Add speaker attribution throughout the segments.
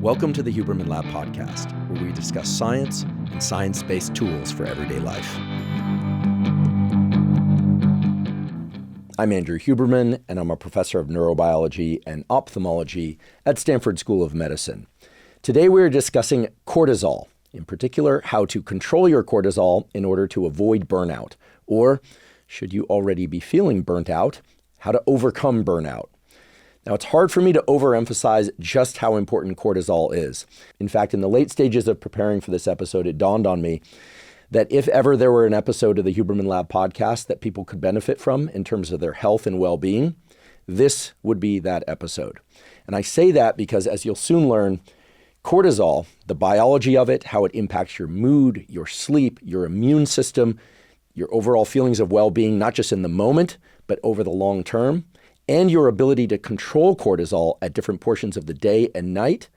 Speaker 1: Welcome to the Huberman Lab podcast, where we discuss science and science-based tools for everyday life. I'm Andrew Huberman, and I'm a professor of neurobiology and ophthalmology at Stanford School of Medicine. Today we're discussing cortisol, in particular how to control your cortisol in order to avoid burnout, or should you already be feeling burnt out, how to overcome burnout. Now, it's hard for me to overemphasize just how important cortisol is. In fact, in the late stages of preparing for this episode, it dawned on me that if ever there were an episode of the Huberman Lab podcast that people could benefit from in terms of their health and well-being, this would be that episode. And I say that because, as you'll soon learn, cortisol, the biology of it, how it impacts your mood, your sleep, your immune system, your overall feelings of well-being, not just in the moment, but over the long term, and your ability to control cortisol at different portions of the day and night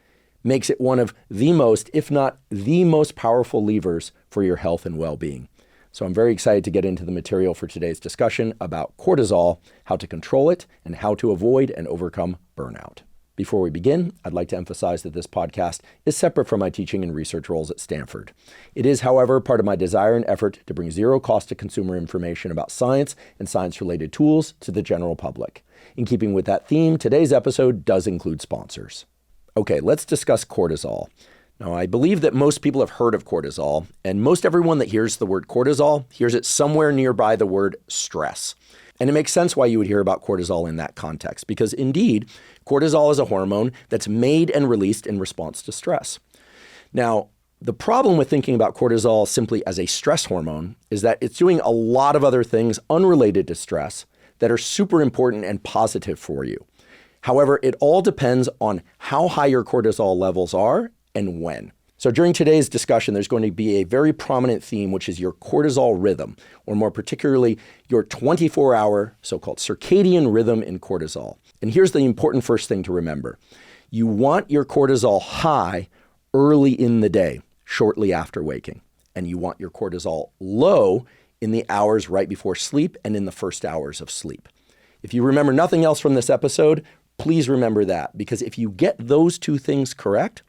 Speaker 1: makes it one of the most, if not the most powerful levers for your health and well-being. So I'm very excited to get into the material for today's discussion about cortisol, how to control it, and how to avoid and overcome burnout. Before we begin, I'd like to emphasize that this podcast is separate from my teaching and research roles at Stanford. It is, however, part of my desire and effort to bring zero cost to consumer information about science and science-related tools to the general public. In keeping with that theme, today's episode does include sponsors. Okay, let's discuss cortisol. Now, I believe that most people have heard of cortisol, and most everyone that hears the word cortisol hears it somewhere nearby the word stress. And it makes sense why you would hear about cortisol in that context, because indeed, cortisol is a hormone that's made and released in response to stress. Now, the problem with thinking about cortisol simply as a stress hormone is that it's doing a lot of other things unrelated to stress that are super important and positive for you. However, it all depends on how high your cortisol levels are and when. So during today's discussion, there's going to be a very prominent theme, which is your cortisol rhythm, or more particularly, your 24-hour so-called circadian rhythm in cortisol. And here's the important first thing to remember. You want your cortisol high early in the day, shortly after waking. And you want your cortisol low in the hours right before sleep and in the first hours of sleep. If you remember nothing else from this episode, please remember that, because if you get those two things correct,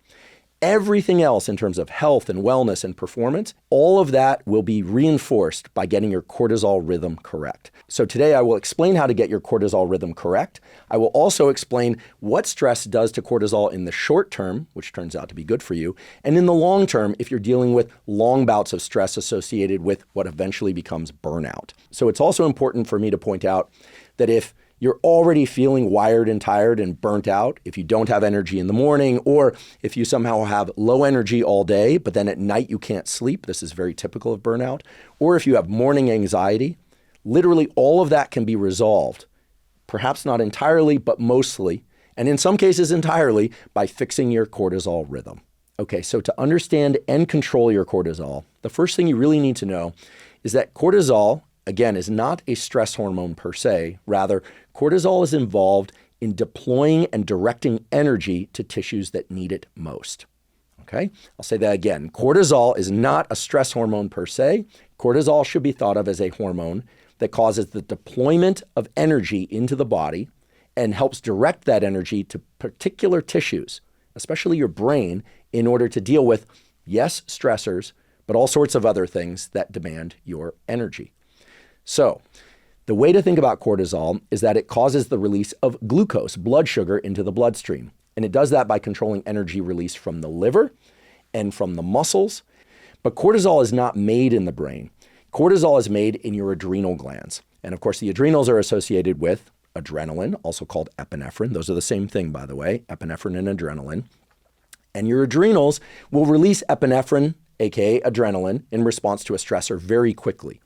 Speaker 1: everything else in terms of health and wellness and performance, all of that will be reinforced by getting your cortisol rhythm correct. So today I will explain how to get your cortisol rhythm correct. I will also explain what stress does to cortisol in the short term, which turns out to be good for you, and in the long term if you're dealing with long bouts of stress associated with what eventually becomes burnout. So it's also important for me to point out that if you're already feeling wired and tired and burnt out, if you don't have energy in the morning, or if you somehow have low energy all day, but then at night you can't sleep, this is very typical of burnout, or if you have morning anxiety, literally all of that can be resolved, perhaps not entirely, but mostly, and in some cases entirely, by fixing your cortisol rhythm. Okay, so to understand and control your cortisol, the first thing you really need to know is that cortisol, again, is not a stress hormone per se. Rather, cortisol is involved in deploying and directing energy to tissues that need it most. Okay? I'll say that again. Cortisol is not a stress hormone per se. Cortisol should be thought of as a hormone that causes the deployment of energy into the body and helps direct that energy to particular tissues, especially your brain, in order to deal with, yes, stressors, but all sorts of other things that demand your energy. So, the way to think about cortisol is that it causes the release of glucose, blood sugar, into the bloodstream. And it does that by controlling energy release from the liver and from the muscles. But cortisol is not made in the brain. Cortisol is made in your adrenal glands. And of course, the adrenals are associated with adrenaline, also called epinephrine. Those are the same thing, by the way, epinephrine and adrenaline. And your adrenals will release epinephrine, aka adrenaline, in response to a stressor very quickly.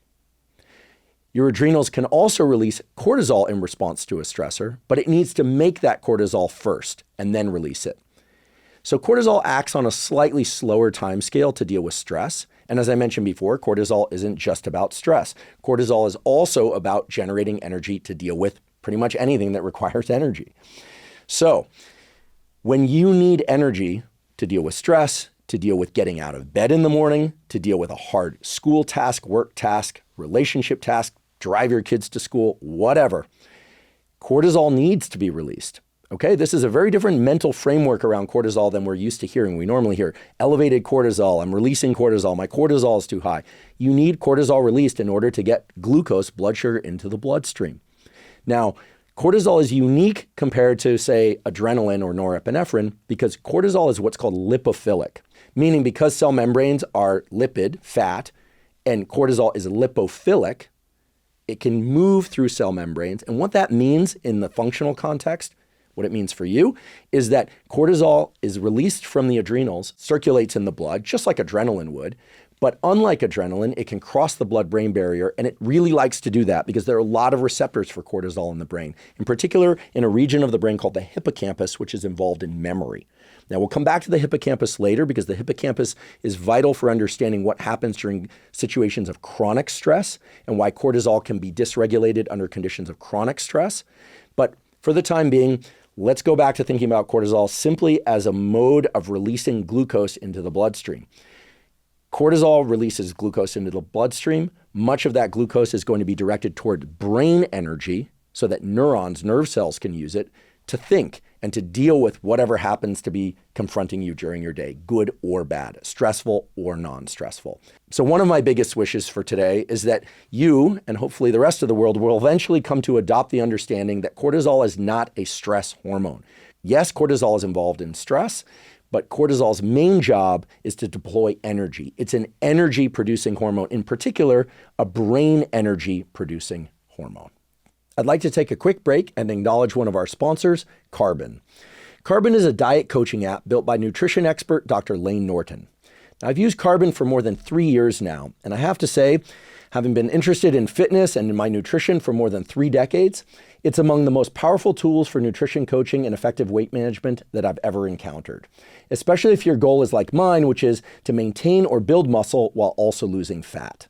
Speaker 1: Your adrenals can also release cortisol in response to a stressor, but it needs to make that cortisol first and then release it. So cortisol acts on a slightly slower time scale to deal with stress. And as I mentioned before, cortisol isn't just about stress. Cortisol is also about generating energy to deal with pretty much anything that requires energy. So when you need energy to deal with stress, to deal with getting out of bed in the morning, to deal with a hard school task, work task, relationship task, drive your kids to school, whatever, cortisol needs to be released. Okay, this is a very different mental framework around cortisol than we're used to hearing. We normally hear elevated cortisol, I'm releasing cortisol, my cortisol is too high. You need cortisol released in order to get glucose, blood sugar, into the bloodstream. Now, cortisol is unique compared to, say, adrenaline or norepinephrine because cortisol is what's called lipophilic, meaning because cell membranes are lipid, fat, and cortisol is lipophilic, it can move through cell membranes. And what that means in the functional context, what it means for you, is that cortisol is released from the adrenals, circulates in the blood, just like adrenaline would. But unlike adrenaline, it can cross the blood-brain barrier, and it really likes to do that because there are a lot of receptors for cortisol in the brain, in particular in a region of the brain called the hippocampus, which is involved in memory. Now, we'll come back to the hippocampus later because the hippocampus is vital for understanding what happens during situations of chronic stress and why cortisol can be dysregulated under conditions of chronic stress. But for the time being, let's go back to thinking about cortisol simply as a mode of releasing glucose into the bloodstream. Cortisol releases glucose into the bloodstream. Much of that glucose is going to be directed toward brain energy so that neurons, nerve cells can use it to think and to deal with whatever happens to be confronting you during your day, good or bad, stressful or non-stressful. So one of my biggest wishes for today is that you, and hopefully the rest of the world, will eventually come to adopt the understanding that cortisol is not a stress hormone. Yes, cortisol is involved in stress, but cortisol's main job is to deploy energy. It's an energy-producing hormone, in particular, a brain energy-producing hormone. I'd like to take a quick break and acknowledge one of our sponsors, Carbon. Carbon is a diet coaching app built by nutrition expert Dr. Lane Norton. Now, I've used Carbon for more than 3 years now, and I have to say, having been interested in fitness and in my nutrition for more than 3 decades, it's among the most powerful tools for nutrition coaching and effective weight management that I've ever encountered, especially if your goal is like mine, which is to maintain or build muscle while also losing fat.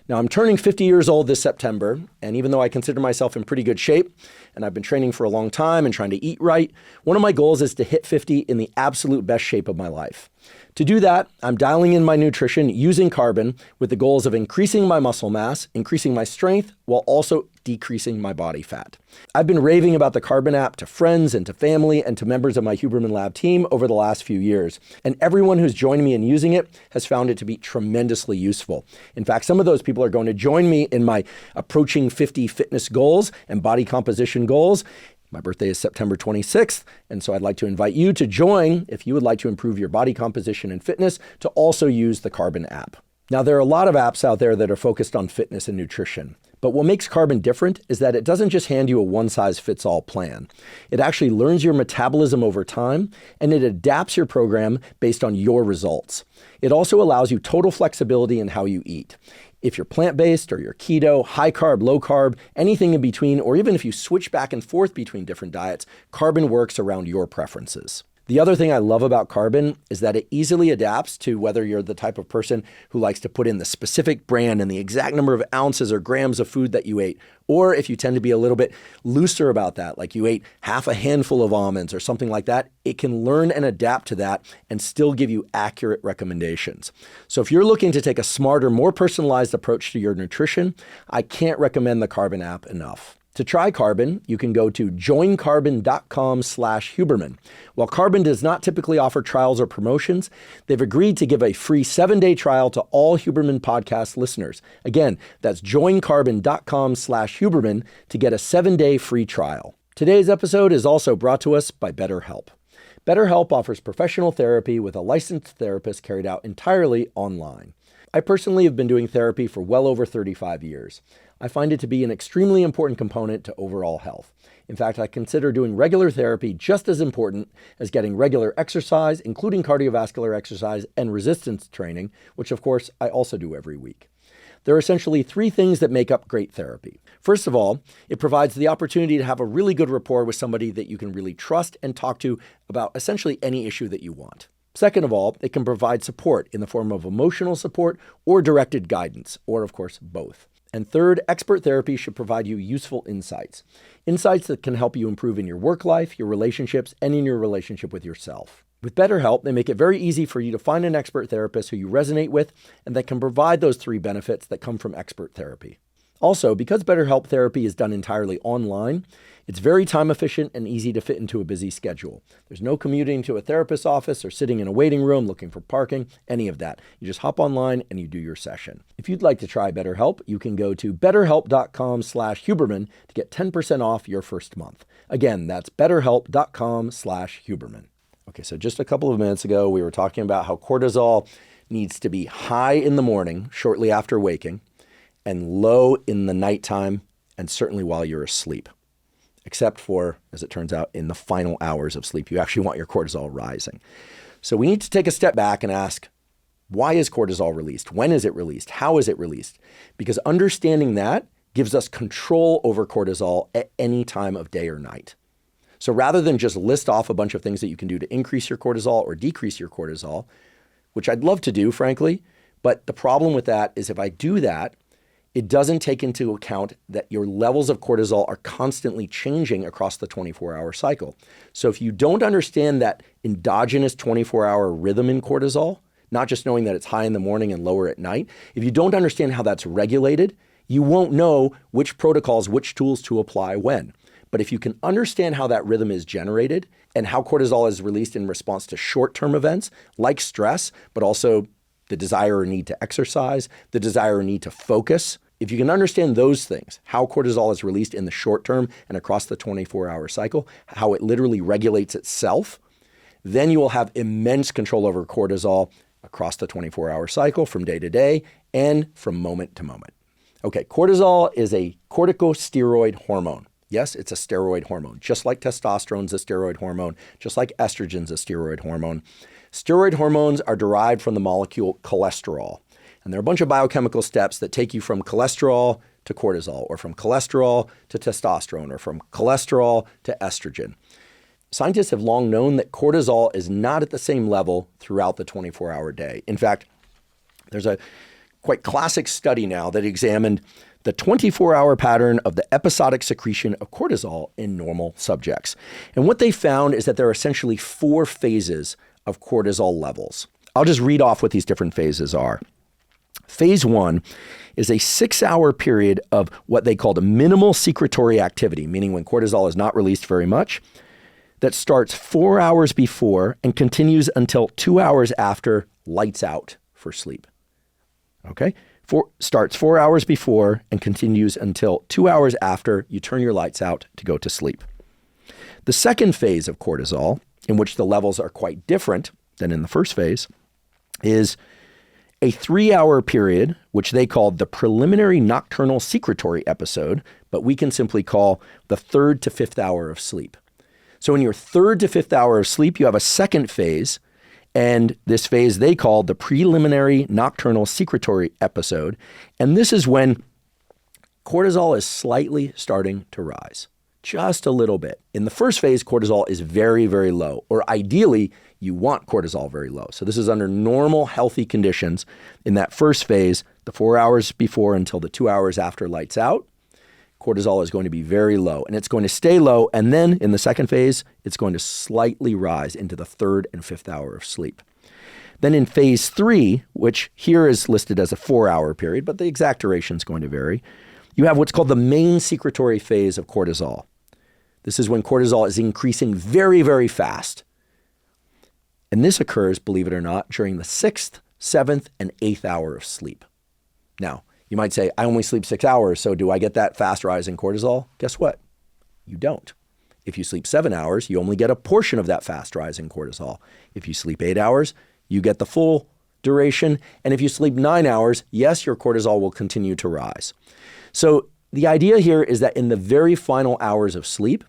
Speaker 1: Now, I'm turning 50 years old this September, and even though I consider myself in pretty good shape, and I've been training for a long time and trying to eat right, one of my goals is to hit 50 in the absolute best shape of my life. To do that, I'm dialing in my nutrition using Carbon with the goals of increasing my muscle mass, increasing my strength, while also decreasing my body fat. I've been raving about the Carbon app to friends and to family and to members of my Huberman Lab team over the last few years. And everyone who's joined me in using it has found it to be tremendously useful. In fact, some of those people are going to join me in my approaching 50 fitness goals and body composition goals. My birthday is September 26th, and so I'd like to invite you to join if you would like to improve your body composition and fitness to also use the Carbon app. Now, there are a lot of apps out there that are focused on fitness and nutrition, but what makes Carbon different is that it doesn't just hand you a one-size-fits-all plan. It actually learns your metabolism over time, and it adapts your program based on your results. It also allows you total flexibility in how you eat. If you're plant-based or you're keto, high carb, low carb, anything in between, or even if you switch back and forth between different diets, Carbon works around your preferences. The other thing I love about Carbon is that it easily adapts to whether you're the type of person who likes to put in the specific brand and the exact number of ounces or grams of food that you ate, or if you tend to be a little bit looser about that, like you ate half a handful of almonds or something like that, it can learn and adapt to that and still give you accurate recommendations. So if you're looking to take a smarter, more personalized approach to your nutrition, I can't recommend the Carbon app enough. To try Carbon, you can go to joincarbon.com/Huberman. While Carbon does not typically offer trials or promotions, they've agreed to give a free 7-day trial to all Huberman podcast listeners. Again, that's joincarbon.com/Huberman to get a 7-day free trial. Today's episode is also brought to us by BetterHelp. BetterHelp offers professional therapy with a licensed therapist carried out entirely online. I personally have been doing therapy for well over 35 years. I find it to be an extremely important component to overall health. In fact, I consider doing regular therapy just as important as getting regular exercise, including cardiovascular exercise and resistance training, which of course I also do every week. There are essentially 3 things that make up great therapy. First of all, it provides the opportunity to have a really good rapport with somebody that you can really trust and talk to about essentially any issue that you want. Second of all, it can provide support in the form of emotional support or directed guidance, or of course, both. And third, expert therapy should provide you useful insights. Insights that can help you improve in your work life, your relationships, and in your relationship with yourself. With BetterHelp, they make it very easy for you to find an expert therapist who you resonate with and that can provide those 3 benefits that come from expert therapy. Also, because BetterHelp therapy is done entirely online, it's very time efficient and easy to fit into a busy schedule. There's no commuting to a therapist's office or sitting in a waiting room looking for parking, any of that. You just hop online and you do your session. If you'd like to try BetterHelp, you can go to betterhelp.com/Huberman to get 10% off your first month. Again, that's betterhelp.com/Huberman. Okay, so just a couple of minutes ago, we were talking about how cortisol needs to be high in the morning, shortly after waking, and low in the nighttime, and certainly while you're asleep. Except for, as it turns out, in the final hours of sleep, you actually want your cortisol rising. So we need to take a step back and ask, why is cortisol released? When is it released? How is it released? Because understanding that gives us control over cortisol at any time of day or night. So rather than just list off a bunch of things that you can do to increase your cortisol or decrease your cortisol, which I'd love to do, frankly, but the problem with that is if I do that, it doesn't take into account that your levels of cortisol are constantly changing across the 24-hour cycle. So if you don't understand that endogenous 24-hour rhythm in cortisol, not just knowing that it's high in the morning and lower at night, if you don't understand how that's regulated, you won't know which protocols, which tools to apply when. But if you can understand how that rhythm is generated and how cortisol is released in response to short-term events like stress, but also the desire or need to exercise, the desire or need to focus, if you can understand those things, how cortisol is released in the short term and across the 24-hour cycle, how it literally regulates itself, then you will have immense control over cortisol across the 24-hour cycle from day to day and from moment to moment. Okay, cortisol is a corticosteroid hormone. Yes, it's a steroid hormone, just like testosterone's a steroid hormone, just like estrogen's a steroid hormone. Steroid hormones are derived from the molecule cholesterol. And there are a bunch of biochemical steps that take you from cholesterol to cortisol, or from cholesterol to testosterone, or from cholesterol to estrogen. Scientists have long known that cortisol is not at the same level throughout the 24-hour day. In fact, there's a quite classic study now that examined the 24-hour pattern of the episodic secretion of cortisol in normal subjects. And what they found is that there are essentially 4 phases of cortisol levels. I'll just read off what these different phases are. Phase 1 is a 6-hour period of what they called a minimal secretory activity, meaning when cortisol is not released very much, that starts 4 hours before and continues until 2 hours after lights out for sleep. Okay? Starts 4 hours before and continues until 2 hours after you turn your lights out to go to sleep. The second phase of cortisol, in which the levels are quite different than in the first phase, is a 3-hour period, which they called the preliminary nocturnal secretory episode, but we can simply call the 3rd to 5th hour of sleep. So in your 3rd to 5th hour of sleep, you have a second phase, and this phase they called the preliminary nocturnal secretory episode. And this is when cortisol is slightly starting to rise, just a little bit. In the first phase, cortisol is very, very low, or ideally, you want cortisol very low. So this is under normal, healthy conditions. In that first phase, the 4 hours before until the 2 hours after lights out, cortisol is going to be very low, and it's going to stay low. And then in the second phase, it's going to slightly rise into the 3rd and 5th hour of sleep. Then in phase 3, which here is listed as a 4-hour period, but the exact duration is going to vary, you have what's called the main secretory phase of cortisol. This is when cortisol is increasing very, very fast. And this occurs, believe it or not, during the 6th, 7th, and 8th hour of sleep. Now, you might say, I only sleep 6 hours, so do I get that fast rise in cortisol? Guess what? You don't. If you sleep 7 hours, you only get a portion of that fast rise in cortisol. If you sleep 8 hours, you get the full duration. And if you sleep 9 hours, yes, your cortisol will continue to rise. So the idea here is that in the very final hours of sleep,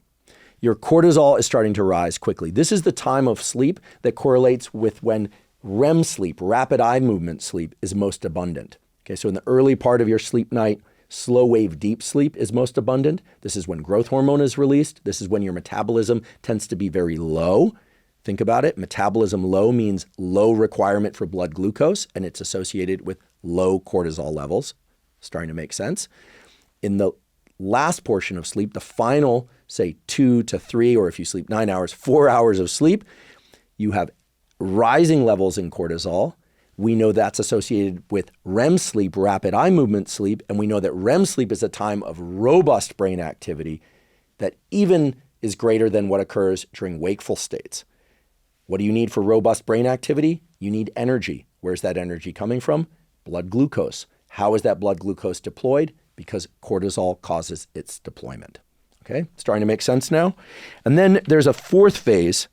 Speaker 1: your cortisol is starting to rise quickly. This is the time of sleep that correlates with when REM sleep, rapid eye movement sleep, is most abundant. Okay, so in the early part of your sleep night, slow wave deep sleep is most abundant. This is when growth hormone is released. This is when your metabolism tends to be very low. Think about it. Metabolism low means low requirement for blood glucose, and it's associated with low cortisol levels. Starting to make sense. In the last portion of sleep, the final, say 2 to 3, or if you sleep 9 hours, 4 hours of sleep, you have rising levels in cortisol. We know that's associated with REM sleep, rapid eye movement sleep, and we know that REM sleep is a time of robust brain activity that even is greater than what occurs during wakeful states. What do you need for robust brain activity? You need energy. Where's that energy coming from? Blood glucose. How is that blood glucose deployed? Because cortisol causes its deployment. Okay, starting to make sense now? And then there's a fourth phase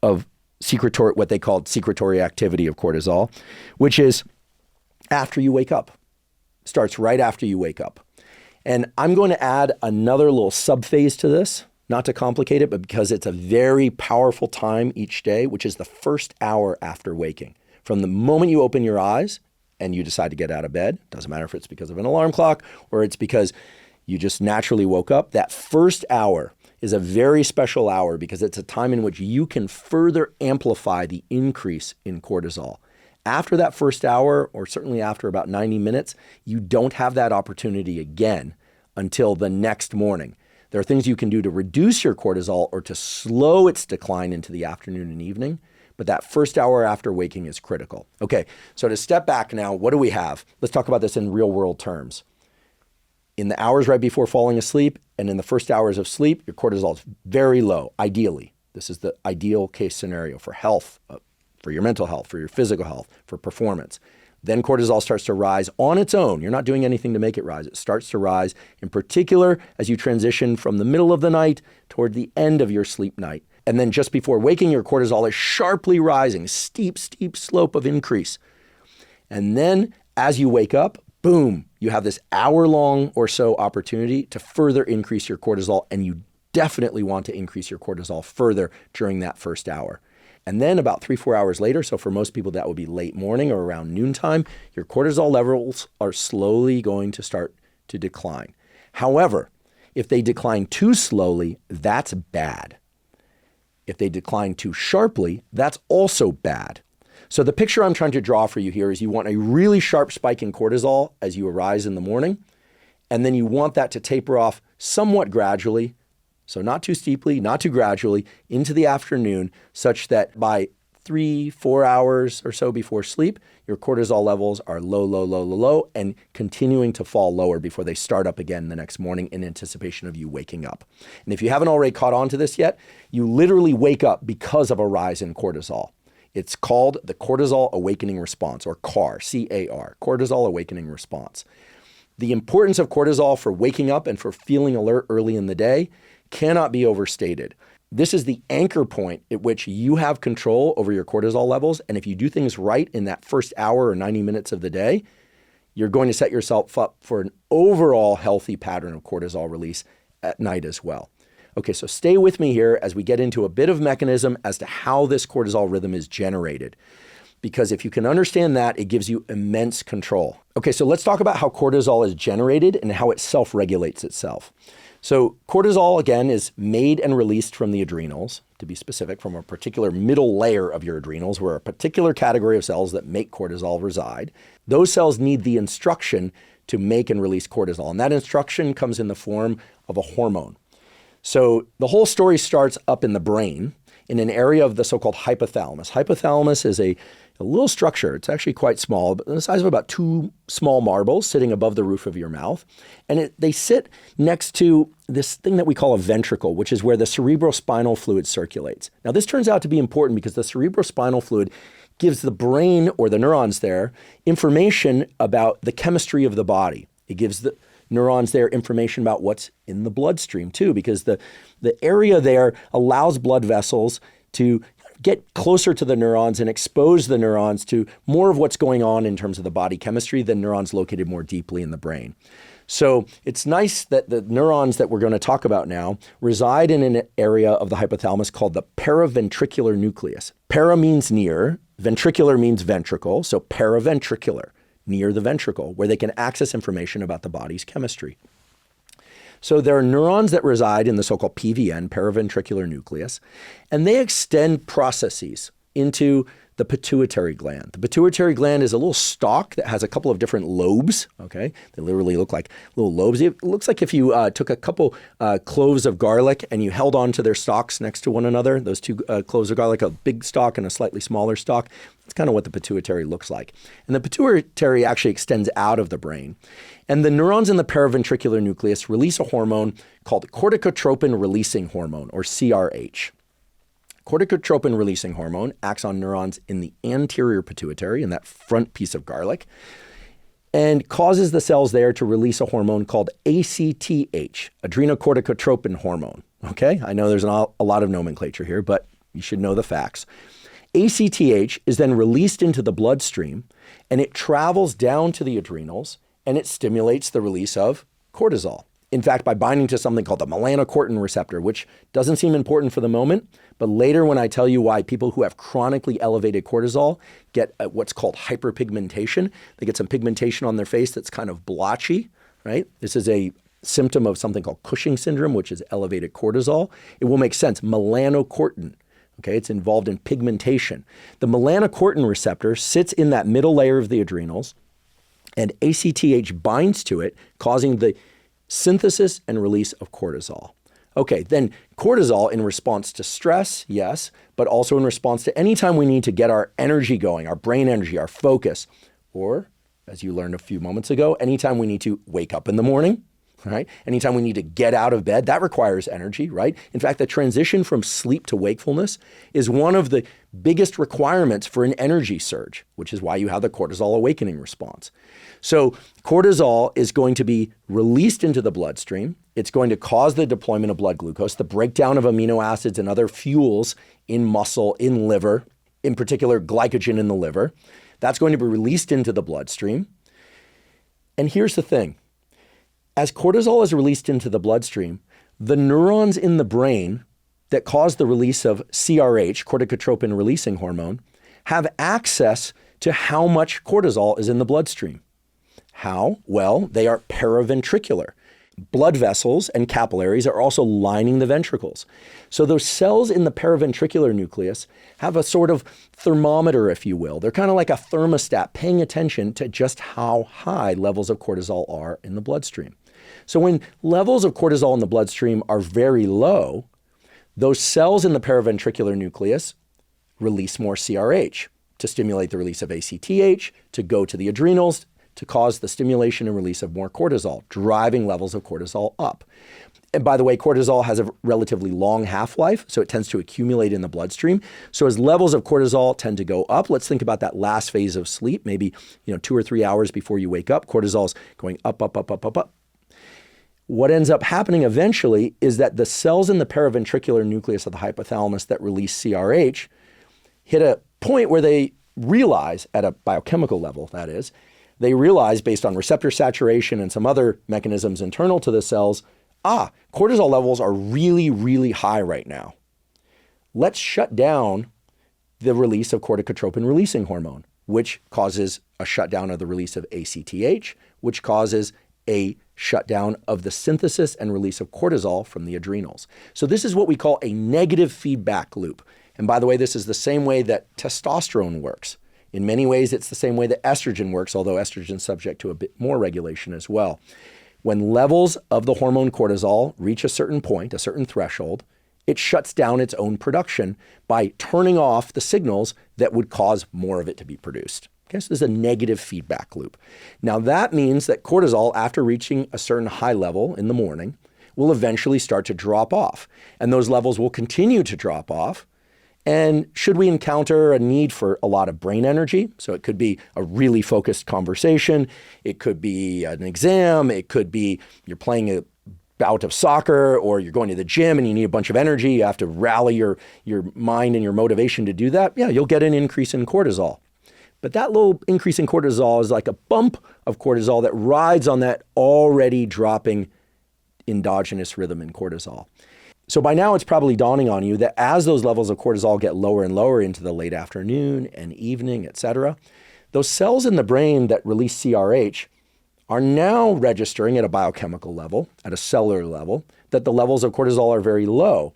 Speaker 1: of what they called secretory activity of cortisol, which is after you wake up. Starts right after you wake up. And I'm going to add another little subphase to this, not to complicate it, but because it's a very powerful time each day, which is the first hour after waking. From the moment you open your eyes and you decide to get out of bed, doesn't matter if it's because of an alarm clock or it's because you just naturally woke up, that first hour is a very special hour because it's a time in which you can further amplify the increase in cortisol. After that first hour, or certainly after about 90 minutes, you don't have that opportunity again until the next morning. There are things you can do to reduce your cortisol or to slow its decline into the afternoon and evening, but that first hour after waking is critical. Okay, so to step back now, what do we have? Let's talk about this in real world terms. In the hours right before falling asleep and in the first hours of sleep, your cortisol is very low, ideally. This is the ideal case scenario for health, for your mental health, for your physical health, for performance. Then cortisol starts to rise on its own. You're not doing anything to make it rise. It starts to rise, in particular, as you transition from the middle of the night toward the end of your sleep night. And then just before waking, your cortisol is sharply rising, steep slope of increase. And then as you wake up, boom, you have this hour-long or so opportunity to further increase your cortisol, and you definitely want to increase your cortisol further during that first hour. And then about 3-4 hours later, so for most people that would be late morning or around noontime, your cortisol levels are slowly going to start to decline. However, if they decline too slowly, that's bad. If they decline too sharply, that's also bad. So the picture I'm trying to draw for you here is you want a really sharp spike in cortisol as you arise in the morning, and then you want that to taper off somewhat gradually. So not too steeply, not too gradually, into the afternoon, such that by 3-4 hours or so before sleep, your cortisol levels are low, and continuing to fall lower before they start up again the next morning in anticipation of you waking up. And if you haven't already caught on to this yet, you literally wake up because of a rise in cortisol. It's called the cortisol awakening response, or CAR, C-A-R, cortisol awakening response. The importance of cortisol for waking up and for feeling alert early in the day cannot be overstated. This is the anchor point at which you have control over your cortisol levels. And if you do things right in that first hour or 90 minutes of the day, you're going to set yourself up for an overall healthy pattern of cortisol release at night as well. Okay, so stay with me here as we get into a bit of mechanism as to how this cortisol rhythm is generated. Because if you can understand that, it gives you immense control. Okay, so let's talk about how cortisol is generated and how it self-regulates itself. So cortisol, again, is made and released from the adrenals, to be specific, from a particular middle layer of your adrenals, where a particular category of cells that make cortisol reside. Those cells need the instruction to make and release cortisol, and that instruction comes in the form of a hormone. So the whole story starts up in the brain in an area of the so-called hypothalamus. Hypothalamus is a little structure. It's actually quite small, but the size of about 2 small marbles sitting above the roof of your mouth. And they sit next to this thing that we call a ventricle, which is where the cerebrospinal fluid circulates. Now, this turns out to be important because the cerebrospinal fluid gives the brain, or the neurons there, information about the chemistry of the body. It gives the neurons there information about what's in the bloodstream too, because the area there allows blood vessels to get closer to the neurons and expose the neurons to more of what's going on in terms of the body chemistry than neurons located more deeply in the brain. So it's nice that the neurons that we're going to talk about now reside in an area of the hypothalamus called the paraventricular nucleus. Para means near, ventricular means ventricle, so paraventricular, near the ventricle, where they can access information about the body's chemistry. So there are neurons that reside in the so-called PVN, paraventricular nucleus, and they extend processes into the pituitary gland. The pituitary gland is a little stalk that has a couple of different lobes, okay? They literally look like little lobes. It looks like if you took a couple cloves of garlic and you held onto their stalks next to one another, those two cloves of garlic, a big stalk and a slightly smaller stalk. That's kind of what the pituitary looks like. And the pituitary actually extends out of the brain. And the neurons in the paraventricular nucleus release a hormone called corticotropin-releasing hormone, or CRH. Corticotropin-releasing hormone acts on neurons in the anterior pituitary, in that front piece of garlic, and causes the cells there to release a hormone called ACTH, adrenocorticotropin hormone. Okay, I know there's a lot of nomenclature here, but you should know the facts. ACTH is then released into the bloodstream, and it travels down to the adrenals, and it stimulates the release of cortisol. In fact, by binding to something called the melanocortin receptor, which doesn't seem important for the moment, but later when I tell you why people who have chronically elevated cortisol get what's called hyperpigmentation, they get some pigmentation on their face that's kind of blotchy, right? This is a symptom of something called Cushing syndrome, which is elevated cortisol. It will make sense. Melanocortin, okay, it's involved in pigmentation. The melanocortin receptor sits in that middle layer of the adrenals, and ACTH binds to it, causing the synthesis and release of cortisol. Okay, then cortisol in response to stress, yes, but also in response to any time we need to get our energy going, our brain energy, our focus, or as you learned a few moments ago, anytime we need to wake up in the morning, right? Anytime we need to get out of bed, that requires energy, right? In fact, the transition from sleep to wakefulness is one of the biggest requirements for an energy surge, which is why you have the cortisol awakening response. So cortisol is going to be released into the bloodstream. It's going to cause the deployment of blood glucose, the breakdown of amino acids and other fuels in muscle, in liver, in particular glycogen in the liver. That's going to be released into the bloodstream. And here's the thing. As cortisol is released into the bloodstream, the neurons in the brain that cause the release of CRH, corticotropin releasing hormone, have access to how much cortisol is in the bloodstream. How? Well, they are paraventricular. Blood vessels and capillaries are also lining the ventricles. So those cells in the paraventricular nucleus have a sort of thermometer, if you will. They're kind of like a thermostat paying attention to just how high levels of cortisol are in the bloodstream. So when levels of cortisol in the bloodstream are very low, those cells in the paraventricular nucleus release more CRH to stimulate the release of ACTH, to go to the adrenals, to cause the stimulation and release of more cortisol, driving levels of cortisol up. And by the way, cortisol has a relatively long half-life, so it tends to accumulate in the bloodstream. So as levels of cortisol tend to go up, let's think about that last phase of sleep, maybe 2 or 3 hours before you wake up, cortisol's going up, up, up, up, up, up. What ends up happening eventually is that the cells in the paraventricular nucleus of the hypothalamus that release CRH hit a point where they realize, at a biochemical level that is, they realize based on receptor saturation and some other mechanisms internal to the cells, cortisol levels are really, really high right now. Let's shut down the release of corticotropin releasing hormone, which causes a shutdown of the release of ACTH, which causes a shutdown of the synthesis and release of cortisol from the adrenals. So this is what we call a negative feedback loop. And by the way, this is the same way that testosterone works. In many ways, it's the same way that estrogen works, although estrogen is subject to a bit more regulation as well. When levels of the hormone cortisol reach a certain point, a certain threshold, it shuts down its own production by turning off the signals that would cause more of it to be produced. Okay, so there's a negative feedback loop. Now that means that cortisol, after reaching a certain high level in the morning, will eventually start to drop off. And those levels will continue to drop off. And should we encounter a need for a lot of brain energy, so it could be a really focused conversation, it could be an exam, it could be you're playing a bout of soccer, or you're going to the gym and you need a bunch of energy, you have to rally your mind and your motivation to do that, yeah, you'll get an increase in cortisol. But that little increase in cortisol is like a bump of cortisol that rides on that already dropping endogenous rhythm in cortisol. So by now it's probably dawning on you that as those levels of cortisol get lower and lower into the late afternoon and evening, etc., those cells in the brain that release CRH are now registering at a biochemical level, at a cellular level, that the levels of cortisol are very low.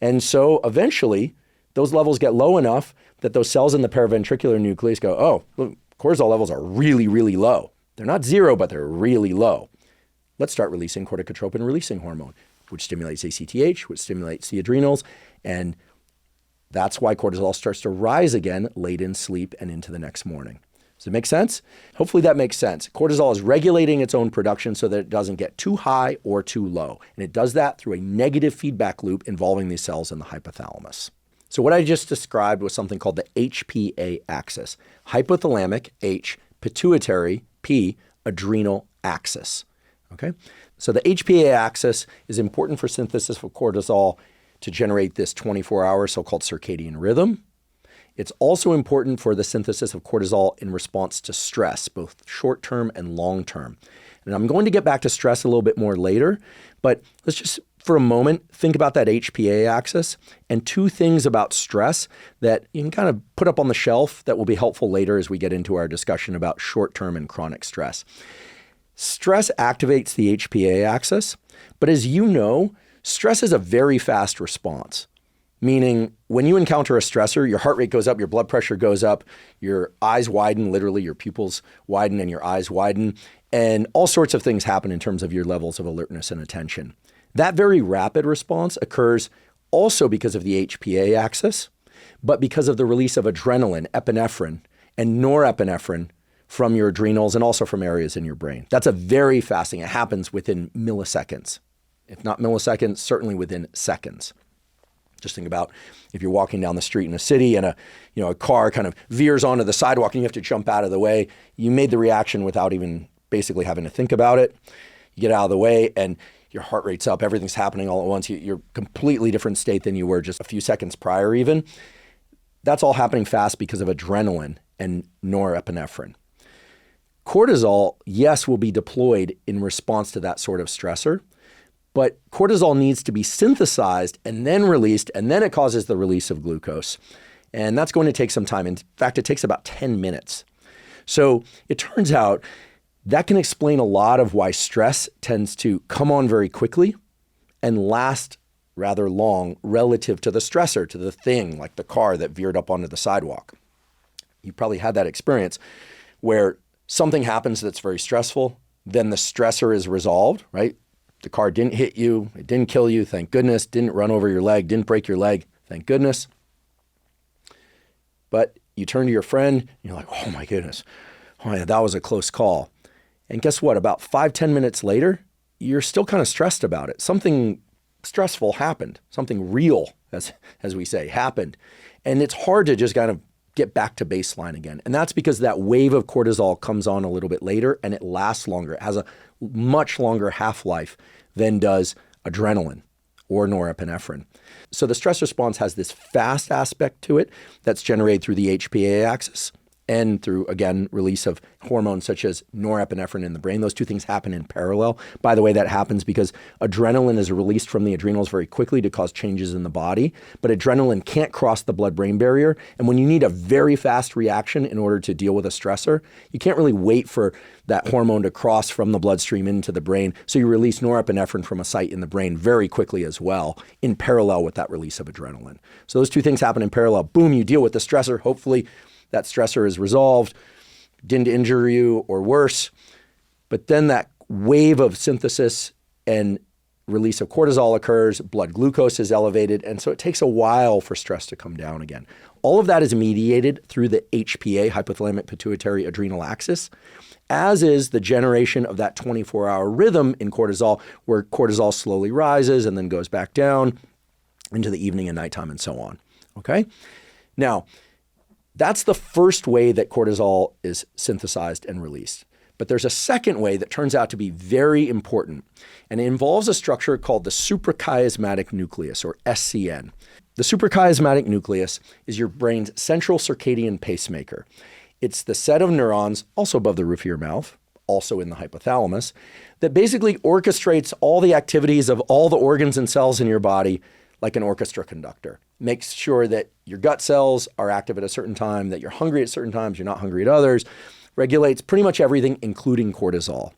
Speaker 1: And so eventually those levels get low enough that those cells in the paraventricular nucleus go, oh, look, cortisol levels are really, really low. They're not zero, but they're really low. Let's start releasing corticotropin-releasing hormone, which stimulates ACTH, which stimulates the adrenals, and that's why cortisol starts to rise again late in sleep and into the next morning. Does it make sense? Hopefully that makes sense. Cortisol is regulating its own production so that it doesn't get too high or too low. And it does that through a negative feedback loop involving these cells in the hypothalamus. So what I just described was something called the HPA axis. Hypothalamic, H, pituitary, P, adrenal axis. Okay? So the HPA axis is important for synthesis of cortisol to generate this 24-hour so-called circadian rhythm. It's also important for the synthesis of cortisol in response to stress, both short-term and long-term. And I'm going to get back to stress a little bit more later, but let's just, for a moment, think about that HPA axis and two things about stress that you can kind of put up on the shelf that will be helpful later as we get into our discussion about short-term and chronic stress. Stress activates the HPA axis, but as you know, stress is a very fast response. Meaning when you encounter a stressor, your heart rate goes up, your blood pressure goes up, your eyes widen, literally your pupils widen and your eyes widen, and all sorts of things happen in terms of your levels of alertness and attention. That very rapid response occurs also because of the HPA axis, but because of the release of adrenaline, epinephrine, and norepinephrine from your adrenals and also from areas in your brain. That's a very fast thing. It happens within milliseconds. If not milliseconds, certainly within seconds. Just think about if you're walking down the street in a city and a car kind of veers onto the sidewalk and you have to jump out of the way. You made the reaction without even basically having to think about it. You get out of the way and your heart rate's up. Everything's happening all at once. You're a completely different state than you were just a few seconds prior even. That's all happening fast because of adrenaline and norepinephrine. Cortisol, yes, will be deployed in response to that sort of stressor. But cortisol needs to be synthesized and then released, and then it causes the release of glucose. And that's going to take some time. In fact, it takes about 10 minutes. So it turns out that can explain a lot of why stress tends to come on very quickly and last rather long relative to the stressor, to the thing like the car that veered up onto the sidewalk. You probably had that experience where something happens that's very stressful, then the stressor is resolved, right? The car didn't hit you, it didn't kill you, thank goodness, didn't run over your leg, didn't break your leg, thank goodness. But you turn to your friend, and you're like, oh my goodness, oh yeah, that was a close call. And guess what? About 5-10 minutes later, you're still kind of stressed about it. Something stressful happened, something real, as we say, happened. And it's hard to just kind of get back to baseline again. And that's because that wave of cortisol comes on a little bit later and it lasts longer. It has a much longer half-life than does adrenaline or norepinephrine. So the stress response has this fast aspect to it that's generated through the HPA axis and through, again, release of hormones such as norepinephrine in the brain. Those two things happen in parallel. By the way, that happens because adrenaline is released from the adrenals very quickly to cause changes in the body, but adrenaline can't cross the blood-brain barrier. And when you need a very fast reaction in order to deal with a stressor, you can't really wait for that hormone to cross from the bloodstream into the brain. So you release norepinephrine from a site in the brain very quickly as well, in parallel with that release of adrenaline. So those two things happen in parallel. Boom, you deal with the stressor. Hopefully, that stressor is resolved, didn't injure you or worse, but then that wave of synthesis and release of cortisol occurs, blood glucose is elevated, and so it takes a while for stress to come down again. All of that is mediated through the HPA, Hypothalamic-Pituitary-Adrenal axis, as is the generation of that 24-hour rhythm in cortisol, where cortisol slowly rises and then goes back down into the evening and nighttime and so on, okay? Now, that's the first way that cortisol is synthesized and released. But there's a second way that turns out to be very important, and it involves a structure called the suprachiasmatic nucleus, or SCN. The suprachiasmatic nucleus is your brain's central circadian pacemaker. It's the set of neurons, also above the roof of your mouth, also in the hypothalamus, that basically orchestrates all the activities of all the organs and cells in your body like an orchestra conductor. Makes sure that your gut cells are active at a certain time, that you're hungry at certain times, you're not hungry at others, regulates pretty much everything, including cortisol.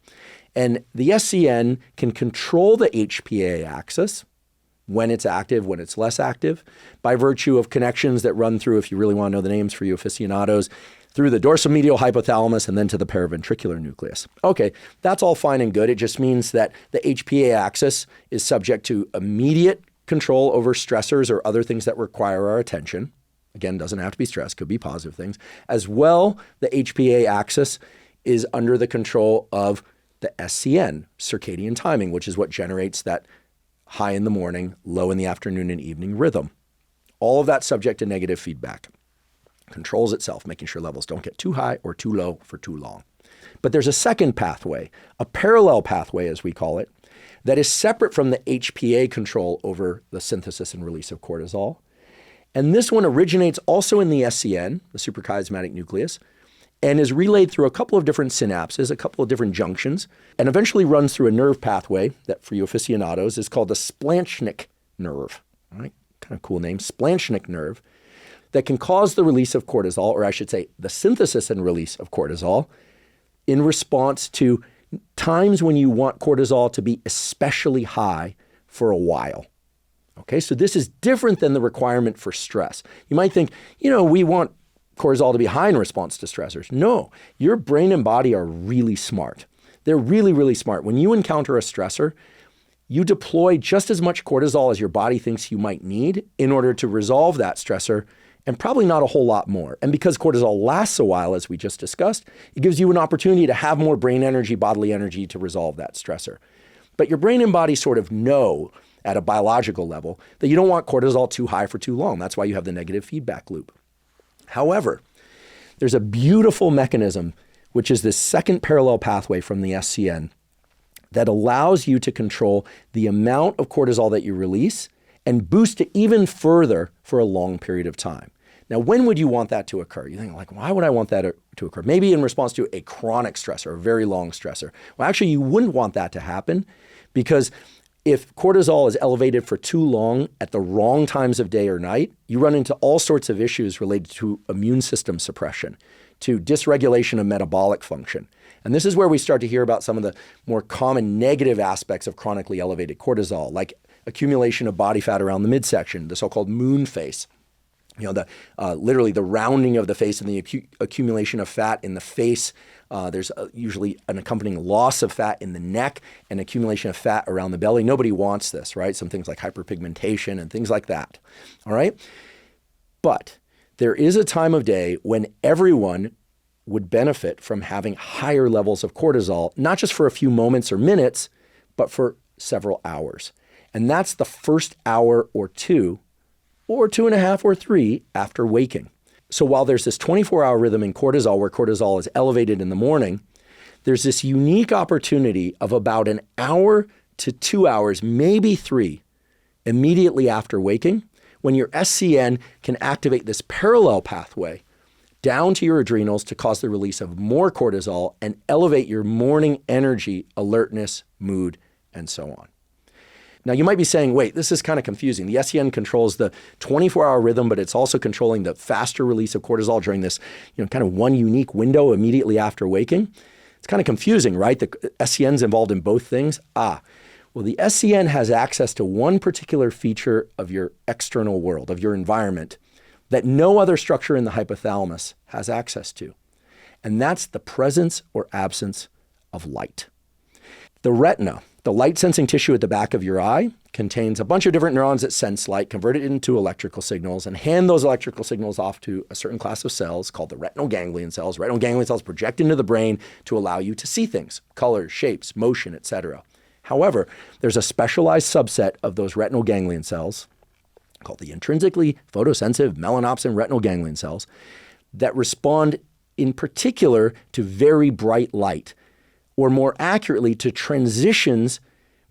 Speaker 1: And the SCN can control the HPA axis, when it's active, when it's less active, by virtue of connections that run through, if you really want to know the names for you aficionados, through the dorsomedial hypothalamus and then to the paraventricular nucleus. Okay, that's all fine and good. It just means that the HPA axis is subject to immediate control over stressors or other things that require our attention. Again, doesn't have to be stress, could be positive things. As well, the HPA axis is under the control of the SCN, circadian timing, which is what generates that high in the morning, low in the afternoon and evening rhythm. All of that subject to negative feedback. Controls itself, making sure levels don't get too high or too low for too long. But there's a second pathway, a parallel pathway as we call it, that is separate from the HPA control over the synthesis and release of cortisol. And this one originates also in the SCN, the suprachiasmatic nucleus, and is relayed through a couple of different synapses, a couple of different junctions, and eventually runs through a nerve pathway that for you aficionados is called the splanchnic nerve. All right, kind of cool name, splanchnic nerve, that can cause the release of cortisol, or I should say the synthesis and release of cortisol, in response to times when you want cortisol to be especially high for a while. Okay, so this is different than the requirement for stress. You might think, we want cortisol to be high in response to stressors. No, your brain and body are really smart. They're really, really smart. When you encounter a stressor, you deploy just as much cortisol as your body thinks you might need in order to resolve that stressor, and probably not a whole lot more. And because cortisol lasts a while, as we just discussed, it gives you an opportunity to have more brain energy, bodily energy to resolve that stressor. But your brain and body sort of know at a biological level that you don't want cortisol too high for too long. That's why you have the negative feedback loop. However, there's a beautiful mechanism, which is this second parallel pathway from the SCN, that allows you to control the amount of cortisol that you release and boost it even further for a long period of time. Now, when would you want that to occur? You think, why would I want that to occur? Maybe in response to a chronic stressor, a very long stressor. Well, actually, you wouldn't want that to happen, because if cortisol is elevated for too long at the wrong times of day or night, you run into all sorts of issues related to immune system suppression, to dysregulation of metabolic function. And this is where we start to hear about some of the more common negative aspects of chronically elevated cortisol, like accumulation of body fat around the midsection, the so-called moon face. Literally the rounding of the face and the accumulation of fat in the face. There's usually an accompanying loss of fat in the neck and accumulation of fat around the belly. Nobody wants this, right? Some things like hyperpigmentation and things like that, all right? But there is a time of day when everyone would benefit from having higher levels of cortisol, not just for a few moments or minutes, but for several hours. And that's the first hour or 2.5 or 3 after waking. So while there's this 24-hour rhythm in cortisol where cortisol is elevated in the morning, there's this unique opportunity of about an hour to 2 hours, maybe 3, immediately after waking, when your SCN can activate this parallel pathway down to your adrenals to cause the release of more cortisol and elevate your morning energy, alertness, mood, and so on. Now, you might be saying, wait, this is kind of confusing. The SCN controls the 24-hour rhythm, but it's also controlling the faster release of cortisol during this, kind of one unique window immediately after waking. It's kind of confusing, right? The SCN's involved in both things. Well, the SCN has access to one particular feature of your external world, of your environment, that no other structure in the hypothalamus has access to. And that's the presence or absence of light. The retina, the light-sensing tissue at the back of your eye, contains a bunch of different neurons that sense light, convert it into electrical signals, and hand those electrical signals off to a certain class of cells called the retinal ganglion cells. Retinal ganglion cells project into the brain to allow you to see things, colors, shapes, motion, etc. However, there's a specialized subset of those retinal ganglion cells called the intrinsically photosensitive melanopsin retinal ganglion cells that respond in particular to very bright light, or more accurately, to transitions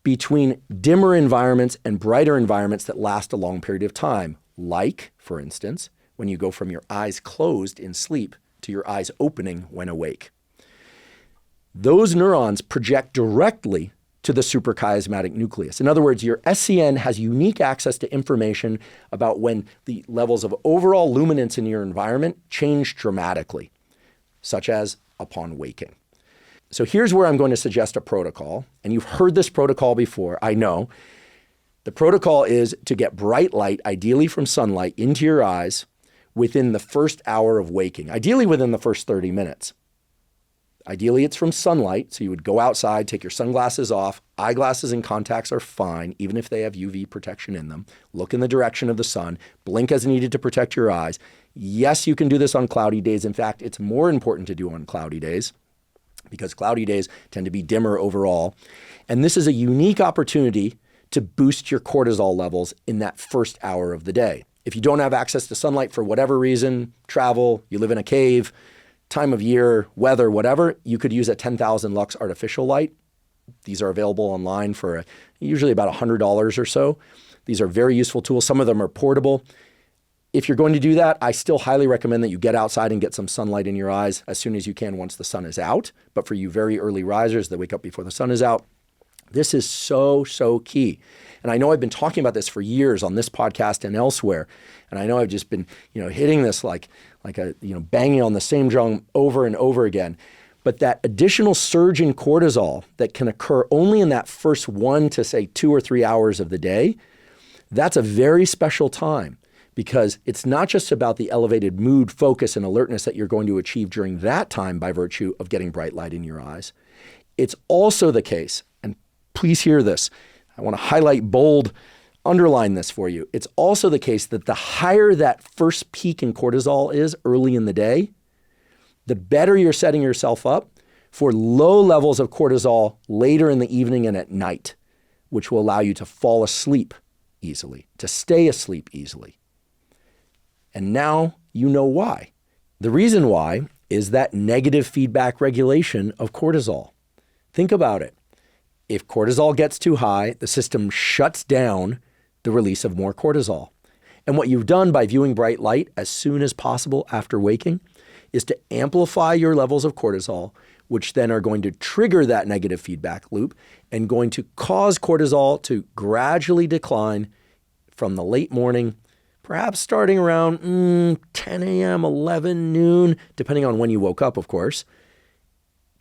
Speaker 1: between dimmer environments and brighter environments that last a long period of time. Like, for instance, when you go from your eyes closed in sleep to your eyes opening when awake. Those neurons project directly to the suprachiasmatic nucleus. In other words, your SCN has unique access to information about when the levels of overall luminance in your environment change dramatically, such as upon waking. So here's where I'm going to suggest a protocol, and you've heard this protocol before, I know. The protocol is to get bright light, ideally from sunlight, into your eyes within the first hour of waking, ideally within the first 30 minutes. Ideally, it's from sunlight, so you would go outside, take your sunglasses off. Eyeglasses and contacts are fine, even if they have UV protection in them. Look in the direction of the sun. Blink as needed to protect your eyes. Yes, you can do this on cloudy days. In fact, it's more important to do on cloudy days because cloudy days tend to be dimmer overall. And this is a unique opportunity to boost your cortisol levels in that first hour of the day. If you don't have access to sunlight for whatever reason, travel, you live in a cave, time of year, weather, whatever, you could use a 10,000 lux artificial light. These are available online for usually about $100 or so. These are very useful tools. Some of them are portable. If you're going to do that, I still highly recommend that you get outside and get some sunlight in your eyes as soon as you can once the sun is out. But for you very early risers that wake up before the sun is out, this is so, so key. And I know I've been talking about this for years on this podcast and elsewhere. And I know I've just been, hitting this like a, banging on the same drum over and over again. But that additional surge in cortisol that can occur only in that first 1 to say 2 or 3 hours of the day, that's a very special time because it's not just about the elevated mood, focus, and alertness that you're going to achieve during that time by virtue of getting bright light in your eyes. It's also the case, and please hear this, I want to highlight, bold, underline this for you. It's also the case that the higher that first peak in cortisol is early in the day, the better you're setting yourself up for low levels of cortisol later in the evening and at night, which will allow you to fall asleep easily, to stay asleep easily. And now you know why. The reason why is that negative feedback regulation of cortisol. Think about it. If cortisol gets too high, the system shuts down the release of more cortisol. And what you've done by viewing bright light as soon as possible after waking is to amplify your levels of cortisol, which then are going to trigger that negative feedback loop and going to cause cortisol to gradually decline from the late morning, perhaps starting around 10 a.m., 11 noon, depending on when you woke up, of course,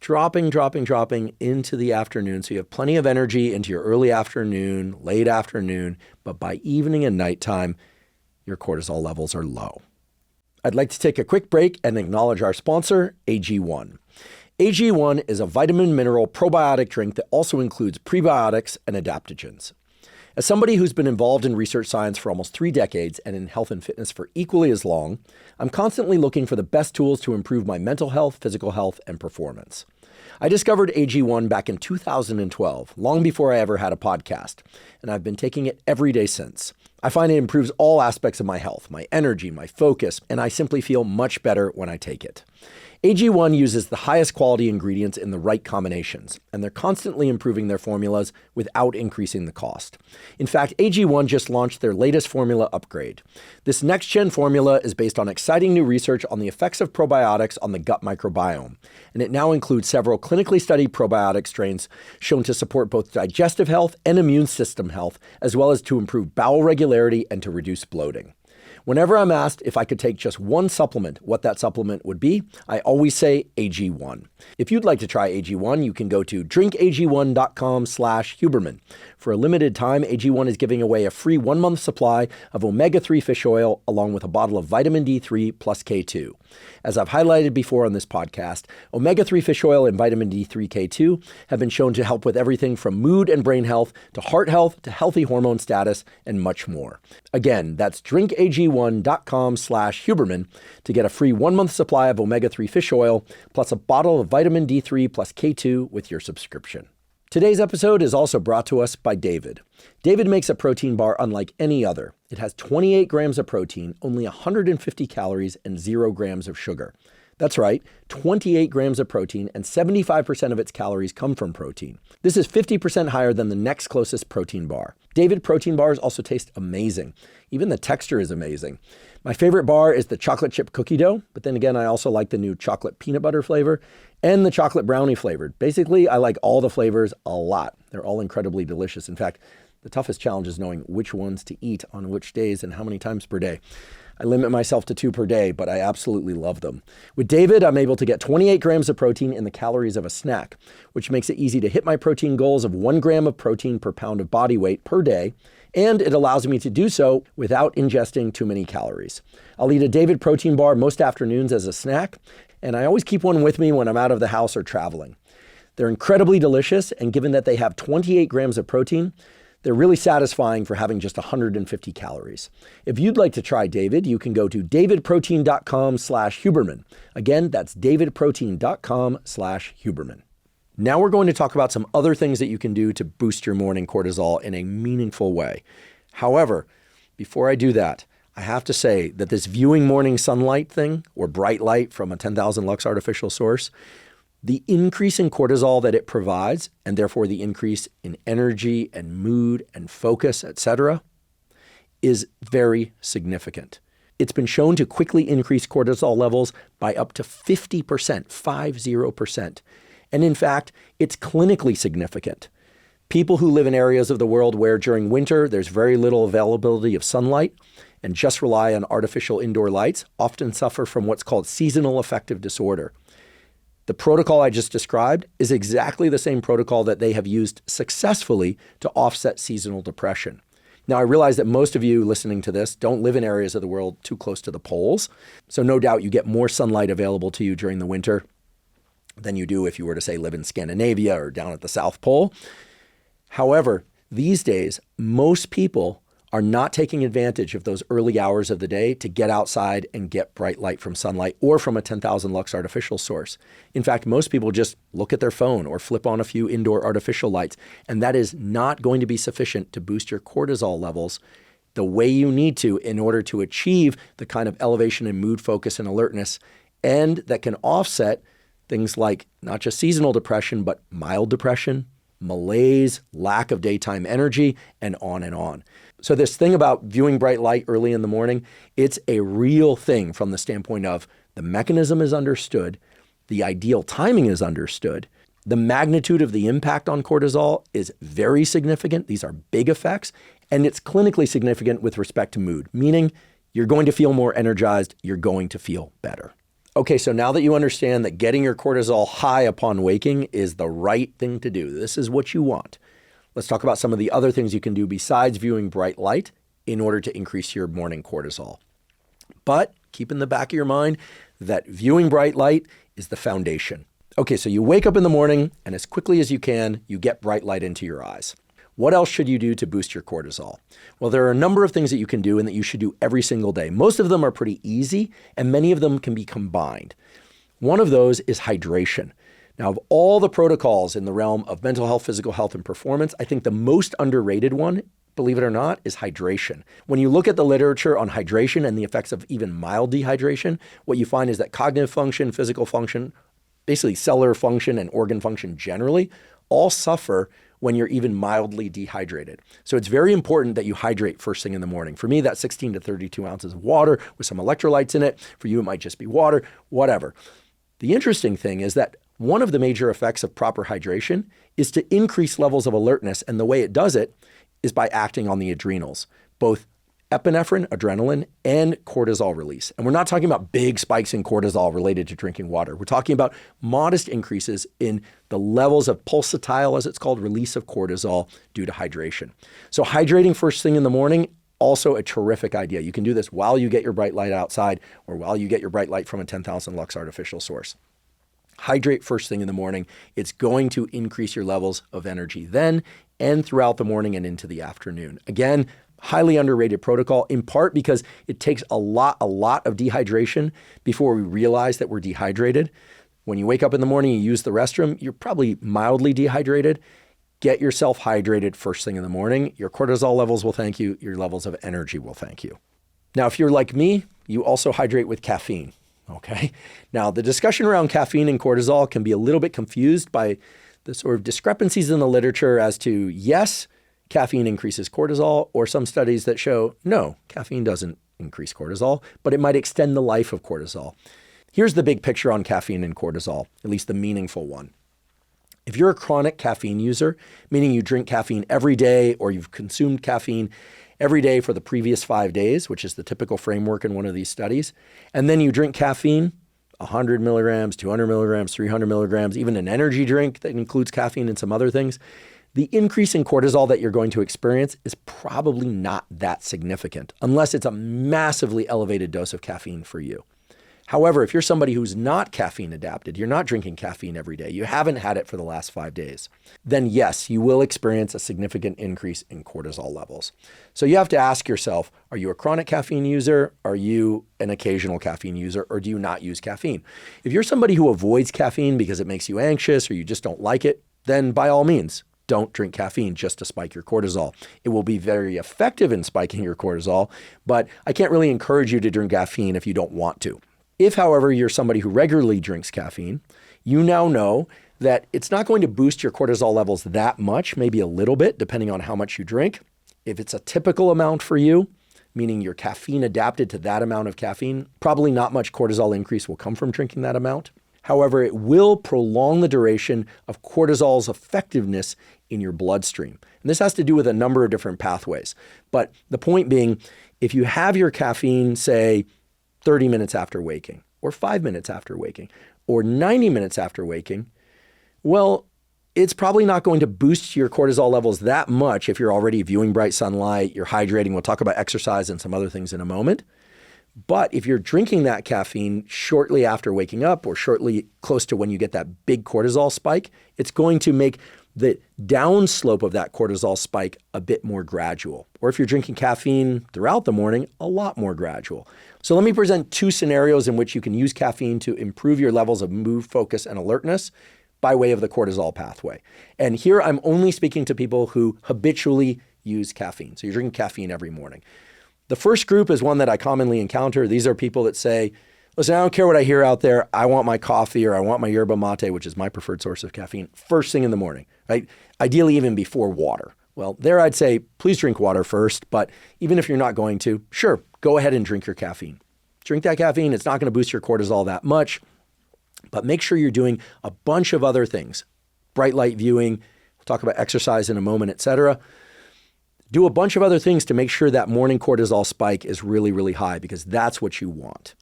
Speaker 1: dropping into the afternoon. So you have plenty of energy into your early afternoon, late afternoon, but by evening and nighttime, your cortisol levels are low. I'd like to take a quick break and acknowledge our sponsor, AG1. AG1 is a vitamin mineral probiotic drink that also includes prebiotics and adaptogens. As somebody who's been involved in research science for almost 3 decades and in health and fitness for equally as long, I'm constantly looking for the best tools to improve my mental health, physical health, and performance. I discovered AG1 back in 2012, long before I ever had a podcast, and I've been taking it every day since. I find it improves all aspects of my health, my energy, my focus, and I simply feel much better when I take it. AG1 uses the highest quality ingredients in the right combinations, and they're constantly improving their formulas without increasing the cost. In fact, AG1 just launched their latest formula upgrade. This next-gen formula is based on exciting new research on the effects of probiotics on the gut microbiome, and it now includes several clinically studied probiotic strains shown to support both digestive health and immune system health, as well as to improve bowel regularity and to reduce bloating. Whenever I'm asked if I could take just one supplement, what that supplement would be, I always say AG1. If you'd like to try AG1, you can go to drinkag1.com/Huberman. For a limited time, AG1 is giving away a free 1-month supply of omega-3 fish oil along with a bottle of vitamin D3 plus K2. As I've highlighted before on this podcast, omega-3 fish oil and vitamin D3 K2 have been shown to help with everything from mood and brain health to heart health to healthy hormone status and much more. Again, that's drinkag1.com/Huberman to get a free 1-month supply of omega-3 fish oil plus a bottle of vitamin D3 plus K2 with your subscription. Today's episode is also brought to us by David. David makes a protein bar unlike any other. It has 28 grams of protein, only 150 calories, and 0 grams of sugar. That's right, 28 grams of protein and 75% of its calories come from protein. This is 50% higher than the next closest protein bar. David protein bars also taste amazing. Even the texture is amazing. My favorite bar is the chocolate chip cookie dough, but then again, I also like the new chocolate peanut butter flavor and the chocolate brownie flavored. Basically, I like all the flavors a lot. They're all incredibly delicious. In fact, the toughest challenge is knowing which ones to eat on which days and how many times per day. I limit myself to 2 per day, but I absolutely love them. With David, I'm able to get 28 grams of protein in the calories of a snack, which makes it easy to hit my protein goals of 1 gram of protein per pound of body weight per day, and it allows me to do so without ingesting too many calories. I'll eat a David protein bar most afternoons as a snack, and I always keep one with me when I'm out of the house or traveling. They're incredibly delicious, and given that they have 28 grams of protein, they're really satisfying for having just 150 calories. If you'd like to try David, you can go to davidprotein.com/Huberman. Again, that's davidprotein.com/Huberman. Now we're going to talk about some other things that you can do to boost your morning cortisol in a meaningful way. However, before I do that, I have to say that this viewing morning sunlight thing, or bright light from a 10,000 lux artificial source, the increase in cortisol that it provides, and therefore the increase in energy and mood and focus, etc., is very significant. It's been shown to quickly increase cortisol levels by up to 50%, 50%. And in fact, it's clinically significant. People who live in areas of the world where during winter there's very little availability of sunlight and just rely on artificial indoor lights often suffer from what's called seasonal affective disorder. The protocol I just described is exactly the same protocol that they have used successfully to offset seasonal depression. Now, I realize that most of you listening to this don't live in areas of the world too close to the poles, so no doubt you get more sunlight available to you during the winter than you do if you were to, say, live in Scandinavia or down at the South Pole. However, these days, most people are not taking advantage of those early hours of the day to get outside and get bright light from sunlight or from a 10,000 lux artificial source. In fact, most people just look at their phone or flip on a few indoor artificial lights, and that is not going to be sufficient to boost your cortisol levels the way you need to in order to achieve the kind of elevation in mood, focus, and alertness, and that can offset things like not just seasonal depression, but mild depression, malaise, lack of daytime energy, and on and on. So this thing about viewing bright light early in the morning, it's a real thing from the standpoint of the mechanism is understood, the ideal timing is understood, the magnitude of the impact on cortisol is very significant. These are big effects, and it's clinically significant with respect to mood, meaning you're going to feel more energized, you're going to feel better. Okay, so now that you understand that getting your cortisol high upon waking is the right thing to do, this is what you want. Let's talk about some of the other things you can do besides viewing bright light in order to increase your morning cortisol. But keep in the back of your mind that viewing bright light is the foundation. Okay, so you wake up in the morning and as quickly as you can, you get bright light into your eyes. What else should you do to boost your cortisol? Well, there are a number of things that you can do and that you should do every single day. Most of them are pretty easy and many of them can be combined. One of those is hydration. Now, of all the protocols in the realm of mental health, physical health, and performance, I think the most underrated one, believe it or not, is hydration. When you look at the literature on hydration and the effects of even mild dehydration, what you find is that cognitive function, physical function, basically cellular function and organ function generally, all suffer when you're even mildly dehydrated. So it's very important that you hydrate first thing in the morning. For me, that's 16 to 32 ounces of water with some electrolytes in it. For you, it might just be water, whatever. The interesting thing is that one of the major effects of proper hydration is to increase levels of alertness, and the way it does it is by acting on the adrenals, both epinephrine, adrenaline, and cortisol release. And we're not talking about big spikes in cortisol related to drinking water. We're talking about modest increases in the levels of pulsatile, as it's called, release of cortisol due to hydration. So hydrating first thing in the morning, also a terrific idea. You can do this while you get your bright light outside or while you get your bright light from a 10,000 lux artificial source. Hydrate first thing in the morning. It's going to increase your levels of energy then and throughout the morning and into the afternoon. Again, highly underrated protocol, in part because it takes a lot of dehydration before we realize that we're dehydrated. When you wake up in the morning and you use the restroom, you're probably mildly dehydrated. Get yourself hydrated first thing in the morning. Your cortisol levels will thank you. Your levels of energy will thank you. Now, if you're like me, you also hydrate with caffeine. Okay. Now, the discussion around caffeine and cortisol can be a little bit confused by the sort of discrepancies in the literature as to, yes, caffeine increases cortisol, or some studies that show, no, caffeine doesn't increase cortisol, but it might extend the life of cortisol. Here's the big picture on caffeine and cortisol, at least the meaningful one. If you're a chronic caffeine user, meaning you drink caffeine every day or you've consumed caffeine every day for the previous 5 days, which is the typical framework in one of these studies, and then you drink caffeine, 100 milligrams, 200 milligrams, 300 milligrams, even an energy drink that includes caffeine and some other things, the increase in cortisol that you're going to experience is probably not that significant unless it's a massively elevated dose of caffeine for you. However, if you're somebody who's not caffeine adapted, you're not drinking caffeine every day, you haven't had it for the last 5 days, then yes, you will experience a significant increase in cortisol levels. So you have to ask yourself, are you a chronic caffeine user? Are you an occasional caffeine user? Or do you not use caffeine? If you're somebody who avoids caffeine because it makes you anxious or you just don't like it, then by all means, don't drink caffeine just to spike your cortisol. It will be very effective in spiking your cortisol, but I can't really encourage you to drink caffeine if you don't want to. If, however, you're somebody who regularly drinks caffeine, you now know that it's not going to boost your cortisol levels that much, maybe a little bit, depending on how much you drink. If it's a typical amount for you, meaning you're caffeine adapted to that amount of caffeine, probably not much cortisol increase will come from drinking that amount. However, it will prolong the duration of cortisol's effectiveness in your bloodstream. And this has to do with a number of different pathways. But the point being, if you have your caffeine, say, 30 minutes after waking, or 5 minutes after waking, or 90 minutes after waking, well, it's probably not going to boost your cortisol levels that much if you're already viewing bright sunlight, you're hydrating. We'll talk about exercise and some other things in a moment. But if you're drinking that caffeine shortly after waking up or shortly close to when you get that big cortisol spike, it's going to make the downslope of that cortisol spike a bit more gradual. Or if you're drinking caffeine throughout the morning, a lot more gradual. So let me present 2 scenarios in which you can use caffeine to improve your levels of mood, focus, and alertness by way of the cortisol pathway. And here I'm only speaking to people who habitually use caffeine. So you're drinking caffeine every morning. The first group is one that I commonly encounter. These are people that say, listen, I don't care what I hear out there. I want my coffee or I want my yerba mate, which is my preferred source of caffeine, first thing in the morning, right? Ideally even before water. Well, there I'd say, please drink water first. But even if you're not going to, sure, go ahead and drink your caffeine. Drink that caffeine. It's not going to boost your cortisol that much, but make sure you're doing a bunch of other things. Bright light viewing, we'll talk about exercise in a moment, etc. Do a bunch of other things to make sure that morning cortisol spike is really, really high because that's what you want.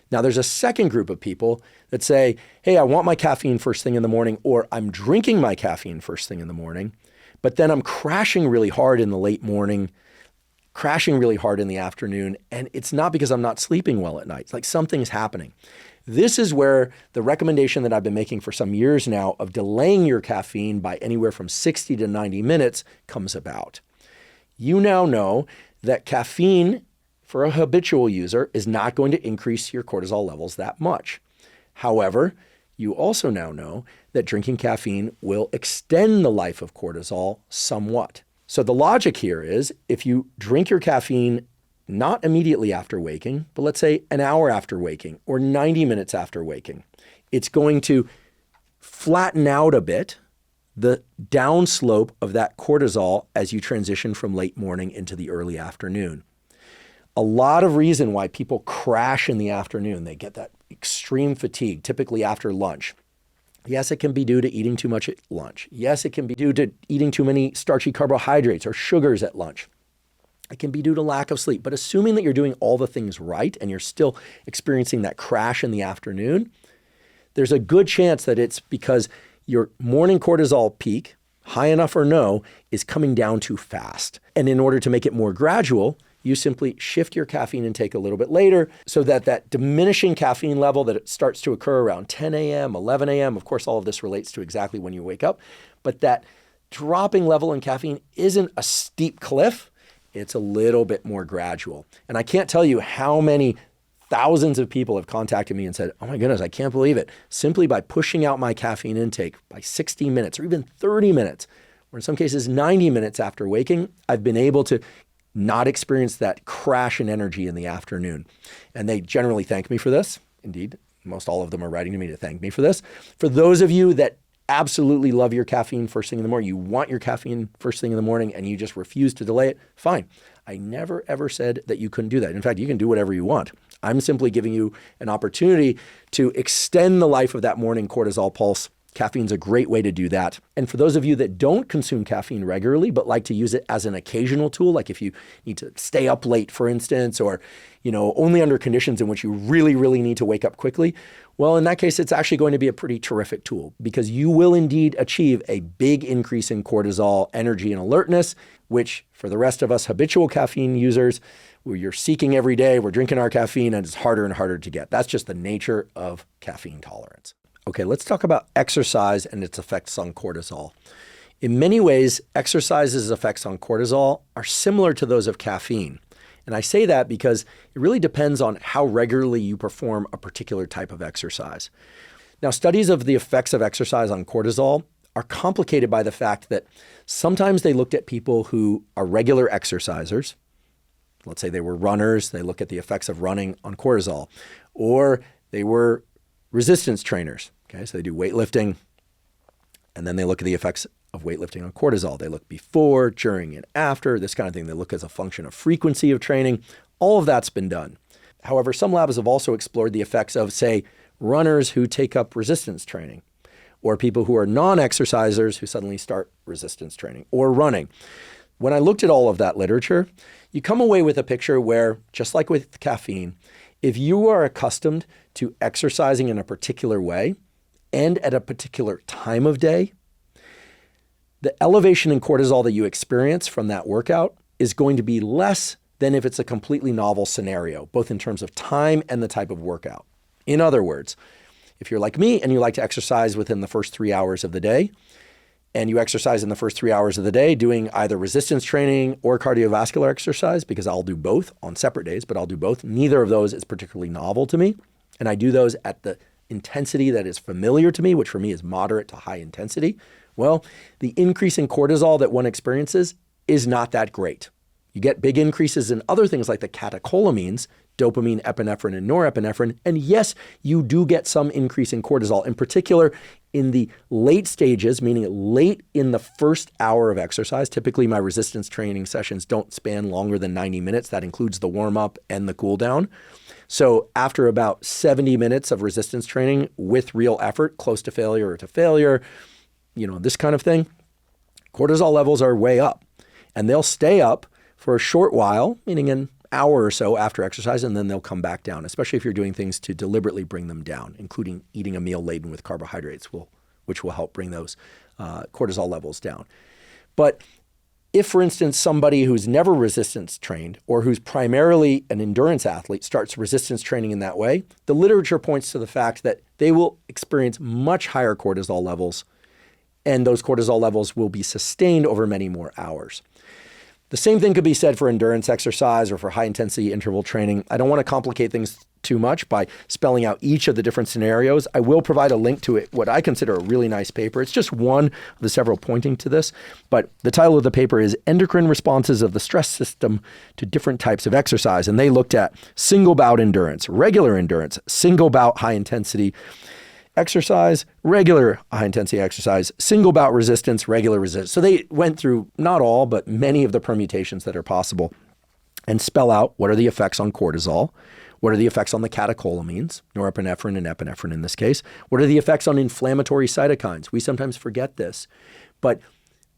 Speaker 1: Now, there's a second group of people that say, hey, I want my caffeine first thing in the morning, or I'm drinking my caffeine first thing in the morning, but then I'm crashing really hard in the late morning, crashing really hard in the afternoon, and it's not because I'm not sleeping well at night. It's like something's happening. This is where the recommendation that I've been making for some years now of delaying your caffeine by anywhere from 60 to 90 minutes comes about. You now know that caffeine for a habitual user is not going to increase your cortisol levels that much. However, you also now know that drinking caffeine will extend the life of cortisol somewhat. So the logic here is if you drink your caffeine not immediately after waking, but let's say an hour after waking or 90 minutes after waking, it's going to flatten out a bit the downslope of that cortisol as you transition from late morning into the early afternoon. A lot of reason why people crash in the afternoon, they get that extreme fatigue, typically after lunch. Yes, it can be due to eating too much at lunch. Yes, it can be due to eating too many starchy carbohydrates or sugars at lunch. It can be due to lack of sleep. But assuming that you're doing all the things right and you're still experiencing that crash in the afternoon, there's a good chance that it's because your morning cortisol peak, high enough or no, is coming down too fast. And in order to make it more gradual, you simply shift your caffeine intake a little bit later so that that diminishing caffeine level that it starts to occur around 10 a.m., 11 a.m., of course, all of this relates to exactly when you wake up, but that dropping level in caffeine isn't a steep cliff, it's a little bit more gradual. And I can't tell you how many thousands of people have contacted me and said, oh my goodness, I can't believe it. Simply by pushing out my caffeine intake by 60 minutes or even 30 minutes, or in some cases 90 minutes after waking, I've been able to not experience that crash in energy in the afternoon. And they generally thank me for this. Indeed, most all of them are writing to me to thank me for this. For those of you that absolutely love your caffeine first thing in the morning, you want your caffeine first thing in the morning and you just refuse to delay it, fine. I never ever said that you couldn't do that. In fact, you can do whatever you want. I'm simply giving you an opportunity to extend the life of that morning cortisol pulse Caffeine's a great way to do that. And for those of you that don't consume caffeine regularly, but like to use it as an occasional tool, like if you need to stay up late, for instance, or, only under conditions in which you really, really need to wake up quickly, well, in that case, it's actually going to be a pretty terrific tool because you will indeed achieve a big increase in cortisol, energy, and alertness, which for the rest of us habitual caffeine users, where you're seeking every day, we're drinking our caffeine and it's harder and harder to get. That's just the nature of caffeine tolerance. Okay, let's talk about exercise and its effects on cortisol. In many ways, exercise's effects on cortisol are similar to those of caffeine. And I say that because it really depends on how regularly you perform a particular type of exercise. Now, studies of the effects of exercise on cortisol are complicated by the fact that sometimes they looked at people who are regular exercisers. Let's say they were runners, they look at the effects of running on cortisol, or they were resistance trainers. Okay, so they do weightlifting, and then they look at the effects of weightlifting on cortisol. They look before, during, and after, this kind of thing. They look as a function of frequency of training. All of that's been done. However, some labs have also explored the effects of, say, runners who take up resistance training, or people who are non-exercisers who suddenly start resistance training or running. When I looked at all of that literature, you come away with a picture where, just like with caffeine, if you are accustomed to exercising in a particular way and at a particular time of day, the elevation in cortisol that you experience from that workout is going to be less than if it's a completely novel scenario, both in terms of time and the type of workout. In other words, if you're like me and you like to exercise within the first 3 hours of the day, and you exercise in the first 3 hours of the day doing either resistance training or cardiovascular exercise, because I'll do both on separate days, but I'll do both. Neither of those is particularly novel to me. And I do those at the intensity that is familiar to me, which for me is moderate to high intensity. Well, the increase in cortisol that one experiences is not that great. You get big increases in other things like the catecholamines, dopamine, epinephrine, and norepinephrine. And yes, you do get some increase in cortisol, in particular in the late stages, meaning late in the first hour of exercise. Typically, my resistance training sessions don't span longer than 90 minutes. That includes the warm-up and the cool-down. So after about 70 minutes of resistance training with real effort, close to failure or to failure, this kind of thing, cortisol levels are way up. And they'll stay up for a short while, meaning an hour or so after exercise, and then they'll come back down, especially if you're doing things to deliberately bring them down, including eating a meal laden with carbohydrates, which will help bring those cortisol levels down. But if, for instance, somebody who's never resistance trained or who's primarily an endurance athlete starts resistance training in that way, the literature points to the fact that they will experience much higher cortisol levels, and those cortisol levels will be sustained over many more hours. The same thing could be said for endurance exercise or for high-intensity interval training. I don't want to complicate things too much by spelling out each of the different scenarios. I will provide a link to it, what I consider a really nice paper. It's just one of the several pointing to this, but the title of the paper is Endocrine Responses of the Stress System to Different Types of Exercise, and they looked at single bout endurance, regular endurance, single bout high-intensity exercise, regular high-intensity exercise, single bout resistance, regular resistance. So they went through not all, but many of the permutations that are possible and spell out what are the effects on cortisol, what are the effects on the catecholamines, norepinephrine and epinephrine in this case, what are the effects on inflammatory cytokines. We sometimes forget this, but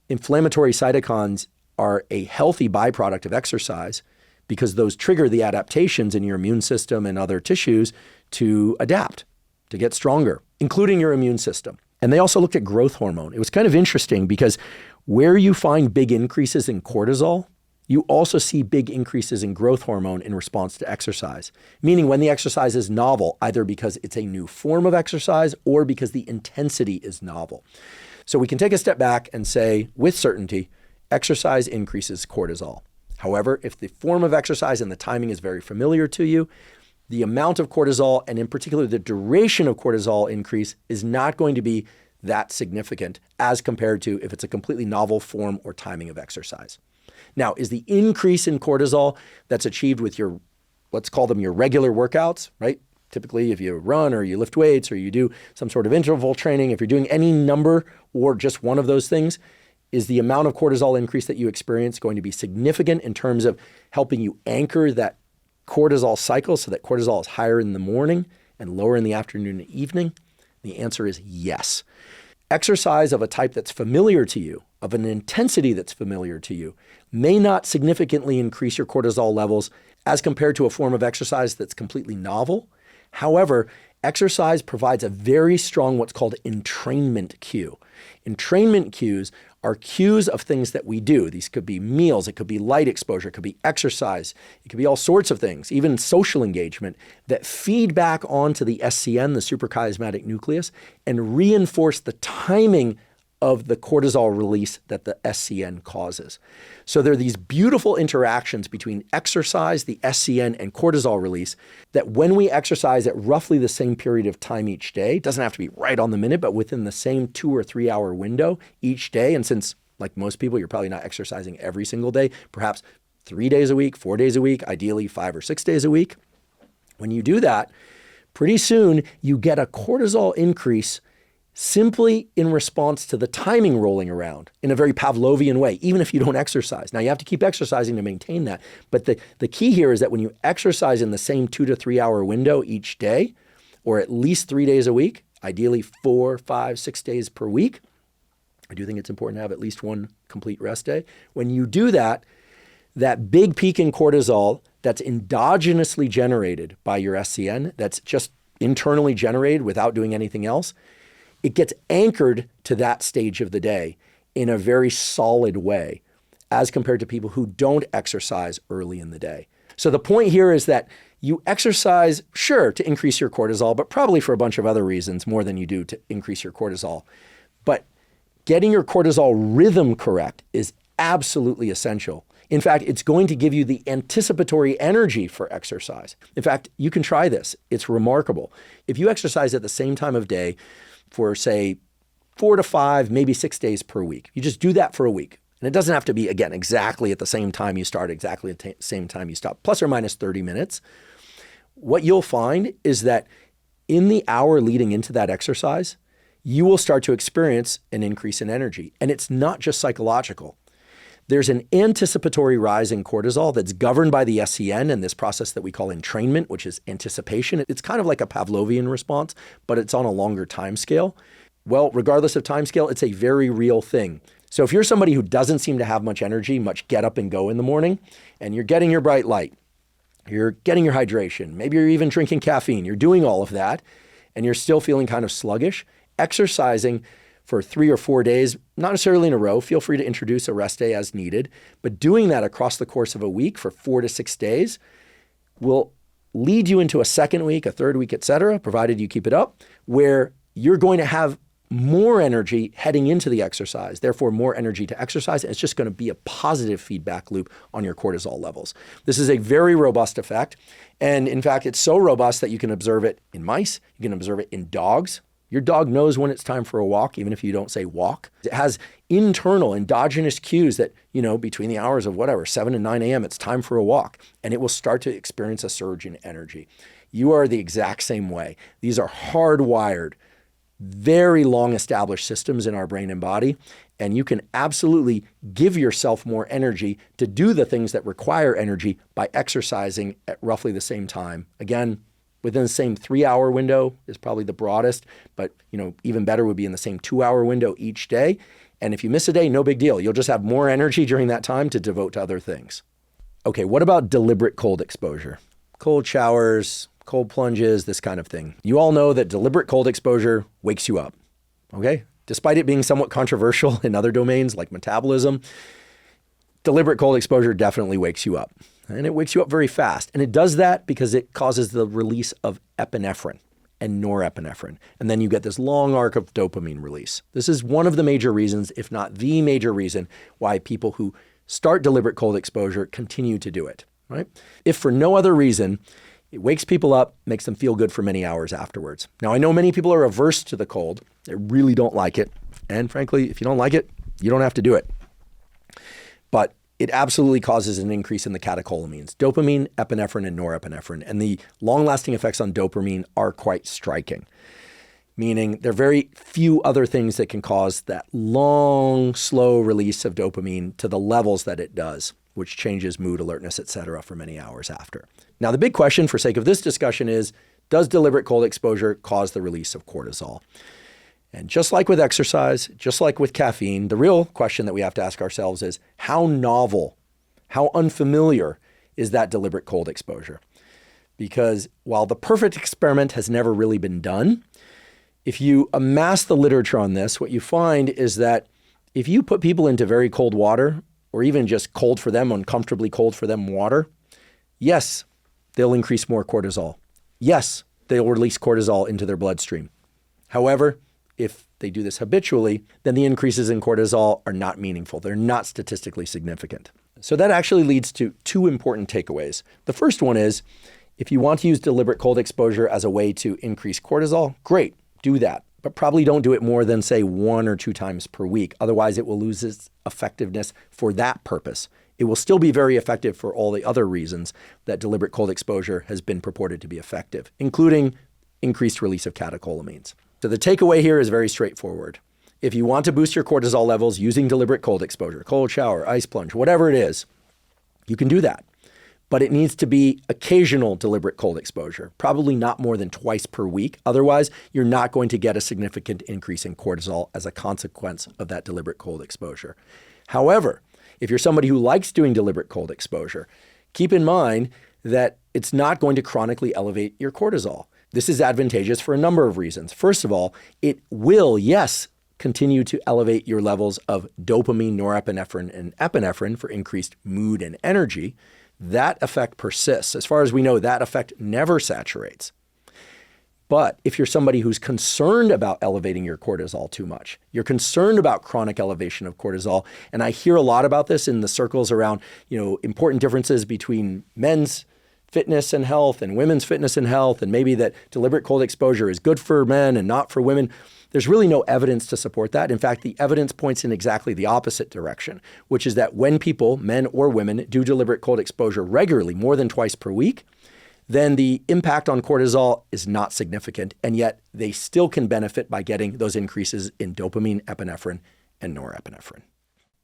Speaker 1: inflammatory cytokines are a healthy byproduct of exercise because those trigger the adaptations in your immune system and other tissues to adapt, to get stronger, including your immune system. And they also looked at growth hormone. It was kind of interesting because where you find big increases in cortisol, you also see big increases in growth hormone in response to exercise. Meaning when the exercise is novel, either because it's a new form of exercise or because the intensity is novel. So we can take a step back and say with certainty, exercise increases cortisol. However, if the form of exercise and the timing is very familiar to you, the amount of cortisol, and in particular the duration of cortisol increase, is not going to be that significant as compared to if it's a completely novel form or timing of exercise. Now, is the increase in cortisol that's achieved with your, let's call them your regular workouts, right? Typically, if you run or you lift weights or you do some sort of interval training, if you're doing any number or just one of those things, is the amount of cortisol increase that you experience going to be significant in terms of helping you anchor that cortisol cycle so that cortisol is higher in the morning and lower in the afternoon and evening? The answer is yes. Exercise of a type that's familiar to you, of an intensity that's familiar to you, may not significantly increase your cortisol levels as compared to a form of exercise that's completely novel. However, exercise provides a very strong what's called entrainment cue. Entrainment cues are cues of things that we do. These could be meals, it could be light exposure, it could be exercise, it could be all sorts of things, even social engagement that feed back onto the SCN, the suprachiasmatic nucleus, and reinforce the timing of the cortisol release that the SCN causes. So there are these beautiful interactions between exercise, the SCN, and cortisol release that when we exercise at roughly the same period of time each day, it doesn't have to be right on the minute, but within the same 2 or 3 hour window each day. And since, like most people, you're probably not exercising every single day, perhaps 3 days a week, 4 days a week, ideally 5 or 6 days a week. When you do that, pretty soon you get a cortisol increase simply in response to the timing rolling around in a very Pavlovian way, even if you don't exercise. Now, you have to keep exercising to maintain that. But the key here is that when you exercise in the same 2 to 3 hour window each day, or at least 3 days a week, ideally 4, 5, 6 days per week, I do think it's important to have at least one complete rest day. When you do that, that big peak in cortisol that's endogenously generated by your SCN, that's just internally generated without doing anything else, it gets anchored to that stage of the day in a very solid way as compared to people who don't exercise early in the day. So the point here is that you exercise, sure, to increase your cortisol, but probably for a bunch of other reasons more than you do to increase your cortisol. But getting your cortisol rhythm correct is absolutely essential. In fact, it's going to give you the anticipatory energy for exercise. In fact, you can try this. It's remarkable. If you exercise at the same time of day for, say, 4 to 5, maybe 6 days per week, you just do that for a week. And it doesn't have to be, again, exactly at the same time you start, exactly at the same time you stop, plus or minus 30 minutes. What you'll find is that in the hour leading into that exercise, you will start to experience an increase in energy. And it's not just psychological. There's an anticipatory rise in cortisol that's governed by the SCN and this process that we call entrainment, which is anticipation. It's kind of like a Pavlovian response, but it's on a longer time scale. Well, regardless of time scale, it's a very real thing. So if you're somebody who doesn't seem to have much energy, much get up and go in the morning, and you're getting your bright light, you're getting your hydration, maybe you're even drinking caffeine, you're doing all of that, and you're still feeling kind of sluggish, exercising for 3 or 4 days, not necessarily in a row, feel free to introduce a rest day as needed, but doing that across the course of a week for 4 to 6 days will lead you into a second week, a third week, et cetera, provided you keep it up, where you're going to have more energy heading into the exercise, therefore more energy to exercise. And it's just going to be a positive feedback loop on your cortisol levels. This is a very robust effect. And in fact, it's so robust that you can observe it in mice, you can observe it in dogs. Your dog knows when it's time for a walk, even if you don't say walk. It has internal endogenous cues that, between the hours of 7 and 9 a.m., it's time for a walk. And it will start to experience a surge in energy. You are the exact same way. These are hardwired, very long established systems in our brain and body. And you can absolutely give yourself more energy to do the things that require energy by exercising at roughly the same time. Again, within the same 3 hour window is probably the broadest, but even better would be in the same 2 hour window each day. And if you miss a day, no big deal. You'll just have more energy during that time to devote to other things. Okay, what about deliberate cold exposure? Cold showers, cold plunges, this kind of thing. You all know that deliberate cold exposure wakes you up, okay? Despite it being somewhat controversial in other domains like metabolism, deliberate cold exposure definitely wakes you up. And it wakes you up very fast. And it does that because it causes the release of epinephrine and norepinephrine. And then you get this long arc of dopamine release. This is one of the major reasons, if not the major reason, why people who start deliberate cold exposure continue to do it, right? If for no other reason, it wakes people up, makes them feel good for many hours afterwards. Now, I know many people are averse to the cold. They really don't like it. And frankly, if you don't like it, you don't have to do it. But it absolutely causes an increase in the catecholamines, dopamine, epinephrine, and norepinephrine. And the long-lasting effects on dopamine are quite striking, meaning there are very few other things that can cause that long, slow release of dopamine to the levels that it does, which changes mood, alertness, et cetera, for many hours after. Now, the big question for sake of this discussion is, does deliberate cold exposure cause the release of cortisol? And just like with exercise, just like with caffeine, the real question that we have to ask ourselves is how novel, how unfamiliar is that deliberate cold exposure? Because while the perfect experiment has never really been done, if you amass the literature on this, what you find is that if you put people into very cold water, or even just cold for them, uncomfortably cold for them water, yes, they'll increase more cortisol. Yes, they'll release cortisol into their bloodstream. However, if they do this habitually, then the increases in cortisol are not meaningful. They're not statistically significant. So that actually leads to two important takeaways. The first one is, if you want to use deliberate cold exposure as a way to increase cortisol, great, do that. But probably don't do it more than, say, 1 or 2 times per week. Otherwise, it will lose its effectiveness for that purpose. It will still be very effective for all the other reasons that deliberate cold exposure has been purported to be effective, including increased release of catecholamines. So the takeaway here is very straightforward. If you want to boost your cortisol levels using deliberate cold exposure, cold shower, ice plunge, whatever it is, you can do that. But it needs to be occasional deliberate cold exposure, probably not more than twice per week. Otherwise, you're not going to get a significant increase in cortisol as a consequence of that deliberate cold exposure. However, if you're somebody who likes doing deliberate cold exposure, keep in mind that it's not going to chronically elevate your cortisol. This is advantageous for a number of reasons. First of all, it will, yes, continue to elevate your levels of dopamine, norepinephrine, and epinephrine for increased mood and energy. That effect persists. As far as we know, that effect never saturates. But if you're somebody who's concerned about elevating your cortisol too much, you're concerned about chronic elevation of cortisol, and I hear a lot about this in the circles around, important differences between men's fitness and health and women's fitness and health, and maybe that deliberate cold exposure is good for men and not for women. There's really no evidence to support that. In fact, the evidence points in exactly the opposite direction, which is that when people, men or women, do deliberate cold exposure regularly, more than twice per week, then the impact on cortisol is not significant, and yet they still can benefit by getting those increases in dopamine, epinephrine, and norepinephrine.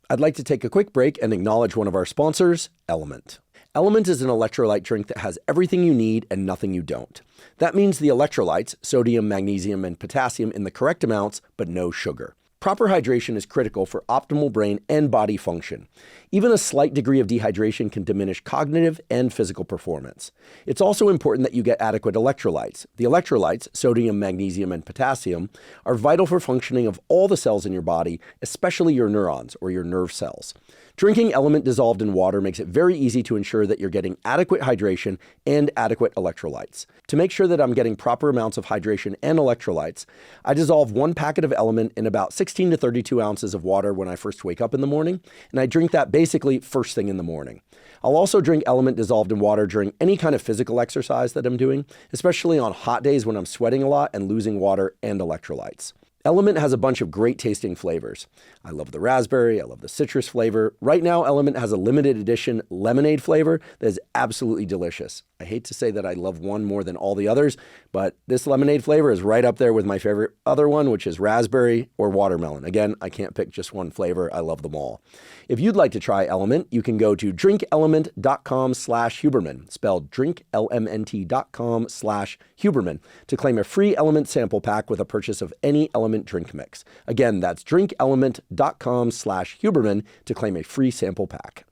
Speaker 1: I'd like to take a quick break and acknowledge one of our sponsors, LMNT. LMNT is an electrolyte drink that has everything you need and nothing you don't. That means the electrolytes, sodium, magnesium, and potassium in the correct amounts, but no sugar. Proper hydration is critical for optimal brain and body function. Even a slight degree of dehydration can diminish cognitive and physical performance. It's also important that you get adequate electrolytes. The electrolytes, sodium, magnesium, and potassium, are vital for functioning of all the cells in your body, especially your neurons or your nerve cells. Drinking LMNT dissolved in water makes it very easy to ensure that you're getting adequate hydration and adequate electrolytes. To make sure that I'm getting proper amounts of hydration and electrolytes, I dissolve 1 packet of LMNT in about 16 to 32 ounces of water when I first wake up in the morning, and I drink that basically first thing in the morning. I'll also drink LMNT dissolved in water during any kind of physical exercise that I'm doing, especially on hot days when I'm sweating a lot and losing water and electrolytes. LMNT has a bunch of great tasting flavors. I love the raspberry, I love the citrus flavor. Right now, LMNT has a limited edition lemonade flavor that is absolutely delicious. I hate to say that I love one more than all the others, but this lemonade flavor is right up there with my favorite other one, which is raspberry or watermelon. Again, I can't pick just one flavor. I love them all. If you'd like to try LMNT, you can go to drinklmnt.com/Huberman, spelled drinklmnt.com/Huberman, to claim a free LMNT sample pack with a purchase of any LMNT drink mix. Again, that's drinklmnt.com/Huberman to claim a free sample pack.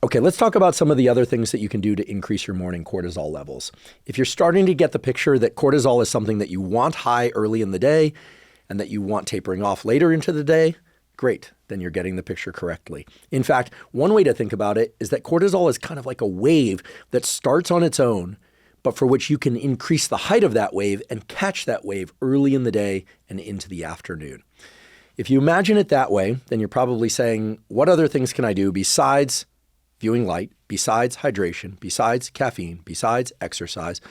Speaker 1: Okay, let's talk about some of the other things that you can do to increase your morning cortisol levels. If you're starting to get the picture that cortisol is something that you want high early in the day and that you want tapering off later into the day, great, then you're getting the picture correctly. In fact, one way to think about it is that cortisol is kind of like a wave that starts on its own, but for which you can increase the height of that wave and catch that wave early in the day and into the afternoon. If you imagine it that way, then you're probably saying, what other things can I do besides viewing light, besides hydration, besides caffeine, besides exercise?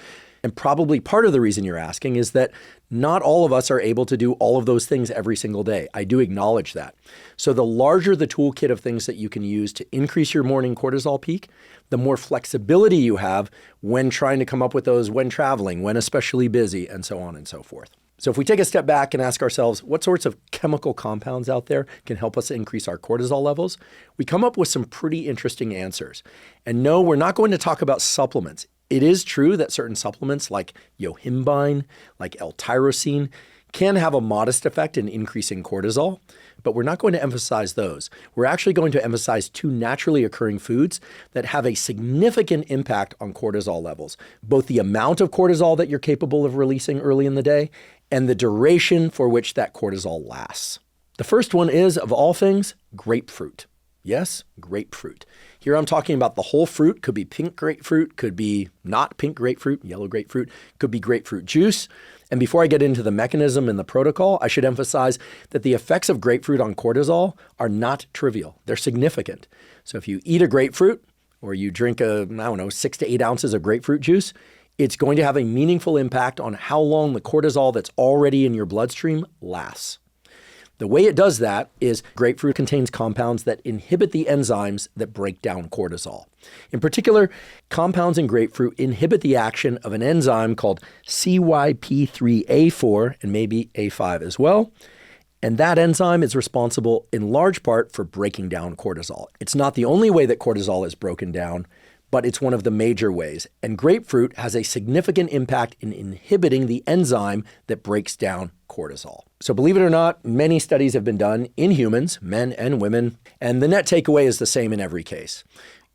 Speaker 1: And probably part of the reason you're asking is that not all of us are able to do all of those things every single day. I do acknowledge that. So the larger the toolkit of things that you can use to increase your morning cortisol peak, the more flexibility you have when trying to come up with those when traveling, when especially busy, and so on and so forth. So if we take a step back and ask ourselves what sorts of chemical compounds out there can help us increase our cortisol levels, we come up with some pretty interesting answers. And no, we're not going to talk about supplements. It is true that certain supplements like yohimbine, like L-tyrosine, can have a modest effect in increasing cortisol, but we're not going to emphasize those. We're actually going to emphasize two naturally occurring foods that have a significant impact on cortisol levels, both the amount of cortisol that you're capable of releasing early in the day and the duration for which that cortisol lasts. The first one is, of all things, grapefruit. Yes, grapefruit. Here I'm talking about the whole fruit. Could be pink grapefruit, could be not pink grapefruit, yellow grapefruit, could be grapefruit juice. And before I get into the mechanism and the protocol, I should emphasize that the effects of grapefruit on cortisol are not trivial. They're significant. So if you eat a grapefruit or you drink 6 to 8 ounces of grapefruit juice, it's going to have a meaningful impact on how long the cortisol that's already in your bloodstream lasts. The way it does that is grapefruit contains compounds that inhibit the enzymes that break down cortisol. In particular, compounds in grapefruit inhibit the action of an enzyme called CYP3A4 and maybe A5 as well. And that enzyme is responsible in large part for breaking down cortisol. It's not the only way that cortisol is broken down, but it's one of the major ways. And grapefruit has a significant impact in inhibiting the enzyme that breaks down cortisol. So believe it or not, many studies have been done in humans, men and women, and the net takeaway is the same in every case.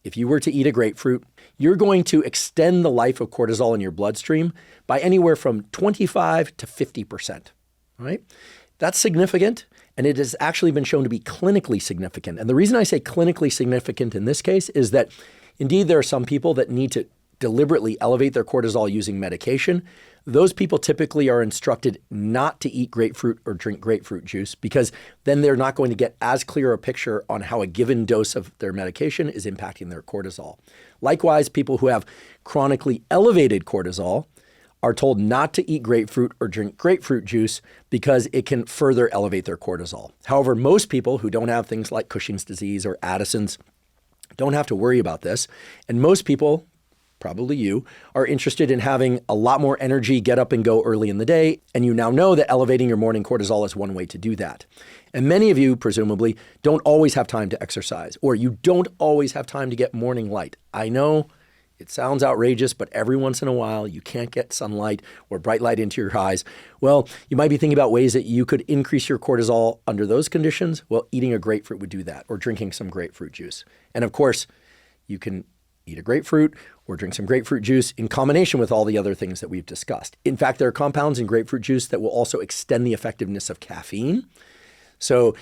Speaker 1: If you were to eat a grapefruit, you're going to extend the life of cortisol in your bloodstream by anywhere from 25 to 50%, right? That's significant, and it has actually been shown to be clinically significant. And the reason I say clinically significant in this case is that indeed, there are some people that need to deliberately elevate their cortisol using medication. Those people typically are instructed not to eat grapefruit or drink grapefruit juice because then they're not going to get as clear a picture on how a given dose of their medication is impacting their cortisol. Likewise, people who have chronically elevated cortisol are told not to eat grapefruit or drink grapefruit juice because it can further elevate their cortisol. However, most people who don't have things like Cushing's disease or Addison's don't have to worry about this. And most people, probably you, are interested in having a lot more energy, get up and go early in the day. And you now know that elevating your morning cortisol is one way to do that. And many of you, presumably, don't always have time to exercise, or you don't always have time to get morning light. I know it sounds outrageous, but every once in a while, you can't get sunlight or bright light into your eyes. Well, you might be thinking about ways that you could increase your cortisol under those conditions. Well, eating a grapefruit would do that, or drinking some grapefruit juice. And of course, you can eat a grapefruit or drink some grapefruit juice in combination with all the other things that we've discussed. In fact, there are compounds in grapefruit juice that will also extend the effectiveness of caffeine. So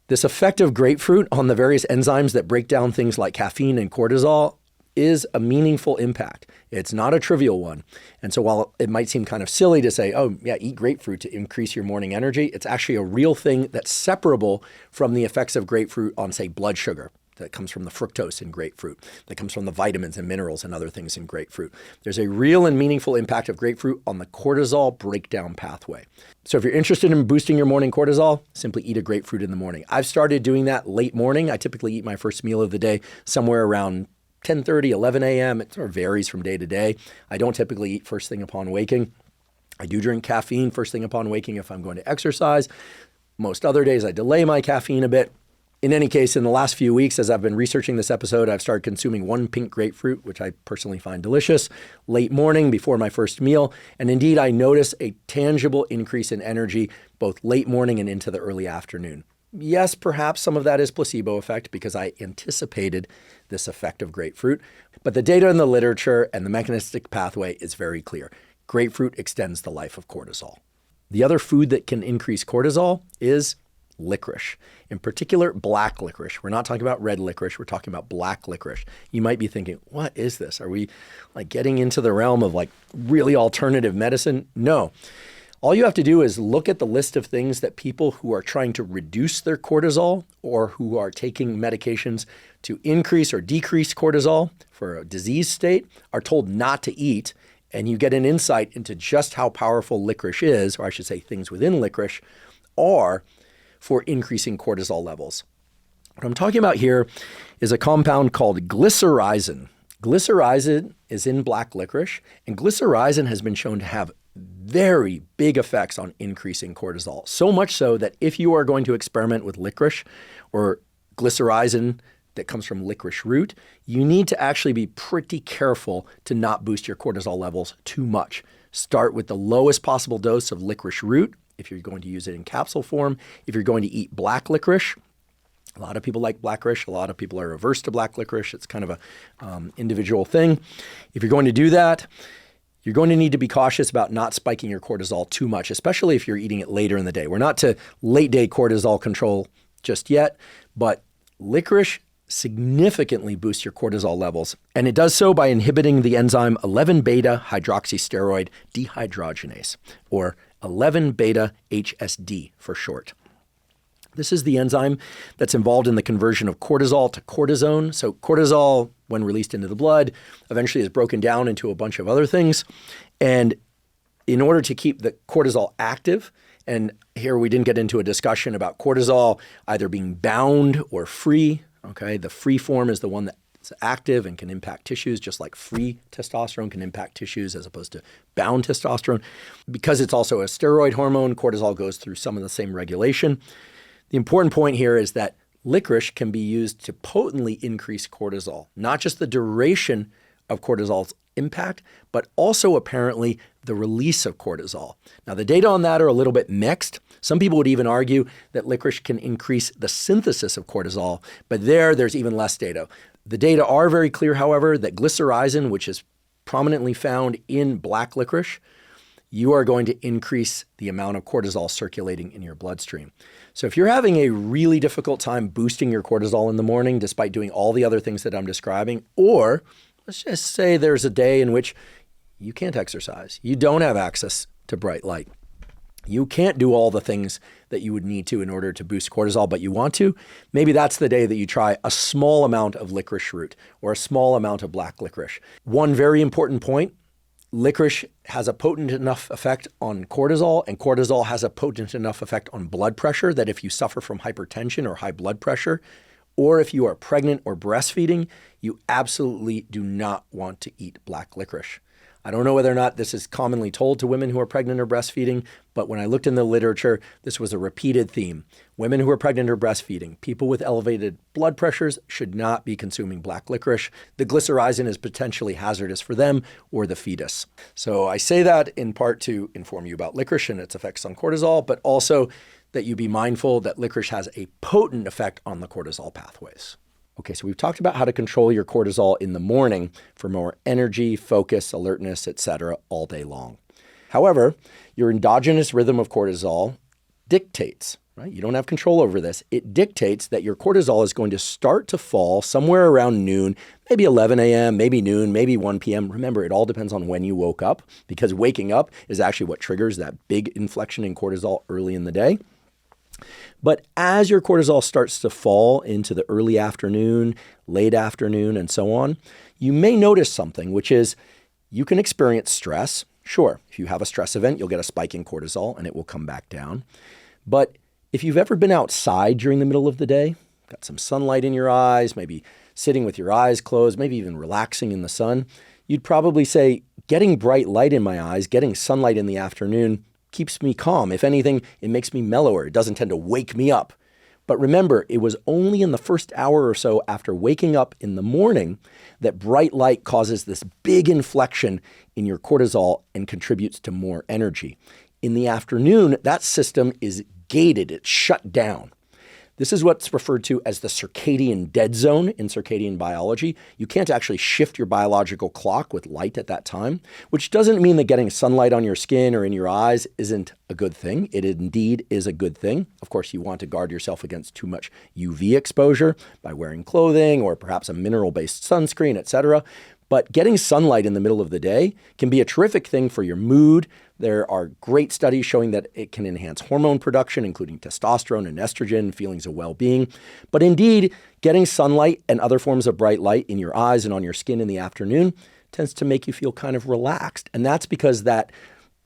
Speaker 1: this effect of grapefruit on the various enzymes that break down things like caffeine and cortisol is a meaningful impact. It's not a trivial one. And so while it might seem kind of silly to say, oh yeah, eat grapefruit to increase your morning energy, it's actually a real thing that's separable from the effects of grapefruit on, say, blood sugar. That comes from the fructose in grapefruit, that comes from the vitamins and minerals and other things in grapefruit. There's a real and meaningful impact of grapefruit on the cortisol breakdown pathway. So if you're interested in boosting your morning cortisol, simply eat a grapefruit in the morning. I've started doing that late morning. I typically eat my first meal of the day somewhere around 10:30, 11 a.m. It sort of varies from day to day. I don't typically eat first thing upon waking. I do drink caffeine first thing upon waking if I'm going to exercise. Most other days I delay my caffeine a bit. In any case, in the last few weeks, as I've been researching this episode, I've started consuming one pink grapefruit, which I personally find delicious, late morning before my first meal. And indeed, I notice a tangible increase in energy both late morning and into the early afternoon. Yes, perhaps some of that is placebo effect because I anticipated this effect of grapefruit, but the data in the literature and the mechanistic pathway is very clear. Grapefruit extends the life of cortisol. The other food that can increase cortisol is licorice, in particular black licorice. We're not talking about red licorice, we're talking about black licorice. You might be thinking, what is this? Are we like getting into the realm of like really alternative medicine? No. All you have to do is look at the list of things that people who are trying to reduce their cortisol or who are taking medications to increase or decrease cortisol for a disease state are told not to eat, and you get an insight into just how powerful licorice is, or I should say things within licorice, are for increasing cortisol levels. What I'm talking about here is a compound called glycyrrhizin. Glycyrrhizin is in black licorice, and glycyrrhizin has been shown to have very big effects on increasing cortisol. So much so that if you are going to experiment with licorice or glycyrrhizin that comes from licorice root, you need to actually be pretty careful to not boost your cortisol levels too much. Start with the lowest possible dose of licorice root. if you're going to use it in capsule form, if you're going to eat black licorice. A lot of people like black licorice. A lot of people are averse to black licorice. It's kind of a individual thing. If you're going to do that, you're going to need to be cautious about not spiking your cortisol too much, especially if you're eating it later in the day. We're not to late day cortisol control just yet, but licorice significantly boosts your cortisol levels. And it does so by inhibiting the enzyme 11-beta hydroxysteroid dehydrogenase, or 11-beta HSD for short. This is the enzyme that's involved in the conversion of cortisol to cortisone. So cortisol, when released into the blood, eventually is broken down into a bunch of other things. And in order to keep the cortisol active, and here we didn't get into a discussion about cortisol either being bound or free. Okay, the free form is the one that's active and can impact tissues, just like free testosterone can impact tissues as opposed to bound testosterone. Because it's also a steroid hormone, cortisol goes through some of the same regulation. The important point here is that licorice can be used to potently increase cortisol, not just the duration of cortisol's impact, but also apparently the release of cortisol. Now, the data on that are a little bit mixed. Some people would even argue that licorice can increase the synthesis of cortisol, but there's even less data. The data are very clear, however, that glycyrrhizin, which is prominently found in black licorice, you are going to increase the amount of cortisol circulating in your bloodstream. So if you're having a really difficult time boosting your cortisol in the morning, despite doing all the other things that I'm describing, or let's just say there's a day in which you can't exercise, you don't have access to bright light, you can't do all the things that you would need to in order to boost cortisol, but you want to, maybe that's the day that you try a small amount of licorice root or a small amount of black licorice. One very important point, licorice has a potent enough effect on cortisol, and cortisol has a potent enough effect on blood pressure that if you suffer from hypertension or high blood pressure, or if you are pregnant or breastfeeding, you absolutely do not want to eat black licorice. I don't know whether or not this is commonly told to women who are pregnant or breastfeeding, but when I looked in the literature, this was a repeated theme. Women who are pregnant or breastfeeding, people with elevated blood pressures should not be consuming black licorice. The glycyrrhizin is potentially hazardous for them or the fetus. So I say that in part to inform you about licorice and its effects on cortisol, but also that you be mindful that licorice has a potent effect on the cortisol pathways. Okay, so we've talked about how to control your cortisol in the morning for more energy, focus, alertness, etc. all day long. However, your endogenous rhythm of cortisol dictates, right? You don't have control over this. It dictates that your cortisol is going to start to fall somewhere around noon, maybe 11 a.m., maybe noon, maybe 1 p.m. Remember, it all depends on when you woke up, because waking up is actually what triggers that big inflection in cortisol early in the day. But as your cortisol starts to fall into the early afternoon, late afternoon, and so on, you may notice something, which is you can experience stress. Sure, if you have a stress event, you'll get a spike in cortisol and it will come back down. But if you've ever been outside during the middle of the day, got some sunlight in your eyes, maybe sitting with your eyes closed, maybe even relaxing in the sun, you'd probably say, getting bright light in my eyes, getting sunlight in the afternoon keeps me calm. If anything, it makes me mellower. It doesn't tend to wake me up. But remember, it was only in the first hour or so after waking up in the morning that bright light causes this big inflection in your cortisol and contributes to more energy. In the afternoon, that system is gated. It's shut down. This is what's referred to as the circadian dead zone in circadian biology. You can't actually shift your biological clock with light at that time, which doesn't mean that getting sunlight on your skin or in your eyes isn't a good thing. It indeed is a good thing. Of course, you want to guard yourself against too much UV exposure by wearing clothing or perhaps a mineral-based sunscreen, etc. But getting sunlight in the middle of the day can be a terrific thing for your mood. There are great studies showing that it can enhance hormone production, including testosterone and estrogen, feelings of well-being. But indeed, getting sunlight and other forms of bright light in your eyes and on your skin in the afternoon tends to make you feel kind of relaxed. And that's because that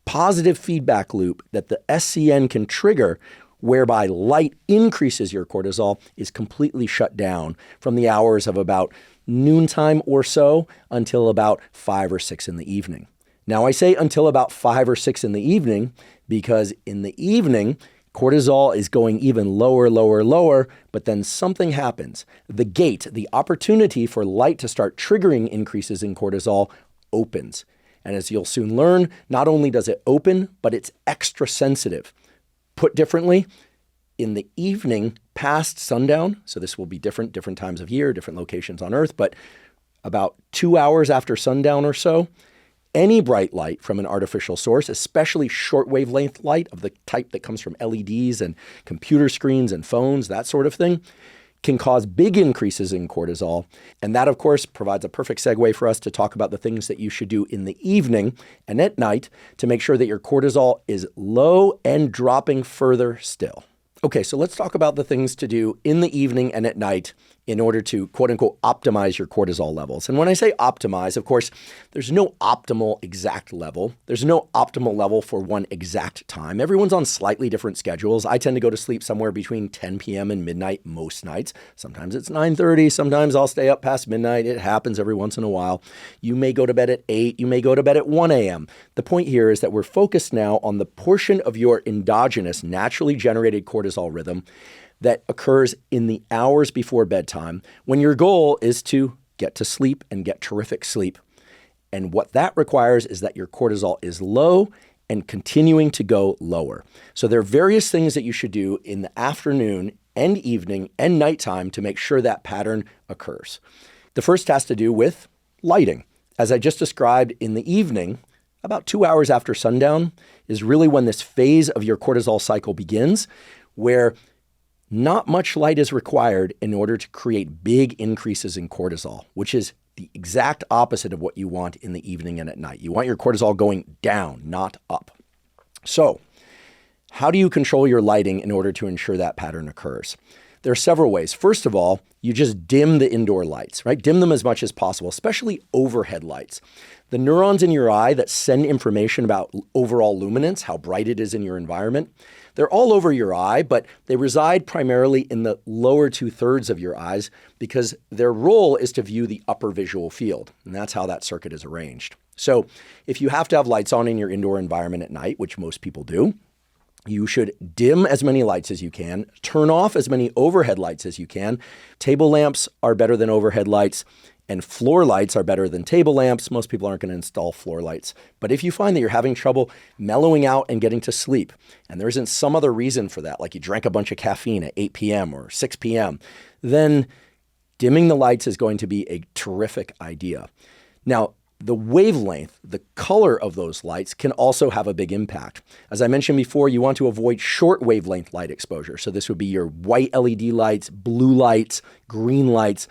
Speaker 1: positive feedback loop that the SCN can trigger, whereby light increases your cortisol, is completely shut down from the hours of about noontime or so until about 5 or 6 in the evening. Now, I say until about 5 or 6 in the evening because in the evening, cortisol is going even lower, lower, lower, but then something happens. The gate, the opportunity for light to start triggering increases in cortisol, opens. And as you'll soon learn, not only does it open, but it's extra sensitive. Put differently, in the evening past sundown, so this will be different times of year, different locations on Earth, but about 2 hours after sundown or so, any bright light from an artificial source, especially short wavelength light of the type that comes from LEDs and computer screens and phones, that sort of thing, can cause big increases in cortisol. And that, of course, provides a perfect segue for us to talk about the things that you should do in the evening and at night to make sure that your cortisol is low and dropping further still. Okay, so let's talk about the things to do in the evening and at night in order to, quote unquote, optimize your cortisol levels. And when I say optimize, of course, there's no optimal exact level. There's no optimal level for one exact time. Everyone's on slightly different schedules. I tend to go to sleep somewhere between 10 p.m. and midnight most nights. Sometimes it's 9:30. Sometimes I'll stay up past midnight. It happens every once in a while. You may go to bed at 8. You may go to bed at 1 a.m. The point here is that we're focused now on the portion of your endogenous, naturally generated cortisol rhythm that occurs in the hours before bedtime when your goal is to get to sleep and get terrific sleep. And what that requires is that your cortisol is low and continuing to go lower. So there are various things that you should do in the afternoon and evening and nighttime to make sure that pattern occurs. The first has to do with lighting. As I just described, in the evening, about 2 hours after sundown is really when this phase of your cortisol cycle begins, where not much light is required in order to create big increases in cortisol, which is the exact opposite of what you want in the evening and at night. You want your cortisol going down, not up. So, how do you control your lighting in order to ensure that pattern occurs? There are several ways. First of all, you just dim the indoor lights, right? Dim them as much as possible, especially overhead lights. The neurons in your eye that send information about overall luminance, how bright it is in your environment, they're all over your eye, but they reside primarily in the lower 2/3 of your eyes because their role is to view the upper visual field. And that's how that circuit is arranged. So if you have to have lights on in your indoor environment at night, which most people do, you should dim as many lights as you can, turn off as many overhead lights as you can. Table lamps are better than overhead lights, and floor lights are better than table lamps. Most people aren't going to install floor lights. But if you find that you're having trouble mellowing out and getting to sleep, and there isn't some other reason for that, like you drank a bunch of caffeine at 8 p.m. or 6 p.m., then dimming the lights is going to be a terrific idea. Now, the wavelength, the color of those lights can also have a big impact. As I mentioned before, you want to avoid short wavelength light exposure. So this would be your white LED lights, blue lights, green lights.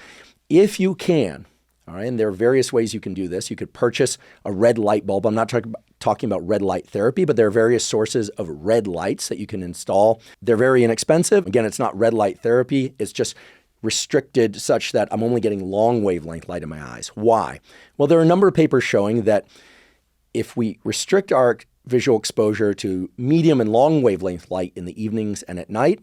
Speaker 1: If you can, all right, and there are various ways you can do this. You could purchase a red light bulb. I'm not talking about red light therapy, but there are various sources of red lights that you can install. They're very inexpensive. Again, it's not red light therapy. It's just restricted such that I'm only getting long wavelength light in my eyes. Why? Well, there are a number of papers showing that if we restrict our visual exposure to medium and long wavelength light in the evenings and at night,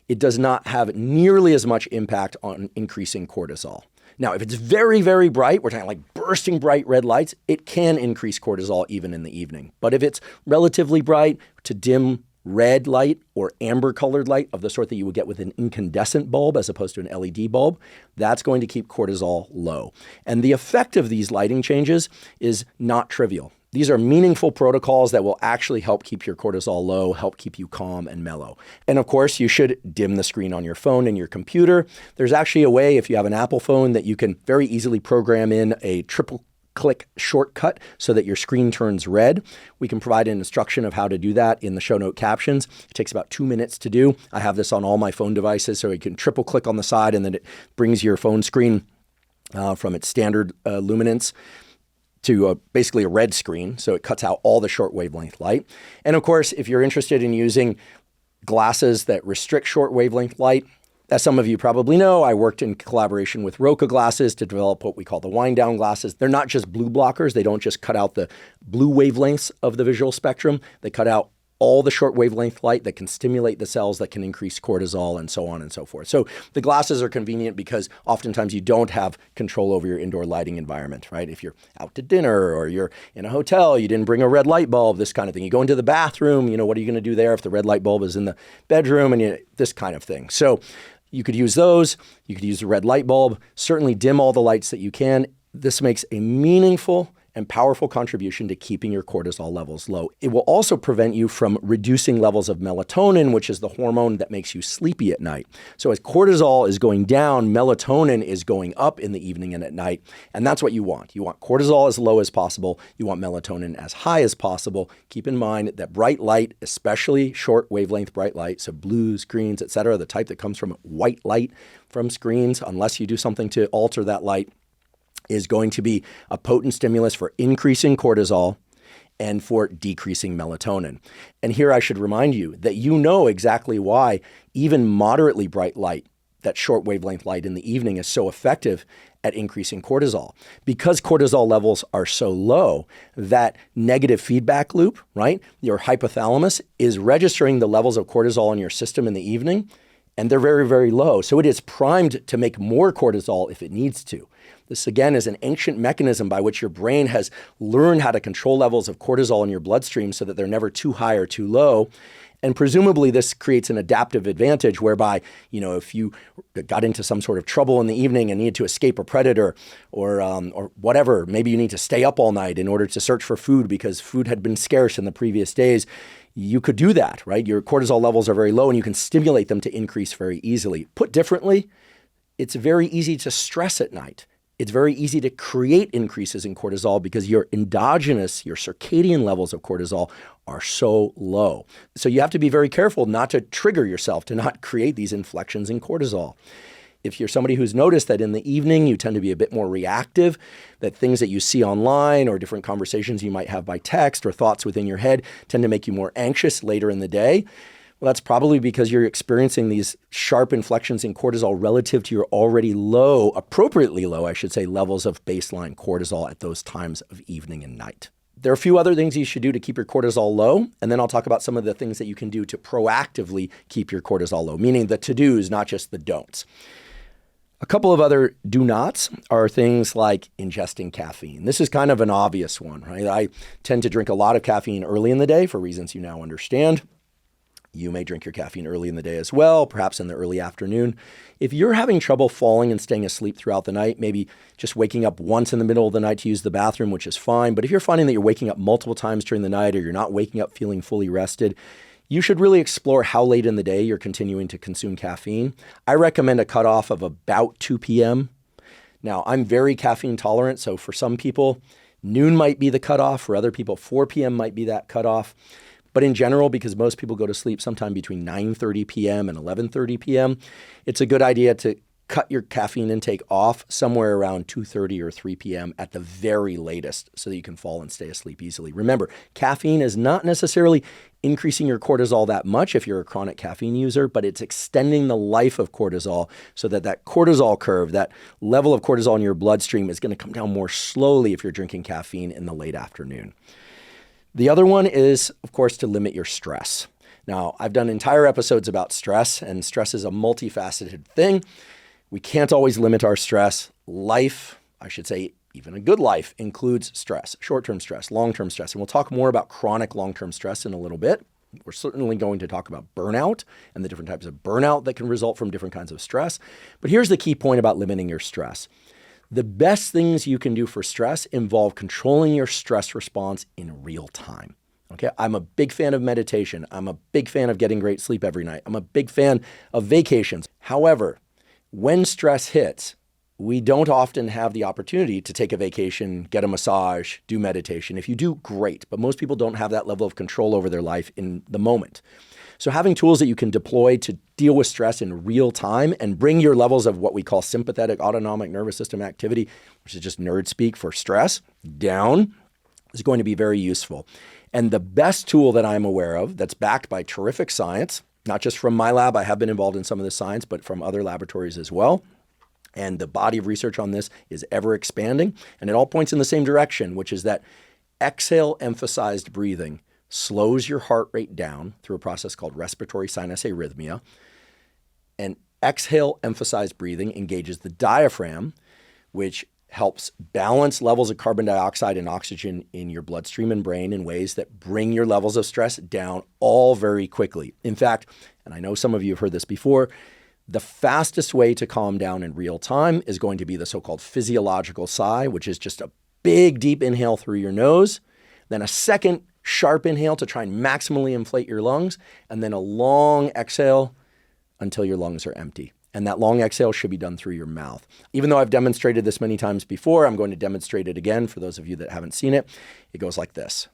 Speaker 1: it does not have nearly as much impact on increasing cortisol. Now, if it's very, very bright, we're talking like bursting bright red lights, it can increase cortisol even in the evening. But if it's relatively bright to dim red light or amber colored light of the sort that you would get with an incandescent bulb as opposed to an LED bulb, that's going to keep cortisol low. And the effect of these lighting changes is not trivial. These are meaningful protocols that will actually help keep your cortisol low, help keep you calm and mellow. And of course, you should dim the screen on your phone and your computer. There's actually a way, if you have an Apple phone, that you can very easily program in a triple click shortcut so that your screen turns red. We can provide an instruction of how to do that in the show note captions. It takes about 2 minutes to do. I have this on all my phone devices, so you can triple click on the side and then it brings your phone screen from its standard luminance to basically a red screen. So it cuts out all the short wavelength light. And of course, if you're interested in using glasses that restrict short wavelength light, as some of you probably know, I worked in collaboration with Roca Glasses to develop what we call the wind down glasses. They're not just blue blockers. They don't just cut out the blue wavelengths of the visual spectrum. They cut out all the short wavelength light that can stimulate the cells that can increase cortisol and so on and so forth. So the glasses are convenient because oftentimes you don't have control over your indoor lighting environment, right? If you're out to dinner or you're in a hotel, you didn't bring a red light bulb, this kind of thing. You go into the bathroom, what are you going to do there if the red light bulb is in the bedroom and this kind of thing. So you could use those. You could use a red light bulb. Certainly dim all the lights that you can. This makes a meaningful and powerful contribution to keeping your cortisol levels low. It will also prevent you from reducing levels of melatonin, which is the hormone that makes you sleepy at night. So as cortisol is going down, melatonin is going up in the evening and at night, and that's what you want. You want cortisol as low as possible. You want melatonin as high as possible. Keep in mind that bright light, especially short wavelength bright light, so blues, greens, etc., the type that comes from white light from screens, unless you do something to alter that light, is going to be a potent stimulus for increasing cortisol and for decreasing melatonin. And here I should remind you that you know exactly why even moderately bright light, that short wavelength light in the evening, is so effective at increasing cortisol. Because cortisol levels are so low, that negative feedback loop, right? Your hypothalamus is registering the levels of cortisol in your system in the evening, and they're very, very low. So it is primed to make more cortisol if it needs to. This, again, is an ancient mechanism by which your brain has learned how to control levels of cortisol in your bloodstream so that they're never too high or too low. And presumably this creates an adaptive advantage whereby, if you got into some sort of trouble in the evening and needed to escape a predator or whatever, maybe you need to stay up all night in order to search for food because food had been scarce in the previous days, you could do that, right? Your cortisol levels are very low and you can stimulate them to increase very easily. Put differently, it's very easy to stress at night. It's very easy to create increases in cortisol because your endogenous, your circadian levels of cortisol are so low. So you have to be very careful not to trigger yourself, to not create these inflections in cortisol. If you're somebody who's noticed that in the evening you tend to be a bit more reactive, that things that you see online or different conversations you might have by text or thoughts within your head tend to make you more anxious later in the day, well, that's probably because you're experiencing these sharp inflections in cortisol relative to your already low, appropriately low, I should say, levels of baseline cortisol at those times of evening and night. There are a few other things you should do to keep your cortisol low, and then I'll talk about some of the things that you can do to proactively keep your cortisol low, meaning the to-dos, not just the don'ts. A couple of other do-nots are things like ingesting caffeine. This is kind of an obvious one, right? I tend to drink a lot of caffeine early in the day for reasons you now understand. You may drink your caffeine early in the day as well, perhaps in the early afternoon. If you're having trouble falling and staying asleep throughout the night, maybe just waking up once in the middle of the night to use the bathroom, which is fine. But if you're finding that you're waking up multiple times during the night or you're not waking up feeling fully rested, you should really explore how late in the day you're continuing to consume caffeine. I recommend a cutoff of about 2 p.m. Now, I'm very caffeine tolerant, so for some people, noon might be the cutoff. For other people, 4 p.m. might be that cutoff. But in general, because most people go to sleep sometime between 9:30 p.m. and 11:30 p.m., it's a good idea to cut your caffeine intake off somewhere around 2:30 or 3 p.m. at the very latest so that you can fall and stay asleep easily. Remember, caffeine is not necessarily increasing your cortisol that much if you're a chronic caffeine user, but it's extending the life of cortisol so that that cortisol curve, that level of cortisol in your bloodstream is going to come down more slowly if you're drinking caffeine in the late afternoon. The other one is, of course, to limit your stress. Now, I've done entire episodes about stress, and stress is a multifaceted thing. We can't always limit our stress. Life, I should say, even a good life, includes stress, short-term stress, long-term stress. And we'll talk more about chronic long-term stress in a little bit. We're certainly going to talk about burnout and the different types of burnout that can result from different kinds of stress. But here's the key point about limiting your stress. The best things you can do for stress involve controlling your stress response in real time. Okay, I'm a big fan of meditation. I'm a big fan of getting great sleep every night. I'm a big fan of vacations. However, when stress hits, we don't often have the opportunity to take a vacation, get a massage, do meditation. If you do, great. But most people don't have that level of control over their life in the moment. So having tools that you can deploy to deal with stress in real time and bring your levels of what we call sympathetic autonomic nervous system activity, which is just nerd speak for stress, down is going to be very useful. And the best tool that I'm aware of that's backed by terrific science, not just from my lab, I have been involved in some of the science, but from other laboratories as well. And the body of research on this is ever expanding. And it all points in the same direction, which is that exhale emphasized breathing slows your heart rate down through a process called respiratory sinus arrhythmia. And exhale emphasized breathing engages the diaphragm, which helps balance levels of carbon dioxide and oxygen in your bloodstream and brain in ways that bring your levels of stress down all very quickly. In fact, and I know some of you have heard this before, the fastest way to calm down in real time is going to be the so-called physiological sigh, which is just a big, deep inhale through your nose, then a second sharp inhale to try and maximally inflate your lungs, and then a long exhale until your lungs are empty. And that long exhale should be done through your mouth. Even though I've demonstrated this many times before, I'm going to demonstrate it again for those of you that haven't seen it. It goes like this.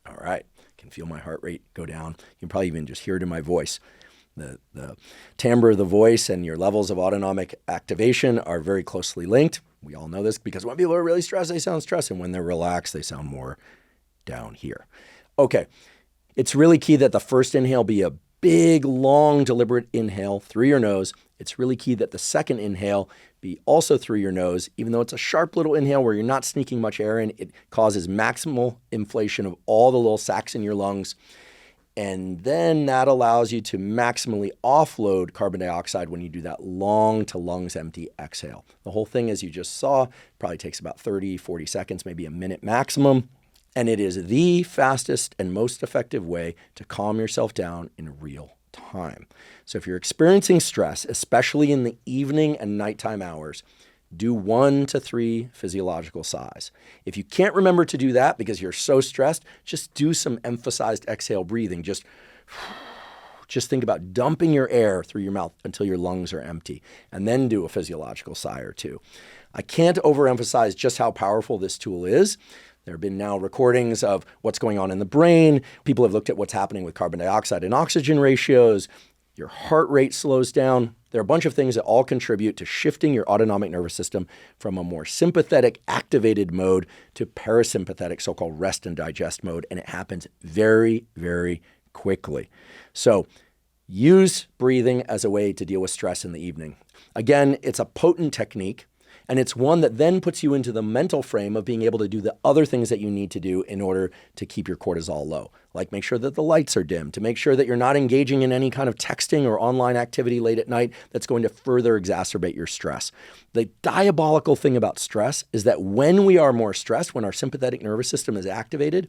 Speaker 1: All right, can feel my heart rate go down. You can probably even just hear it in my voice. The timbre of the voice and your levels of autonomic activation are very closely linked. We all know this because when people are really stressed, they sound stressed. And when they're relaxed, they sound more down here. Okay, it's really key that the first inhale be a big, long, deliberate inhale through your nose. It's really key that the second inhale be also through your nose. Even though it's a sharp little inhale where you're not sneaking much air in, it causes maximal inflation of all the little sacs in your lungs. And then that allows you to maximally offload carbon dioxide when you do that long to lungs empty exhale. The whole thing, as you just saw, probably takes about 30, 40 seconds, maybe a minute maximum. And it is the fastest and most effective way to calm yourself down in real time. So if you're experiencing stress, especially in the evening and nighttime hours, do 1 to 3 physiological sighs. If you can't remember to do that because you're so stressed, just do some emphasized exhale breathing. Just think about dumping your air through your mouth until your lungs are empty, and then do a physiological sigh or two. I can't overemphasize just how powerful this tool is. There have been now recordings of what's going on in the brain. People have looked at what's happening with carbon dioxide and oxygen ratios. Your heart rate slows down. There are a bunch of things that all contribute to shifting your autonomic nervous system from a more sympathetic, activated mode to parasympathetic, so-called rest and digest mode, and it happens very, very quickly. So use breathing as a way to deal with stress in the evening. Again, it's a potent technique, and it's one that then puts you into the mental frame of being able to do the other things that you need to do in order to keep your cortisol low. Like make sure that the lights are dim, to make sure that you're not engaging in any kind of texting or online activity late at night that's going to further exacerbate your stress. The diabolical thing about stress is that when we are more stressed, when our sympathetic nervous system is activated,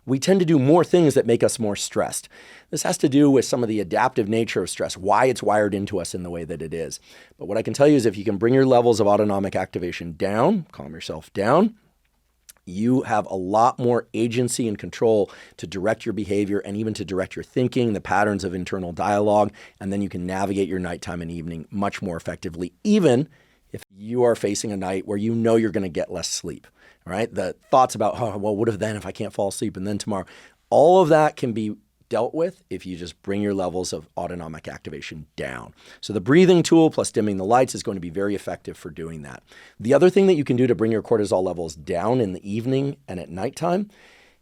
Speaker 1: we tend to do more things that make us more stressed. This has to do with some of the adaptive nature of stress, why it's wired into us in the way that it is. But what I can tell you is if you can bring your levels of autonomic activation down, calm yourself down, you have a lot more agency and control to direct your behavior and even to direct your thinking, the patterns of internal dialogue, and then you can navigate your nighttime and evening much more effectively, even if you are facing a night where you know you're going to get less sleep. All right, the thoughts about, oh, well, what if I can't fall asleep and then tomorrow? All of that can be dealt with if you just bring your levels of autonomic activation down. So the breathing tool plus dimming the lights is going to be very effective for doing that. The other thing that you can do to bring your cortisol levels down in the evening and at nighttime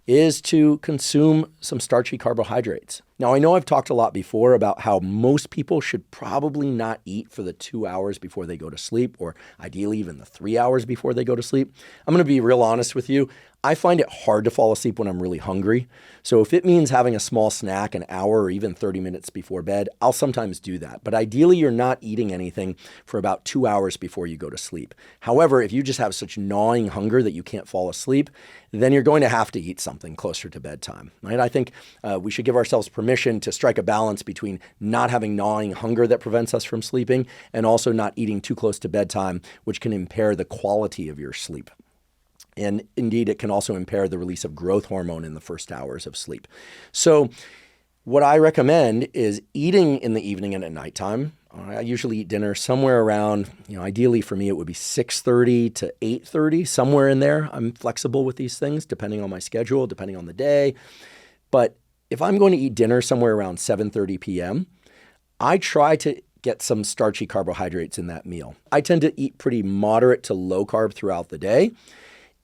Speaker 1: is to consume some starchy carbohydrates. Now, I know I've talked a lot before about how most people should probably not eat for the 2 hours before they go to sleep, or ideally even the 3 hours before they go to sleep. I'm going to be real honest with you. I find it hard to fall asleep when I'm really hungry. So if it means having a small snack an hour or even 30 minutes before bed, I'll sometimes do that. But ideally, you're not eating anything for about 2 hours before you go to sleep. However, if you just have such gnawing hunger that you can't fall asleep, then you're going to have to eat something closer to bedtime, right? I think we should give ourselves permission to strike a balance between not having gnawing hunger that prevents us from sleeping and also not eating too close to bedtime, which can impair the quality of your sleep. And indeed, it can also impair the release of growth hormone in the first hours of sleep. So what I recommend is eating in the evening and at nighttime. I usually eat dinner somewhere around, ideally for me, it would be 6:30 to 8:30, somewhere in there. I'm flexible with these things, depending on my schedule, depending on the day. But if I'm going to eat dinner somewhere around 7:30 p.m., I try to get some starchy carbohydrates in that meal. I tend to eat pretty moderate to low carb throughout the day.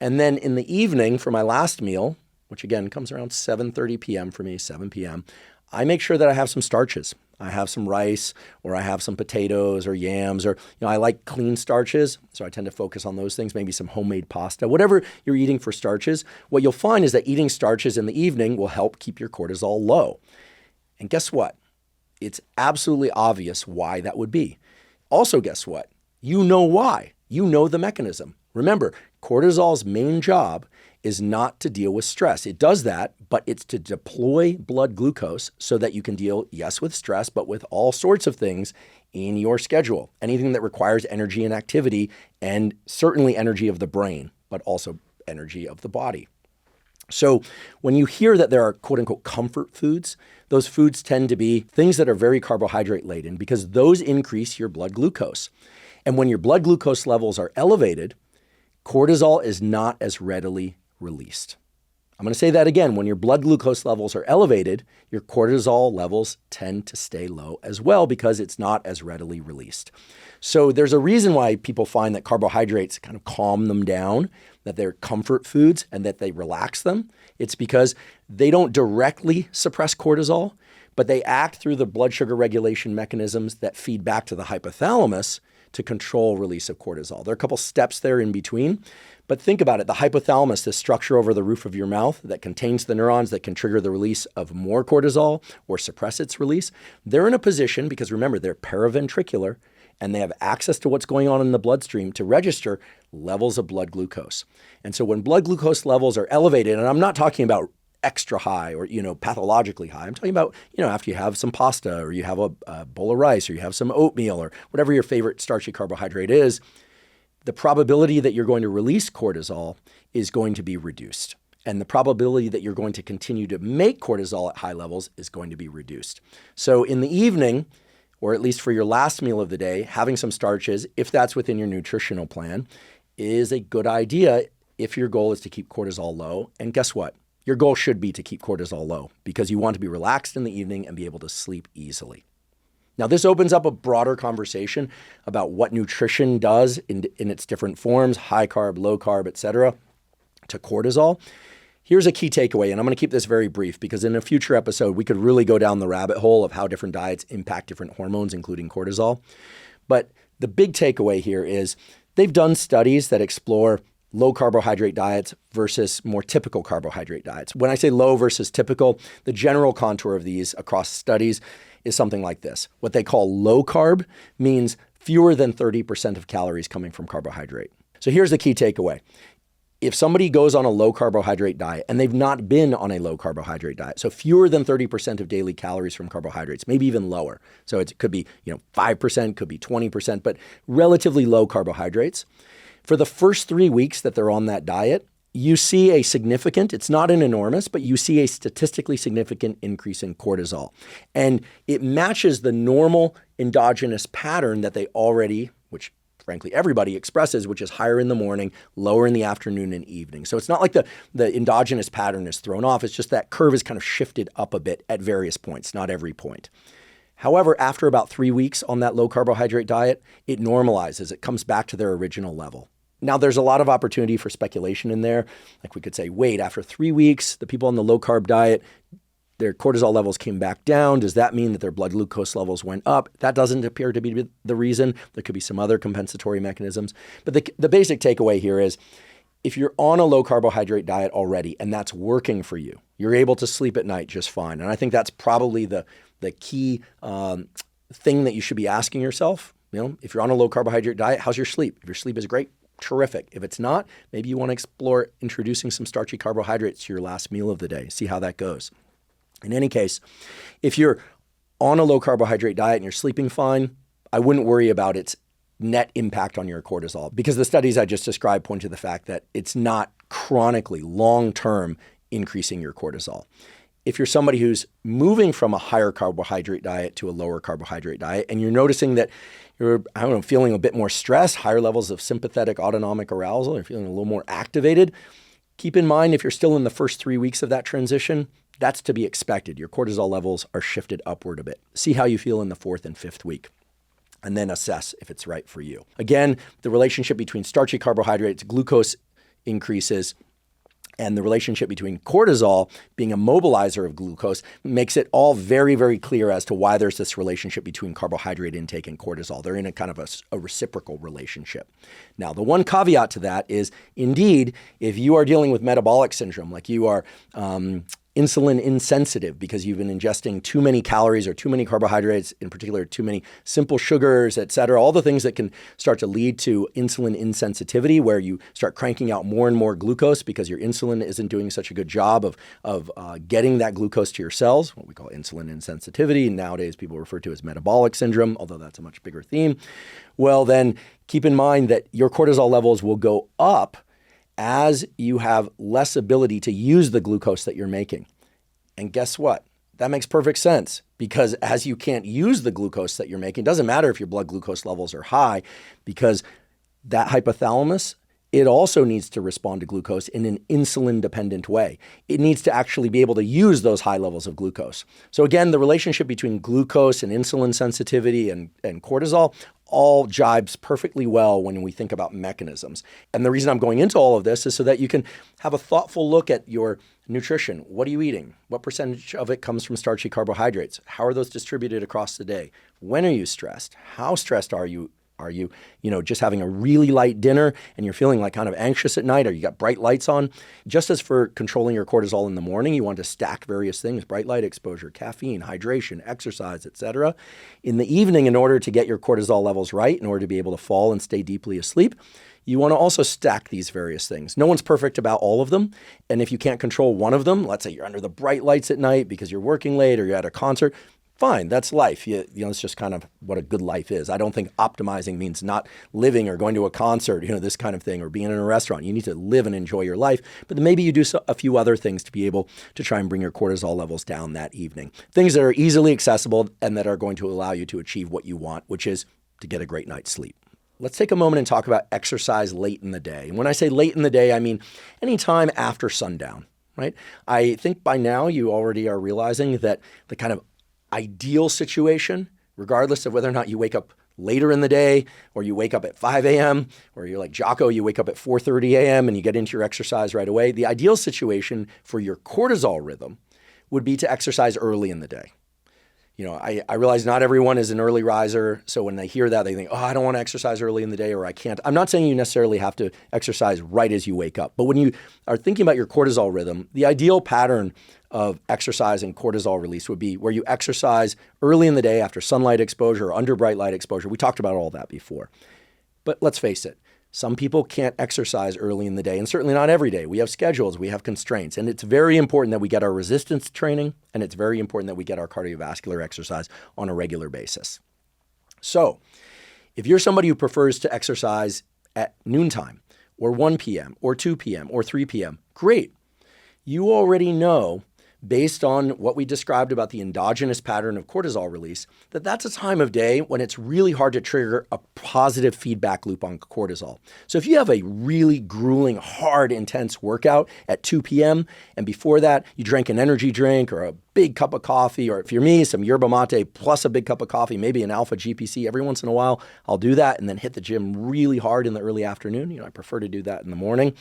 Speaker 1: And then in the evening for my last meal, which again comes around 7:30 p.m. for me, 7 p.m., I make sure that I have some starches. I have some rice, or I have some potatoes or yams, or I like clean starches, so I tend to focus on those things, maybe some homemade pasta, whatever you're eating for starches. What you'll find is that eating starches in the evening will help keep your cortisol low. And guess what? It's absolutely obvious why that would be. Also, guess what? You know why. You know the mechanism. Remember, cortisol's main job is not to deal with stress. It does that, but it's to deploy blood glucose so that you can deal, yes, with stress, but with all sorts of things in your schedule. Anything that requires energy and activity, and certainly energy of the brain, but also energy of the body. So when you hear that there are quote unquote comfort foods, those foods tend to be things that are very carbohydrate laden because those increase your blood glucose. And when your blood glucose levels are elevated, cortisol is not as readily released. I'm going to say that again. When your blood glucose levels are elevated, your cortisol levels tend to stay low as well because it's not as readily released. So there's a reason why people find that carbohydrates kind of calm them down, that they're comfort foods and that they relax them. It's because they don't directly suppress cortisol, but they act through the blood sugar regulation mechanisms that feed back to the hypothalamus to control release of cortisol. There are a couple steps there in between, but think about it. The hypothalamus, this structure over the roof of your mouth that contains the neurons that can trigger the release of more cortisol or suppress its release, they're in a position, because remember, they're paraventricular, and they have access to what's going on in the bloodstream to register levels of blood glucose. And so when blood glucose levels are elevated, and I'm not talking about extra high or, pathologically high. I'm talking about, after you have some pasta or you have a bowl of rice or you have some oatmeal or whatever your favorite starchy carbohydrate is, the probability that you're going to release cortisol is going to be reduced. And the probability that you're going to continue to make cortisol at high levels is going to be reduced. So in the evening, or at least for your last meal of the day, having some starches, if that's within your nutritional plan, is a good idea if your goal is to keep cortisol low. And guess what? Your goal should be to keep cortisol low because you want to be relaxed in the evening and be able to sleep easily. Now, this opens up a broader conversation about what nutrition does in its different forms, high carb, low carb, et cetera, to cortisol. Here's a key takeaway, and I'm going to keep this very brief because in a future episode, we could really go down the rabbit hole of how different diets impact different hormones, including cortisol. But the big takeaway here is they've done studies that explore low carbohydrate diets versus more typical carbohydrate diets. When I say low versus typical, the general contour of these across studies is something like this. What they call low carb means fewer than 30% of calories coming from carbohydrate. So here's the key takeaway. If somebody goes on a low carbohydrate diet and they've not been on a low carbohydrate diet, so fewer than 30% of daily calories from carbohydrates, maybe even lower. So it could be 5%, could be 20%, but relatively low carbohydrates. For the first 3 weeks that they're on that diet, you see a significant, it's not an enormous, but you see a statistically significant increase in cortisol. And it matches the normal endogenous pattern that they already, which frankly everybody expresses, which is higher in the morning, lower in the afternoon and evening. So it's not like the endogenous pattern is thrown off. It's just that curve is kind of shifted up a bit at various points, not every point. However, after about 3 weeks on that low carbohydrate diet, it normalizes. It comes back to their original level. Now, there's a lot of opportunity for speculation in there. Like we could say, wait, after 3 weeks, the people on the low carb diet, their cortisol levels came back down. Does that mean that their blood glucose levels went up? That doesn't appear to be the reason. There could be some other compensatory mechanisms. But the basic takeaway here is if you're on a low carbohydrate diet already and that's working for you, you're able to sleep at night just fine. And I think that's probably the key thing that you should be asking yourself. If you're on a low carbohydrate diet, how's your sleep? If your sleep is great, terrific. If it's not, maybe you want to explore introducing some starchy carbohydrates to your last meal of the day. See how that goes. In any case, if you're on a low carbohydrate diet and you're sleeping fine, I wouldn't worry about its net impact on your cortisol because the studies I just described point to the fact that it's not chronically, long-term increasing your cortisol. If you're somebody who's moving from a higher carbohydrate diet to a lower carbohydrate diet and you're noticing that you're, feeling a bit more stress, higher levels of sympathetic autonomic arousal, you're feeling a little more activated, keep in mind if you're still in the first 3 weeks of that transition, that's to be expected. Your cortisol levels are shifted upward a bit. See how you feel in the 4th and 5th week, and then assess if it's right for you. Again, the relationship between starchy carbohydrates, glucose increases, and the relationship between cortisol being a mobilizer of glucose makes it all very, very clear as to why there's this relationship between carbohydrate intake and cortisol. They're in a kind of a reciprocal relationship. Now, the one caveat to that is, indeed, if you are dealing with metabolic syndrome, like you are insulin insensitive because you've been ingesting too many calories or too many carbohydrates, in particular, too many simple sugars, et cetera, all the things that can start to lead to insulin insensitivity, where you start cranking out more and more glucose because your insulin isn't doing such a good job of getting that glucose to your cells, what we call insulin insensitivity. Nowadays, people refer to as metabolic syndrome, although that's a much bigger theme. Well, then keep in mind that your cortisol levels will go up as you have less ability to use the glucose that you're making. And guess what? That makes perfect sense, because as you can't use the glucose that you're making, it doesn't matter if your blood glucose levels are high, because that hypothalamus, it also needs to respond to glucose in an insulin-dependent way. It needs to actually be able to use those high levels of glucose. So again, the relationship between glucose and insulin sensitivity and cortisol all jibes perfectly well when we think about mechanisms. And the reason I'm going into all of this is so that you can have a thoughtful look at your nutrition. What are you eating? What percentage of it comes from starchy carbohydrates? How are those distributed across the day? When are you stressed? How stressed are you? Are you, just having a really light dinner and you're feeling like kind of anxious at night, or you got bright lights on? Just as for controlling your cortisol in the morning, you want to stack various things: bright light exposure, caffeine, hydration, exercise, etc. In the evening, in order to get your cortisol levels right, in order to be able to fall and stay deeply asleep, you want to also stack these various things. No one's perfect about all of them. And if you can't control one of them, let's say you're under the bright lights at night because you're working late or you're at a concert, fine, that's life. It's just kind of what a good life is. I don't think optimizing means not living or going to a concert, this kind of thing, or being in a restaurant. You need to live and enjoy your life. But then maybe you do a few other things to be able to try and bring your cortisol levels down that evening. Things that are easily accessible and that are going to allow you to achieve what you want, which is to get a great night's sleep. Let's take a moment and talk about exercise late in the day. And when I say late in the day, I mean anytime after sundown, right? I think by now you already are realizing that the kind of ideal situation, regardless of whether or not you wake up later in the day or you wake up at 5 a.m. or you're like Jocko, you wake up at 4:30 a.m. and you get into your exercise right away. The ideal situation for your cortisol rhythm would be to exercise early in the day. I realize not everyone is an early riser. So when they hear that, they think, I don't want to exercise early in the day, or I can't. I'm not saying you necessarily have to exercise right as you wake up. But when you are thinking about your cortisol rhythm, the ideal pattern of exercise and cortisol release would be where you exercise early in the day after sunlight exposure or under bright light exposure. We talked about all that before. But let's face it, some people can't exercise early in the day, and certainly not every day. We have schedules, we have constraints, and it's very important that we get our resistance training, and it's very important that we get our cardiovascular exercise on a regular basis. So if you're somebody who prefers to exercise at noontime or 1 p.m. or 2 p.m. or 3 p.m., great. You already know, based on what we described about the endogenous pattern of cortisol release, that that's a time of day when it's really hard to trigger a positive feedback loop on cortisol. So if you have a really grueling, hard, intense workout at 2 p.m. and before that you drank an energy drink or a big cup of coffee, or if you're me, some yerba mate plus a big cup of coffee, maybe an alpha GPC every once in a while, I'll do that and then hit the gym really hard in the early afternoon. I prefer to do that in the morning.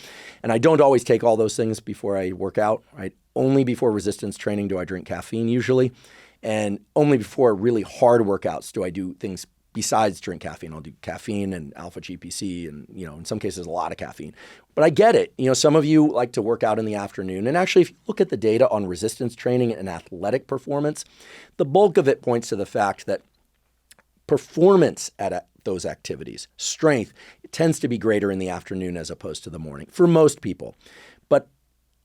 Speaker 1: And I don't always take all those things before I work out, right? Only before resistance training do I drink caffeine usually. And only before really hard workouts do I do things besides drink caffeine. I'll do caffeine and alpha GPC and, in some cases a lot of caffeine. But I get it. Some of you like to work out in the afternoon. And actually, if you look at the data on resistance training and athletic performance, the bulk of it points to the fact that performance at those activities, strength, it tends to be greater in the afternoon as opposed to the morning for most people. But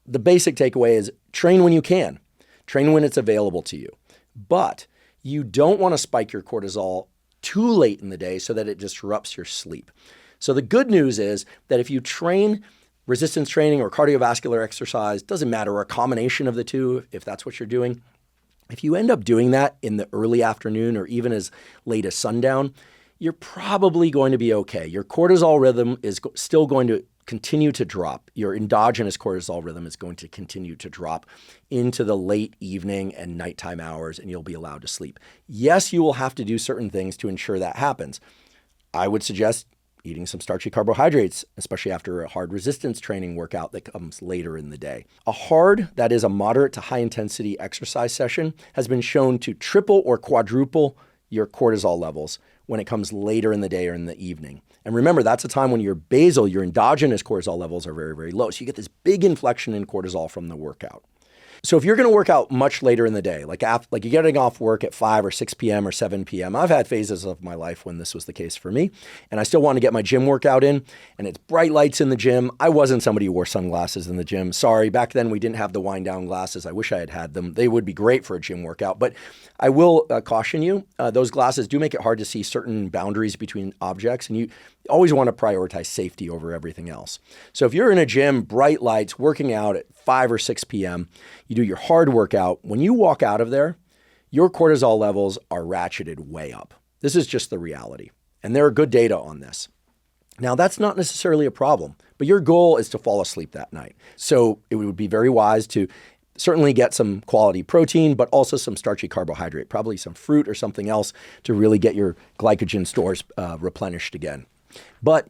Speaker 1: the basic takeaway is train when you can. Train when it's available to you. But you don't want to spike your cortisol too late in the day so that it disrupts your sleep. So the good news is that if you train resistance training or cardiovascular exercise, doesn't matter, or a combination of the two, if that's what you're doing, if you end up doing that in the early afternoon or even as late as sundown, you're probably going to be okay. Your cortisol rhythm is still going to continue to drop. Your endogenous cortisol rhythm is going to continue to drop into the late evening and nighttime hours, and you'll be allowed to sleep. Yes, you will have to do certain things to ensure that happens. I would suggest eating some starchy carbohydrates, especially after a hard resistance training workout that comes later in the day. A hard, that is a moderate to high intensity exercise session, has been shown to triple or quadruple your cortisol levels when it comes later in the day or in the evening. And remember, that's a time when your basal, your endogenous cortisol levels are very, very low. So you get this big inflection in cortisol from the workout. So if you're going to work out much later in the day, like you're getting off work at 5 or 6 p.m. or 7 p.m., I've had phases of my life when this was the case for me, and I still want to get my gym workout in, and it's bright lights in the gym. I wasn't somebody who wore sunglasses in the gym. Sorry, back then we didn't have the wind down glasses. I wish I had them. They would be great for a gym workout, but I will caution you, those glasses do make it hard to see certain boundaries between objects, and you always want to prioritize safety over everything else. So if you're in a gym, bright lights, working out at 5 or 6 p.m., you do your hard workout. When you walk out of there, your cortisol levels are ratcheted way up. This is just the reality. And there are good data on this. Now, that's not necessarily a problem, but your goal is to fall asleep that night. So it would be very wise to certainly get some quality protein, but also some starchy carbohydrate, probably some fruit or something else to really get your glycogen stores replenished again. But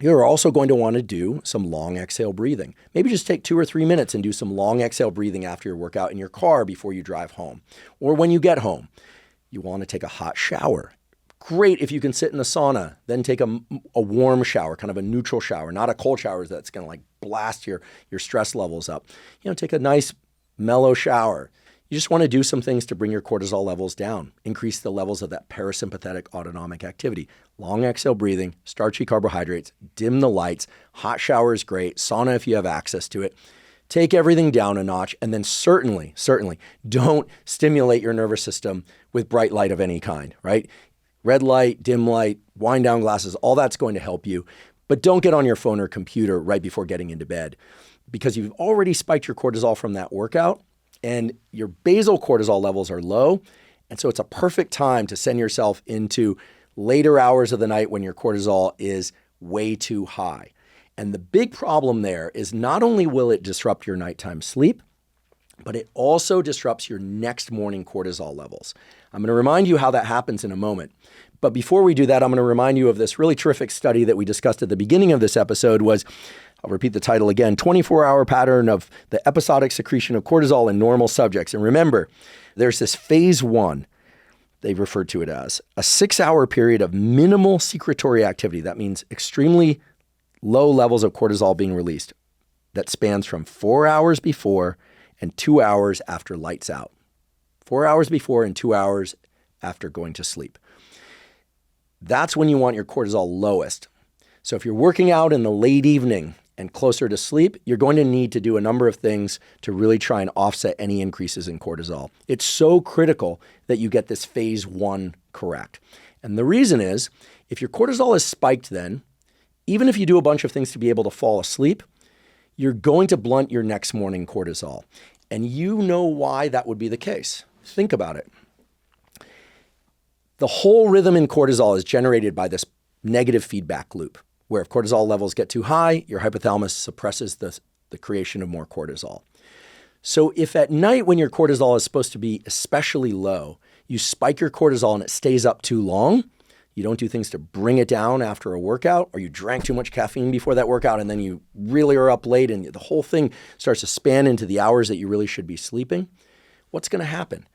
Speaker 1: you're also going to want to do some long exhale breathing. Maybe just take 2 or 3 minutes and do some long exhale breathing after your workout in your car before you drive home. Or when you get home, you want to take a hot shower. Great if you can sit in a sauna, then take a warm shower, kind of a neutral shower, not a cold shower that's going to like blast your stress levels up. Take a nice mellow shower. You just want to do some things to bring your cortisol levels down, increase the levels of that parasympathetic autonomic activity. Long exhale breathing, starchy carbohydrates, dim the lights, hot shower is great, sauna if you have access to it. Take everything down a notch, and then certainly don't stimulate your nervous system with bright light of any kind, right? Red light, dim light, wind down glasses, all that's going to help you. But don't get on your phone or computer right before getting into bed because you've already spiked your cortisol from that workout and your basal cortisol levels are low. And so it's a perfect time to send yourself into later hours of the night when your cortisol is way too high. And the big problem there is not only will it disrupt your nighttime sleep, but it also disrupts your next morning cortisol levels. I'm going to remind you how that happens in a moment. But before we do that, I'm going to remind you of this really terrific study that we discussed at the beginning of this episode I'll repeat the title again, 24-hour pattern of the episodic secretion of cortisol in normal subjects. And remember, there's this phase 1, they refer to it as, a 6-hour period of minimal secretory activity. That means extremely low levels of cortisol being released. That spans from 4 hours before and 2 hours after lights out. 4 hours before and 2 hours after going to sleep. That's when you want your cortisol lowest. So if you're working out in the late evening and closer to sleep, you're going to need to do a number of things to really try and offset any increases in cortisol. It's so critical that you get this phase 1 correct. And the reason is, if your cortisol is spiked then, even if you do a bunch of things to be able to fall asleep, you're going to blunt your next morning cortisol. And you know why that would be the case. Think about it. The whole rhythm in cortisol is generated by this negative feedback loop, where if cortisol levels get too high, your hypothalamus suppresses the creation of more cortisol. So if at night when your cortisol is supposed to be especially low, you spike your cortisol and it stays up too long, you don't do things to bring it down after a workout, or you drank too much caffeine before that workout and then you really are up late and the whole thing starts to span into the hours that you really should be sleeping, what's going to happen?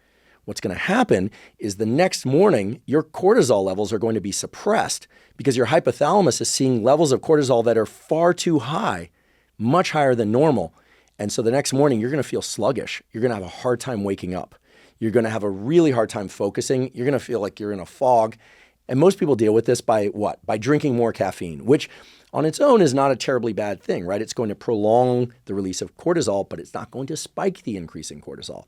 Speaker 1: What's going to happen is the next morning, your cortisol levels are going to be suppressed because your hypothalamus is seeing levels of cortisol that are far too high, much higher than normal. And so the next morning, you're going to feel sluggish. You're going to have a hard time waking up. You're going to have a really hard time focusing. You're going to feel like you're in a fog. And most people deal with this by what? By drinking more caffeine, which on its own is not a terribly bad thing, right? It's going to prolong the release of cortisol, but it's not going to spike the increase in cortisol.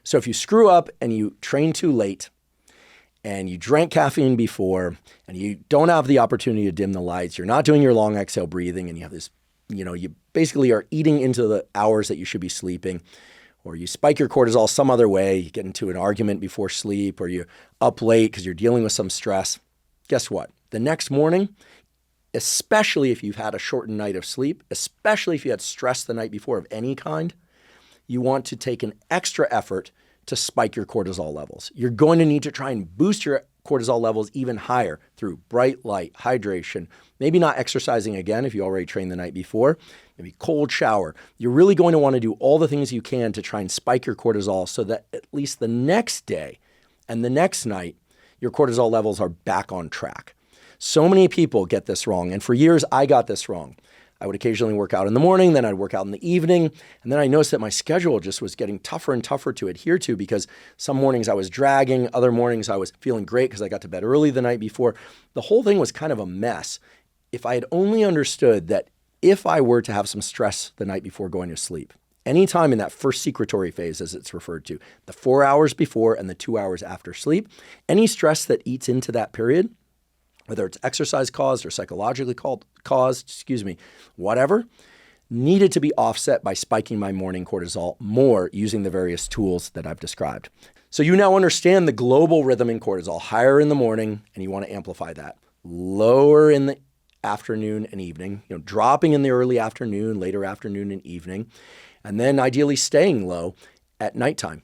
Speaker 1: So if you screw up and you train too late and you drank caffeine before and you don't have the opportunity to dim the lights, you're not doing your long exhale breathing and you have this, you basically are eating into the hours that you should be sleeping, or you spike your cortisol some other way, you get into an argument before sleep, or you're up late because you're dealing with some stress. Guess what? The next morning, especially if you've had a shortened night of sleep, especially if you had stress the night before of any kind, you want to take an extra effort to spike your cortisol levels. You're going to need to try and boost your cortisol levels even higher through bright light, hydration, maybe not exercising again if you already trained the night before, maybe cold shower. You're really going to want to do all the things you can to try and spike your cortisol so that at least the next day and the next night, your cortisol levels are back on track. So many people get this wrong. And for years, I got this wrong. I would occasionally work out in the morning, then I'd work out in the evening. And then I noticed that my schedule just was getting tougher and tougher to adhere to because some mornings I was dragging, other mornings I was feeling great because I got to bed early the night before. The whole thing was kind of a mess. If I had only understood that if I were to have some stress the night before going to sleep, anytime in that first secretory phase, as it's referred to, the 4 hours before and the 2 hours after sleep, any stress that eats into that period, whether it's exercise caused or psychologically caused, whatever, needed to be offset by spiking my morning cortisol more using the various tools that I've described. So you now understand the global rhythm in cortisol, higher in the morning, and you want to amplify that. Lower in the afternoon and evening, dropping in the early afternoon, later afternoon and evening, and then ideally staying low at nighttime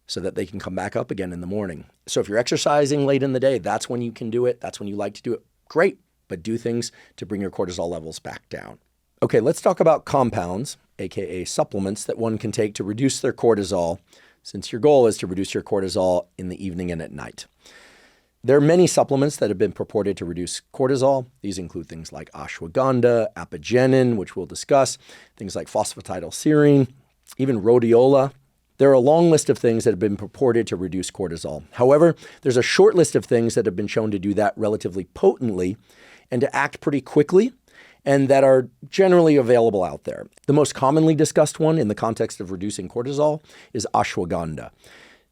Speaker 1: so that they can come back up again in the morning. So if you're exercising late in the day, that's when you can do it. That's when you like to do it. Great, but do things to bring your cortisol levels back down. Okay, let's talk about compounds, aka supplements that one can take to reduce their cortisol, since your goal is to reduce your cortisol in the evening and at night. There are many supplements that have been purported to reduce cortisol. These include things like ashwagandha, apigenin, which we'll discuss, things like phosphatidylserine, even rhodiola. There are a long list of things that have been purported to reduce cortisol. However, there's a short list of things that have been shown to do that relatively potently and to act pretty quickly and that are generally available out there. The most commonly discussed one in the context of reducing cortisol is ashwagandha.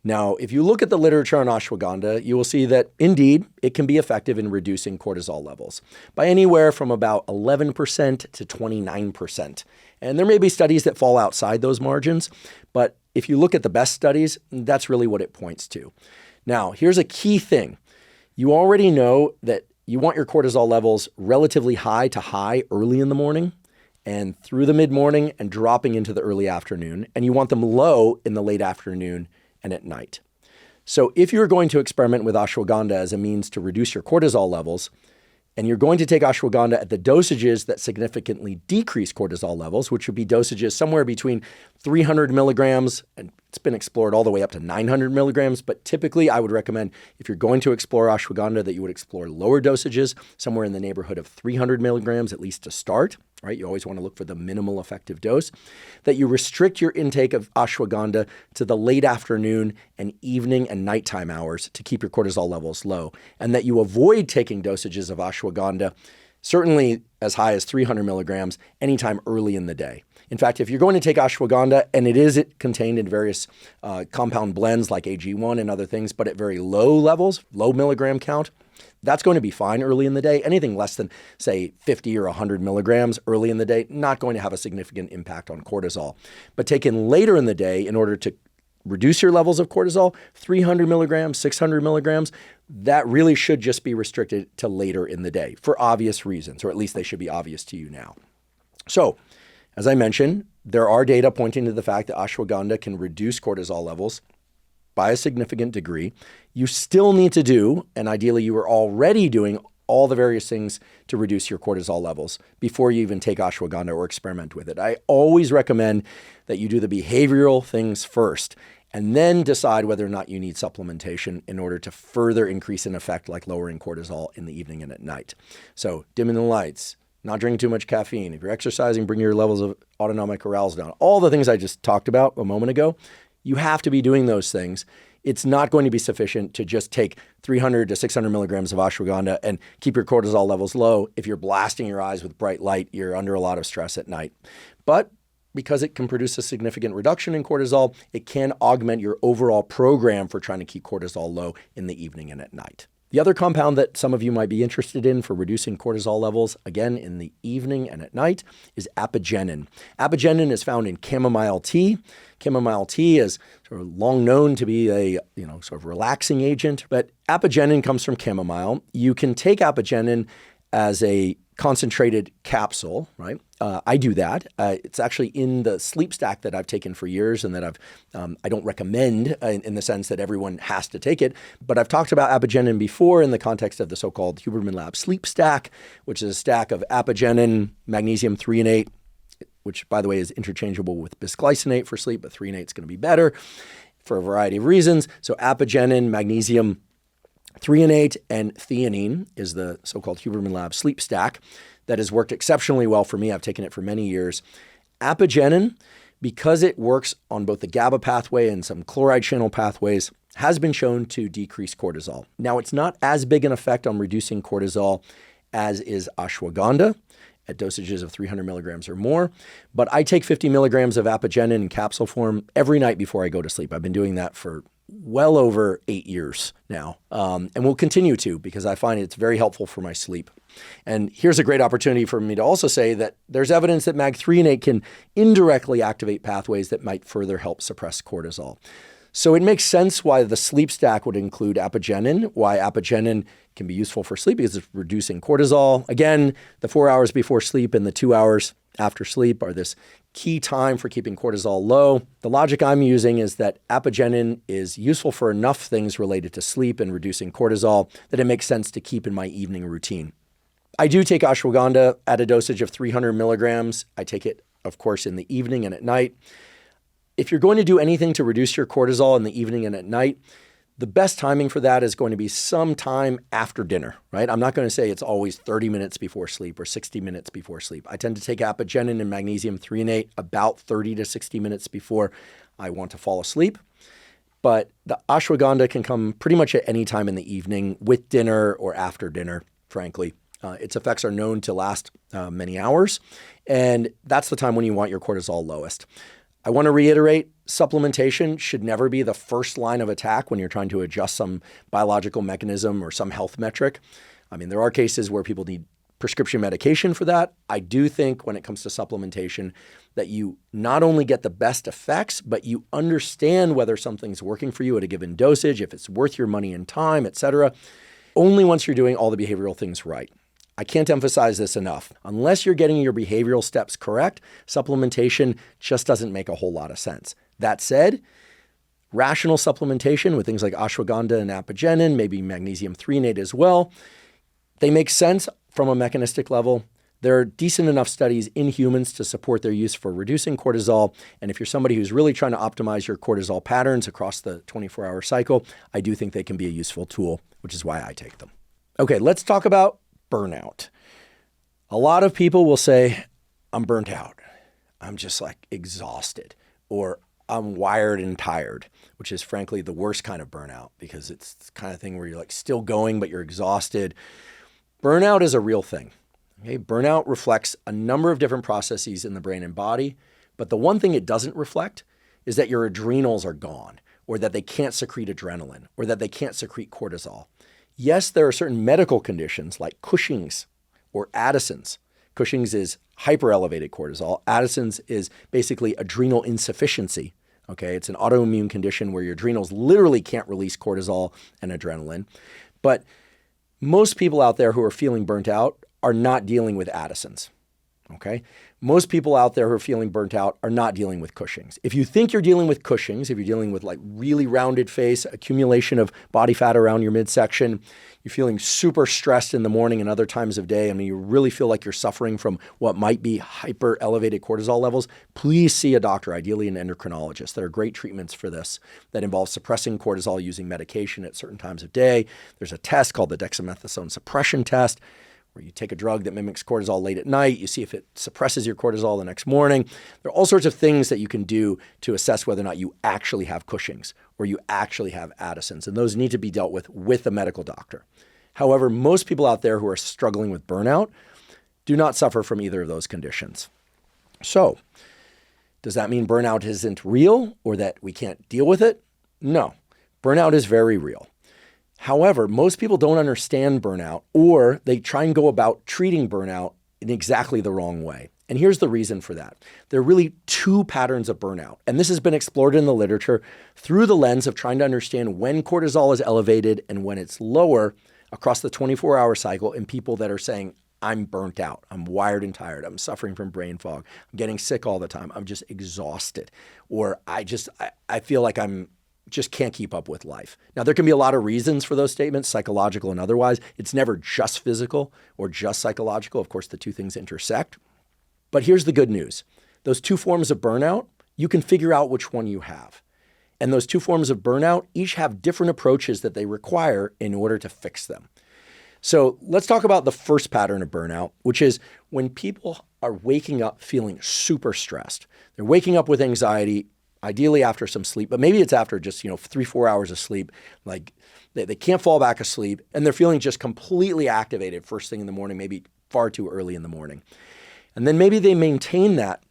Speaker 1: Now, if you look at the literature on ashwagandha, you will see that indeed it can be effective in reducing cortisol levels by anywhere from about 11% to 29%. And there may be studies that fall outside those margins, but if you look at the best studies, that's really what it points to. Now, here's a key thing. You already know that you want your cortisol levels relatively high to high early in the morning and through the mid-morning and dropping into the early afternoon, and you want them low in the late afternoon and at night. So if you're going to experiment with ashwagandha as a means to reduce your cortisol levels, and you're going to take ashwagandha at the dosages that significantly decrease cortisol levels, which would be dosages somewhere between 300 milligrams, and it's been explored all the way up to 900 milligrams, but typically I would recommend if you're going to explore ashwagandha that you would explore lower dosages, somewhere in the neighborhood of 300 milligrams at least to start, right? You always want to look for the minimal effective dose, that you restrict your intake of ashwagandha to the late afternoon and evening and nighttime hours to keep your cortisol levels low, and that you avoid taking dosages of ashwagandha, certainly as high as 300 milligrams, anytime early in the day. In fact, if you're going to take ashwagandha, and it is contained in various compound blends like AG1 and other things, but at very low levels, low milligram count, that's going to be fine early in the day. Anything less than, say, 50 or 100 milligrams early in the day, not going to have a significant impact on cortisol. But taken later in the day in order to reduce your levels of cortisol, 300 milligrams, 600 milligrams, that really should just be restricted to later in the day for obvious reasons, or at least they should be obvious to you now. So, as I mentioned, there are data pointing to the fact that ashwagandha can reduce cortisol levels by a significant degree. You still need to do, and ideally you are already doing, all the various things to reduce your cortisol levels before you even take ashwagandha or experiment with it. I always recommend that you do the behavioral things first and then decide whether or not you need supplementation in order to further increase an effect like lowering cortisol in the evening and at night. So dimming the lights, not drinking too much caffeine. If you're exercising, bring your levels of autonomic arousal down. All the things I just talked about a moment ago, you have to be doing those things. It's not going to be sufficient to just take 300 to 600 milligrams of ashwagandha and keep your cortisol levels low. If you're blasting your eyes with bright light, you're under a lot of stress at night. But because it can produce a significant reduction in cortisol, it can augment your overall program for trying to keep cortisol low in the evening and at night. The other compound that some of you might be interested in for reducing cortisol levels, again in the evening and at night, is Apigenin. Apigenin is found in chamomile tea. Chamomile tea is sort of long known to be a sort of relaxing agent, but Apigenin comes from chamomile. You can take Apigenin as a concentrated capsule, right? I do that. It's actually in the sleep stack that I've taken for years and that I don't recommend in the sense that everyone has to take it. But I've talked about Apigenin before in the context of the so-called Huberman Lab sleep stack, which is a stack of Apigenin, magnesium 3 and 8, which by the way is interchangeable with bisglycinate for sleep, but 3 and 8 is going to be better for a variety of reasons. So Apigenin, magnesium, threonate and theanine is the so-called Huberman Lab sleep stack that has worked exceptionally well for me. I've taken it for many years. Apigenin, because it works on both the GABA pathway and some chloride channel pathways, has been shown to decrease cortisol. Now, it's not as big an effect on reducing cortisol as is ashwagandha at dosages of 300 milligrams or more, but I take 50 milligrams of Apigenin in capsule form every night before I go to sleep. I've been doing that for well over 8 years now, and will continue to because I find it's very helpful for my sleep. And here's a great opportunity for me to also say that there's evidence that MAG-threonate can indirectly activate pathways that might further help suppress cortisol. So it makes sense why the sleep stack would include Apigenin, why Apigenin can be useful for sleep because it's reducing cortisol. Again, the 4 hours before sleep and the 2 hours after sleep are this key time for keeping cortisol low. The logic I'm using is that Apigenin is useful for enough things related to sleep and reducing cortisol that it makes sense to keep in my evening routine. I do take ashwagandha at a dosage of 300 milligrams. I take it, of course, in the evening and at night. If you're going to do anything to reduce your cortisol in the evening and at night, the best timing for that is going to be sometime after dinner, right? I'm not going to say it's always 30 minutes before sleep or 60 minutes before sleep. I tend to take Apigenin and magnesium threonate about 30 to 60 minutes before I want to fall asleep. But the ashwagandha can come pretty much at any time in the evening with dinner or after dinner, frankly. Its effects are known to last many hours, and that's the time when you want your cortisol lowest. I want to reiterate, supplementation should never be the first line of attack when you're trying to adjust some biological mechanism or some health metric. I mean, there are cases where people need prescription medication for that. I do think when it comes to supplementation that you not only get the best effects, but you understand whether something's working for you at a given dosage, if it's worth your money and time, etc. Only once you're doing all the behavioral things right. I can't emphasize this enough. Unless you're getting your behavioral steps correct, supplementation just doesn't make a whole lot of sense. That said, rational supplementation with things like ashwagandha and Apigenin, maybe magnesium threonate as well, they make sense from a mechanistic level. There are decent enough studies in humans to support their use for reducing cortisol. And if you're somebody who's really trying to optimize your cortisol patterns across the 24-hour cycle, I do think they can be a useful tool, which is why I take them. Okay, let's talk about burnout. A lot of people will say, I'm burnt out. I'm just like exhausted, or I'm wired and tired, which is frankly the worst kind of burnout because it's the kind of thing where you're like still going, but you're exhausted. Burnout is a real thing. Okay? Burnout reflects a number of different processes in the brain and body, but the one thing it doesn't reflect is that your adrenals are gone, or that they can't secrete adrenaline, or that they can't secrete cortisol. Yes, there are certain medical conditions like Cushing's or Addison's. Cushing's is hyper-elevated cortisol. Addison's is basically adrenal insufficiency. Okay, it's an autoimmune condition where your adrenals literally can't release cortisol and adrenaline. But most people out there who are feeling burnt out are not dealing with Addison's. Okay, most people out there who are feeling burnt out are not dealing with Cushing's. If you think you're dealing with Cushing's, if you're dealing with like really rounded face, accumulation of body fat around your midsection, you're feeling super stressed in the morning and other times of day, I mean, you really feel like you're suffering from what might be hyper elevated cortisol levels, please see a doctor, ideally an endocrinologist. There are great treatments for this that involve suppressing cortisol using medication at certain times of day. There's a test called the dexamethasone suppression test, where you take a drug that mimics cortisol late at night, you see if it suppresses your cortisol the next morning. There are all sorts of things that you can do to assess whether or not you actually have Cushing's or you actually have Addison's, and those need to be dealt with a medical doctor. However, most people out there who are struggling with burnout do not suffer from either of those conditions. So, does that mean burnout isn't real or that we can't deal with it? No, burnout is very real. However, most people don't understand burnout, or they try and go about treating burnout in exactly the wrong way. And here's the reason for that. There are really two patterns of burnout, and this has been explored in the literature through the lens of trying to understand when cortisol is elevated and when it's lower across the 24-hour cycle in people that are saying, I'm burnt out, I'm wired and tired, I'm suffering from brain fog, I'm getting sick all the time, I'm just exhausted, or I feel like I'm just can't keep up with life. Now, there can be a lot of reasons for those statements, psychological and otherwise. It's never just physical or just psychological. Of course, the two things intersect. But here's the good news. Those two forms of burnout, you can figure out which one you have. And those two forms of burnout each have different approaches that they require in order to fix them. So let's talk about the first pattern of burnout, which is when people are waking up feeling super stressed. They're waking up with anxiety, ideally after some sleep, but maybe it's after just 3-4 hours of sleep. Like they can't fall back asleep, and they're feeling just completely activated first thing in the morning, maybe far too early in the morning. And then maybe they maintain that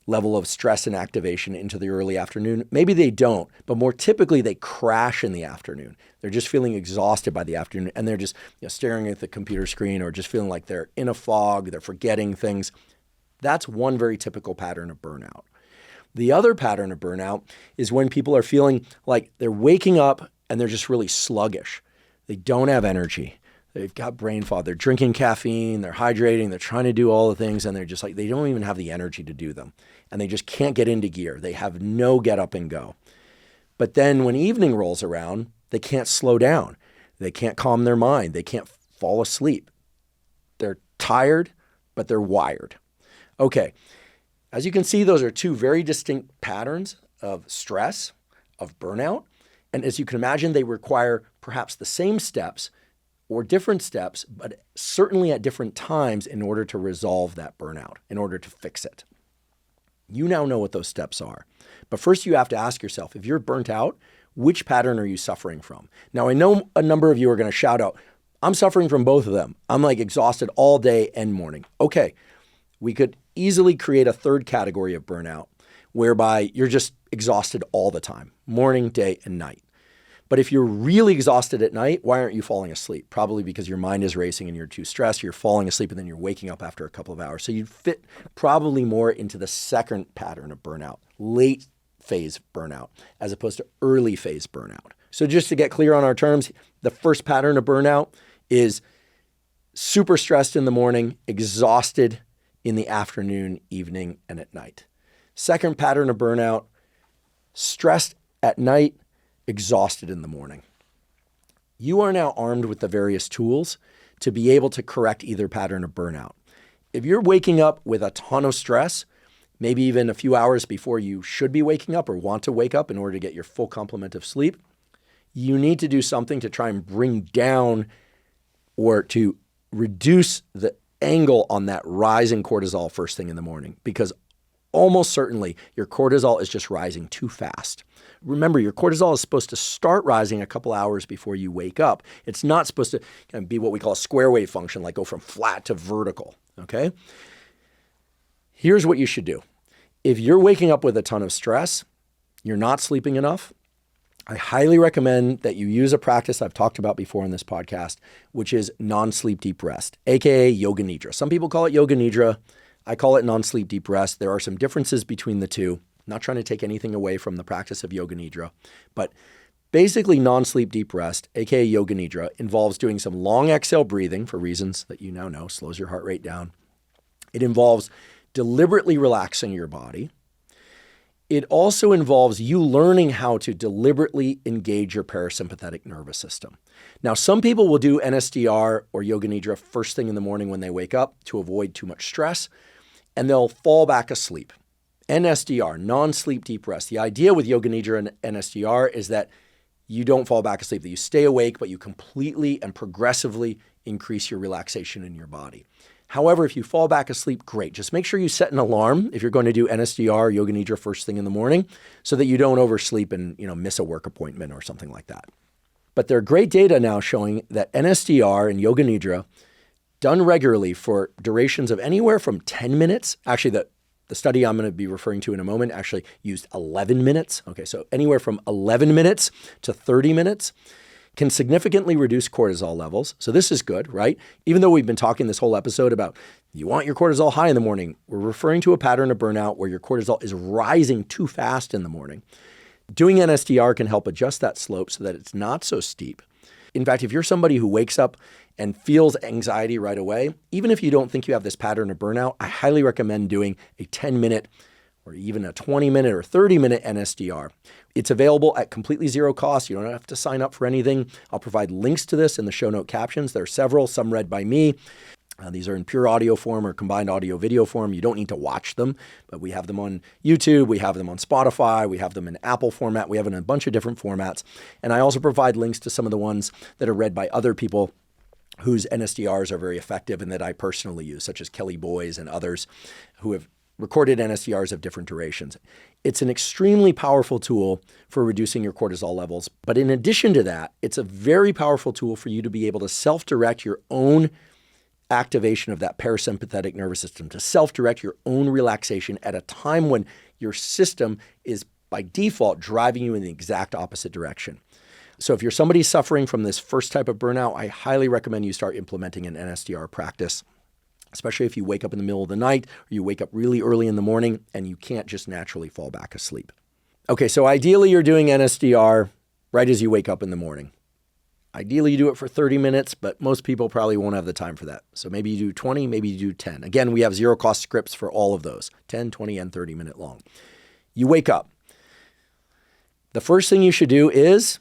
Speaker 1: level of stress and activation into the early afternoon. Maybe they don't, but more typically they crash in the afternoon. They're just feeling exhausted by the afternoon, and they're just staring at the computer screen or just feeling like they're in a fog, they're forgetting things. That's one very typical pattern of burnout. The other pattern of burnout is when people are feeling like they're waking up and they're just really sluggish. They don't have energy. They've got brain fog. They're drinking caffeine, they're hydrating, they're trying to do all the things, and they're just like, they don't even have the energy to do them. And they just can't get into gear. They have no get up and go. But then when evening rolls around, they can't slow down. They can't calm their mind. They can't fall asleep. They're tired, but they're wired. Okay, as you can see, those are two very distinct patterns of stress, of burnout. And as you can imagine, they require perhaps the same steps or different steps, but certainly at different times in order to resolve that burnout, in order to fix it. You now know what those steps are. But first you have to ask yourself, if you're burnt out, which pattern are you suffering from? Now, I know a number of you are going to shout out, I'm suffering from both of them. I'm like exhausted all day and morning. Okay, we could easily create a third category of burnout whereby you're just exhausted all the time, morning, day, and night. But if you're really exhausted at night, why aren't you falling asleep? Probably because your mind is racing and you're too stressed, you're falling asleep, and then you're waking up after a couple of hours. So you'd fit probably more into the second pattern of burnout, late phase burnout, as opposed to early phase burnout. So just to get clear on our terms, the first pattern of burnout is super stressed in the morning, exhausted in the afternoon, evening, and at night. Second pattern of burnout, stressed at night, exhausted in the morning. You are now armed with the various tools to be able to correct either pattern of burnout. If you're waking up with a ton of stress, maybe even a few hours before you should be waking up or want to wake up in order to get your full complement of sleep, you need to do something to try and bring down or to reduce the angle on that rising cortisol first thing in the morning, because almost certainly your cortisol is just rising too fast. Remember, your cortisol is supposed to start rising a couple hours before you wake up. It's not supposed to be what we call a square wave function, like go from flat to vertical, okay? Here's what you should do. If you're waking up with a ton of stress, you're not sleeping enough, I highly recommend that you use a practice I've talked about before in this podcast, which is non-sleep deep rest, aka Yoga Nidra. Some people call it Yoga Nidra. I call it non-sleep deep rest. There are some differences between the two. I'm not trying to take anything away from the practice of Yoga Nidra, but basically non-sleep deep rest, aka Yoga Nidra, involves doing some long exhale breathing for reasons that you now know, slows your heart rate down. It involves deliberately relaxing your body. It also involves you learning how to deliberately engage your parasympathetic nervous system. Now, some people will do NSDR or Yoga Nidra first thing in the morning when they wake up to avoid too much stress, and they'll fall back asleep. NSDR, non-sleep deep rest. The idea with Yoga Nidra and NSDR is that you don't fall back asleep, that you stay awake, but you completely and progressively increase your relaxation in your body. However, if you fall back asleep, great. Just make sure you set an alarm if you're going to do NSDR or Yoga Nidra first thing in the morning so that you don't oversleep and miss a work appointment or something like that. But there are great data now showing that NSDR and Yoga Nidra done regularly for durations of anywhere from 10 minutes. Actually, the study I'm going to be referring to in a moment actually used 11 minutes. Okay, so anywhere from 11 minutes to 30 minutes can significantly reduce cortisol levels. So this is good, right? Even though we've been talking this whole episode about you want your cortisol high in the morning, we're referring to a pattern of burnout where your cortisol is rising too fast in the morning. Doing NSDR can help adjust that slope so that it's not so steep. In fact, if you're somebody who wakes up and feels anxiety right away, even if you don't think you have this pattern of burnout, I highly recommend doing a 10-minute or even a 20-minute or 30-minute NSDR. It's available at completely zero cost. You don't have to sign up for anything. I'll provide links to this in the show note captions. There are several, some read by me. These are in pure audio form or combined audio video form. You don't need to watch them, but we have them on YouTube. We have them on Spotify. We have them in Apple format. We have them in a bunch of different formats. And I also provide links to some of the ones that are read by other people whose NSDRs are very effective and that I personally use, such as Kelly Boys and others who have recorded NSDRs of different durations. It's an extremely powerful tool for reducing your cortisol levels. But in addition to that, it's a very powerful tool for you to be able to self-direct your own activation of that parasympathetic nervous system, to self-direct your own relaxation at a time when your system is by default driving you in the exact opposite direction. So if you're somebody suffering from this first type of burnout, I highly recommend you start implementing an NSDR practice, especially if you wake up in the middle of the night or you wake up really early in the morning and you can't just naturally fall back asleep. Okay, so ideally you're doing NSDR right as you wake up in the morning. Ideally, you do it for 30 minutes, but most people probably won't have the time for that. So maybe you do 20, maybe you do 10. Again, we have zero cost scripts for all of those, 10, 20, and 30 minute long. You wake up. The first thing you should do is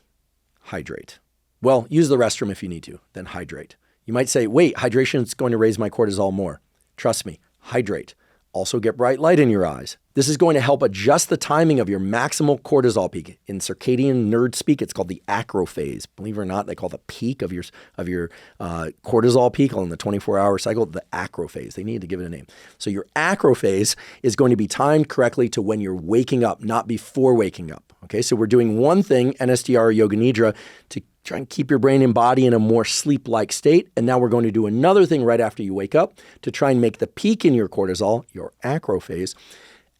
Speaker 1: hydrate. Well, use the restroom if you need to, then hydrate. You might say, wait, hydration is going to raise my cortisol more. Trust me, hydrate. Also get bright light in your eyes. This is going to help adjust the timing of your maximal cortisol peak. In circadian nerd speak, it's called the acrophase. Believe it or not, they call the peak of your cortisol peak on the 24-hour cycle the acrophase. They need to give it a name. So your acrophase is going to be timed correctly to when you're waking up, not before waking up. Okay, so we're doing one thing, NSDR or Yoga Nidra, to try and keep your brain and body in a more sleep-like state. And now we're going to do another thing right after you wake up to try and make the peak in your cortisol, your acrophase,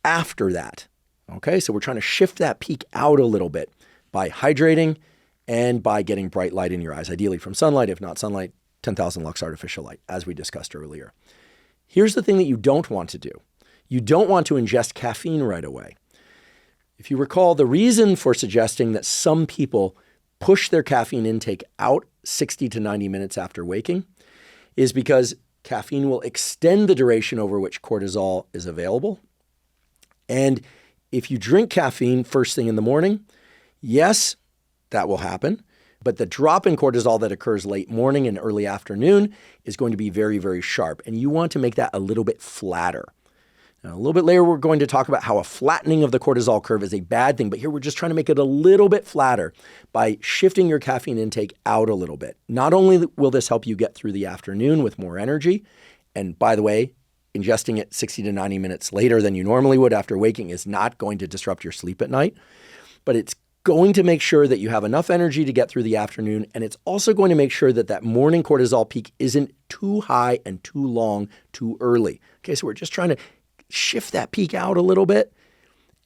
Speaker 1: after that. Okay, so we're trying to shift that peak out a little bit by hydrating and by getting bright light in your eyes, ideally from sunlight. If not sunlight, 10,000 lux artificial light, as we discussed earlier. Here's the thing that you don't want to do. You don't want to ingest caffeine right away. If you recall, the reason for suggesting that some people push their caffeine intake out 60 to 90 minutes after waking is because caffeine will extend the duration over which cortisol is available. And if you drink caffeine first thing in the morning, yes, that will happen. But the drop in cortisol that occurs late morning and early afternoon is going to be very, very sharp. And you want to make that a little bit flatter. Now, a little bit later, we're going to talk about how a flattening of the cortisol curve is a bad thing, but here we're just trying to make it a little bit flatter by shifting your caffeine intake out a little bit. Not only will this help you get through the afternoon with more energy, and by the way, ingesting it 60 to 90 minutes later than you normally would after waking is not going to disrupt your sleep at night, but it's going to make sure that you have enough energy to get through the afternoon, and it's also going to make sure that that morning cortisol peak isn't too high and too long, too early. Okay, so we're just trying to shift that peak out a little bit,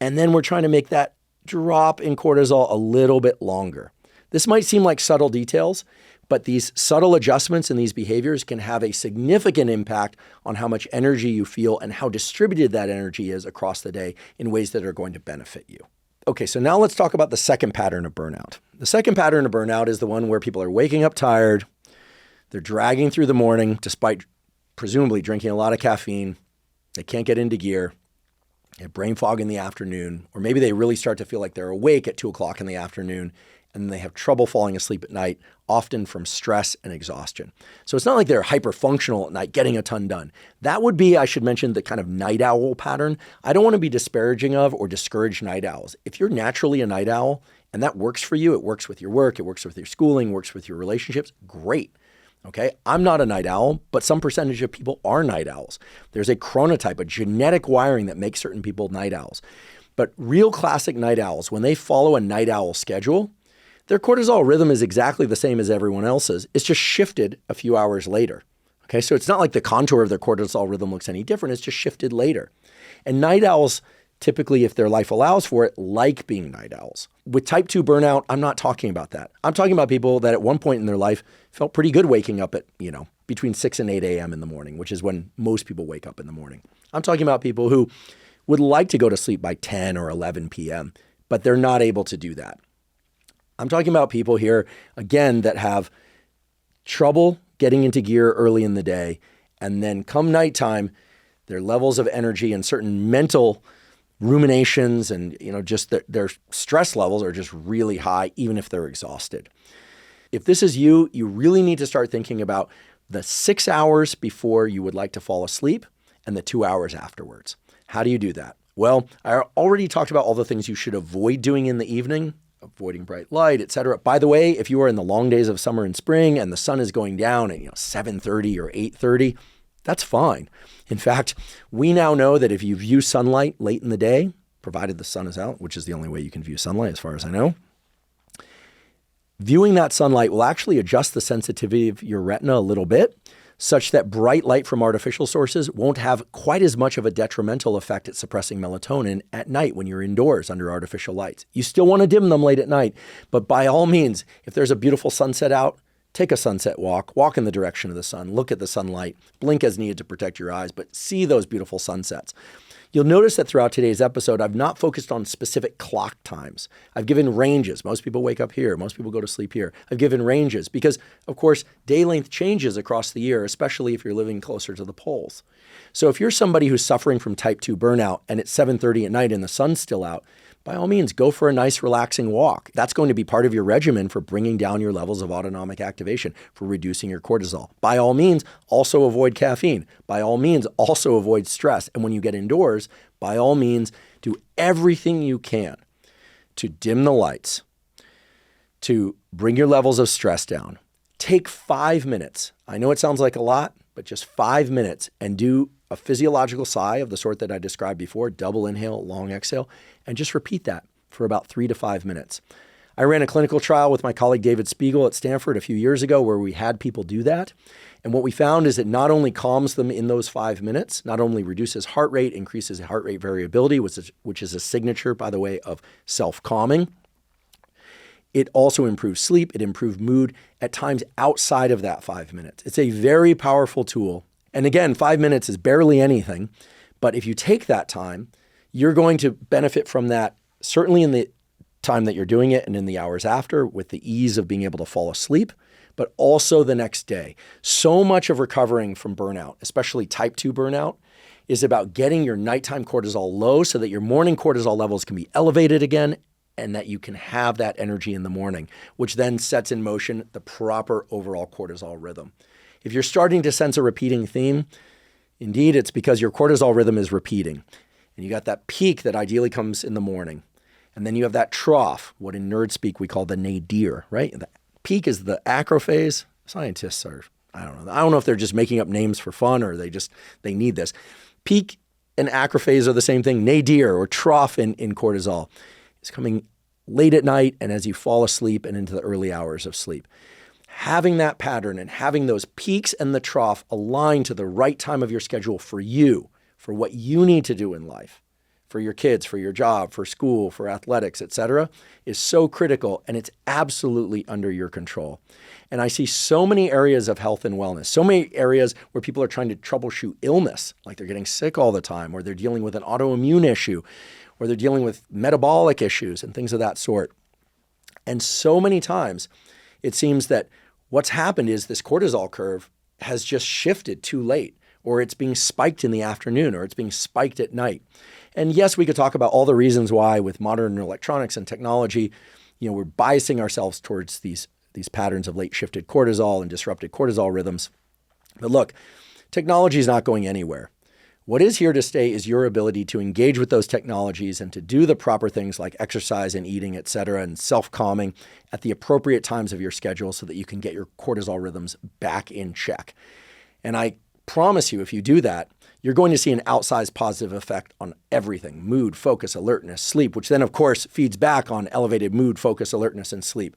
Speaker 1: and then we're trying to make that drop in cortisol a little bit longer. This might seem like subtle details, but these subtle adjustments in these behaviors can have a significant impact on how much energy you feel and how distributed that energy is across the day in ways that are going to benefit you. Okay, so now let's talk about the second pattern of burnout. The second pattern of burnout is the one where people are waking up tired, they're dragging through the morning despite presumably drinking a lot of caffeine. They can't get into gear, they have brain fog in the afternoon, or maybe they really start to feel like they're awake at 2 o'clock in the afternoon, and then they have trouble falling asleep at night, often from stress and exhaustion. So it's not like they're hyper-functional at night, getting a ton done. That would be, I should mention, the kind of night owl pattern. I don't want to be disparaging of or discourage night owls. If you're naturally a night owl and that works for you, it works with your work, it works with your schooling, works with your relationships, great. Okay, I'm not a night owl, but some percentage of people are night owls. There's a chronotype, a genetic wiring that makes certain people night owls. But real classic night owls, when they follow a night owl schedule, their cortisol rhythm is exactly the same as everyone else's. It's just shifted a few hours later. Okay, so it's not like the contour of their cortisol rhythm looks any different. It's just shifted later. And night owls, typically, if their life allows for it, like being night owls. With type 2 burnout, I'm not talking about that. I'm talking about people that at one point in their life felt pretty good waking up at, between 6 and 8 a.m. in the morning, which is when most people wake up in the morning. I'm talking about people who would like to go to sleep by 10 or 11 p.m., but they're not able to do that. I'm talking about people here, again, that have trouble getting into gear early in the day, and then come nighttime, their levels of energy and certain mental ruminations and just their stress levels are just really high, even if they're exhausted. If this is you, you really need to start thinking about the 6 hours before you would like to fall asleep and the 2 hours afterwards. How do you do that? Well, I already talked about all the things you should avoid doing in the evening, avoiding bright light, etc. By the way, if you are in the long days of summer and spring and the sun is going down at 7:30 or 8:30, that's fine. In fact, we now know that if you view sunlight late in the day, provided the sun is out, which is the only way you can view sunlight as far as I know, viewing that sunlight will actually adjust the sensitivity of your retina a little bit, such that bright light from artificial sources won't have quite as much of a detrimental effect at suppressing melatonin at night when you're indoors under artificial lights. You still want to dim them late at night, but by all means, if there's a beautiful sunset out, take a sunset walk in the direction of the sun, look at the sunlight, blink as needed to protect your eyes, but see those beautiful sunsets. You'll notice that throughout today's episode, I've not focused on specific clock times. I've given ranges. Most people wake up here. Most people go to sleep here. I've given ranges because, of course, day length changes across the year, especially if you're living closer to the poles. So if you're somebody who's suffering from type 2 burnout and it's 7:30 at night and the sun's still out, by all means, go for a nice relaxing walk. That's going to be part of your regimen for bringing down your levels of autonomic activation, for reducing your cortisol. By all means, also avoid caffeine. By all means, also avoid stress. And when you get indoors, by all means, do everything you can to dim the lights, to bring your levels of stress down. Take 5 minutes. I know it sounds like a lot, but just 5 minutes and do a physiological sigh of the sort that I described before, double inhale, long exhale, and just repeat that for about 3 to 5 minutes. I ran a clinical trial with my colleague David Spiegel at Stanford a few years ago where we had people do that. And what we found is it not only calms them in those 5 minutes, not only reduces heart rate, increases heart rate variability, which is a signature, by the way, of self-calming. It also improves sleep. It improves mood at times outside of that 5 minutes. It's a very powerful tool. And again, 5 minutes is barely anything, but if you take that time, you're going to benefit from that, certainly in the time that you're doing it and in the hours after with the ease of being able to fall asleep, but also the next day. So much of recovering from burnout, especially type 2 burnout, is about getting your nighttime cortisol low so that your morning cortisol levels can be elevated again and that you can have that energy in the morning, which then sets in motion the proper overall cortisol rhythm. If you're starting to sense a repeating theme, indeed, it's because your cortisol rhythm is repeating. And you got that peak that ideally comes in the morning. And then you have that trough, what in nerd speak we call the nadir, right? The peak is the acrophase. Scientists are, I don't know if they're just making up names for fun or they need this. Peak and acrophase are the same thing. Nadir or trough in cortisol is coming late at night and as you fall asleep and into the early hours of sleep. Having that pattern and having those peaks and the trough aligned to the right time of your schedule for you, for what you need to do in life, for your kids, for your job, for school, for athletics, etc., is so critical and it's absolutely under your control. And I see so many areas of health and wellness, so many areas where people are trying to troubleshoot illness, like they're getting sick all the time, or they're dealing with an autoimmune issue, or they're dealing with metabolic issues and things of that sort. And so many times it seems that what's happened is this cortisol curve has just shifted too late, or it's being spiked in the afternoon, or it's being spiked at night. And yes, we could talk about all the reasons why with modern electronics and technology, we're biasing ourselves towards these patterns of late shifted cortisol and disrupted cortisol rhythms. But look, technology is not going anywhere. What is here to stay is your ability to engage with those technologies and to do the proper things like exercise and eating, et cetera, and self-calming at the appropriate times of your schedule so that you can get your cortisol rhythms back in check. And I promise you, if you do that, you're going to see an outsized positive effect on everything: mood, focus, alertness, sleep, which then, of course, feeds back on elevated mood, focus, alertness, and sleep.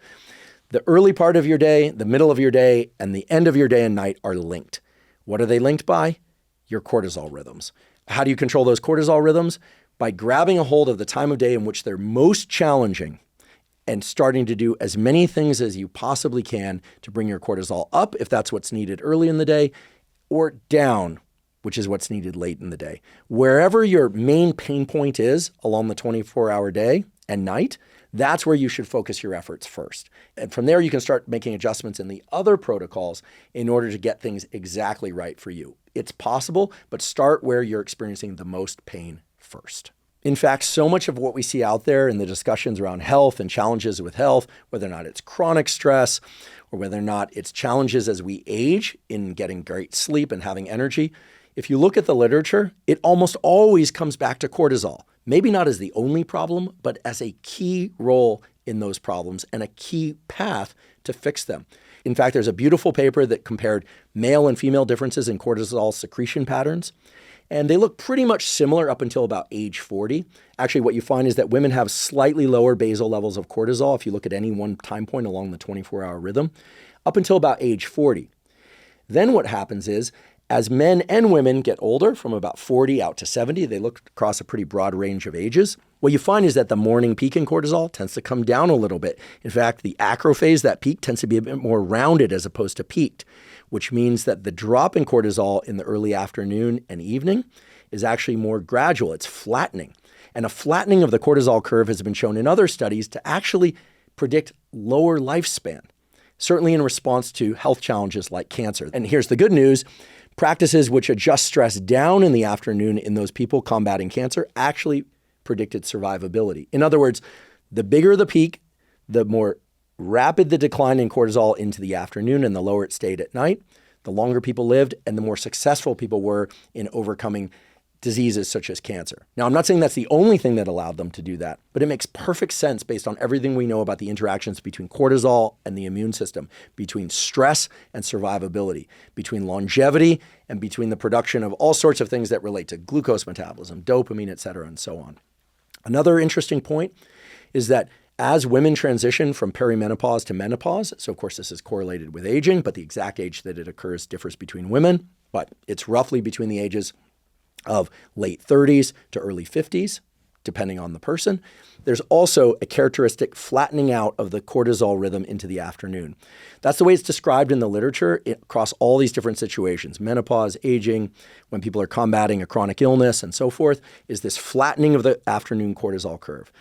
Speaker 1: The early part of your day, the middle of your day, and the end of your day and night are linked. What are they linked by? Your cortisol rhythms. How do you control those cortisol rhythms? By grabbing a hold of the time of day in which they're most challenging and starting to do as many things as you possibly can to bring your cortisol up, if that's what's needed early in the day, or down, which is what's needed late in the day. Wherever your main pain point is along the 24-hour day and night, that's where you should focus your efforts first. And from there, you can start making adjustments in the other protocols in order to get things exactly right for you. It's possible, but start where you're experiencing the most pain first. In fact, so much of what we see out there in the discussions around health and challenges with health, whether or not it's chronic stress or whether or not it's challenges as we age in getting great sleep and having energy, if you look at the literature, it almost always comes back to cortisol. Maybe not as the only problem, but as a key role in those problems and a key path to fix them. In fact, there's a beautiful paper that compared male and female differences in cortisol secretion patterns, and they look pretty much similar up until about age 40. Actually, what you find is that women have slightly lower basal levels of cortisol if you look at any one time point along the 24-hour rhythm, up until about age 40. Then what happens is, as men and women get older, from about 40 out to 70, they look across a pretty broad range of ages. What you find is that the morning peak in cortisol tends to come down a little bit. In fact, the acrophase, that peak, tends to be a bit more rounded as opposed to peaked, which means that the drop in cortisol in the early afternoon and evening is actually more gradual. It's flattening. And a flattening of the cortisol curve has been shown in other studies to actually predict lower lifespan, certainly in response to health challenges like cancer. And here's the good news. Practices which adjust stress down in the afternoon in those people combating cancer actually predicted survivability. In other words, the bigger the peak, the more rapid the decline in cortisol into the afternoon and the lower it stayed at night, the longer people lived and the more successful people were in overcoming diseases such as cancer. Now, I'm not saying that's the only thing that allowed them to do that, but it makes perfect sense based on everything we know about the interactions between cortisol and the immune system, between stress and survivability, between longevity and between the production of all sorts of things that relate to glucose metabolism, dopamine, et cetera, and so on. Another interesting point is that as women transition from perimenopause to menopause, so of course this is correlated with aging, but the exact age that it occurs differs between women, but it's roughly between the ages of late 30s to early 50s, depending on the person. There's also a characteristic flattening out of the cortisol rhythm into the afternoon. That's the way it's described in the literature across all these different situations, menopause, aging, when people are combating a chronic illness and so forth, is this flattening of the afternoon cortisol curve.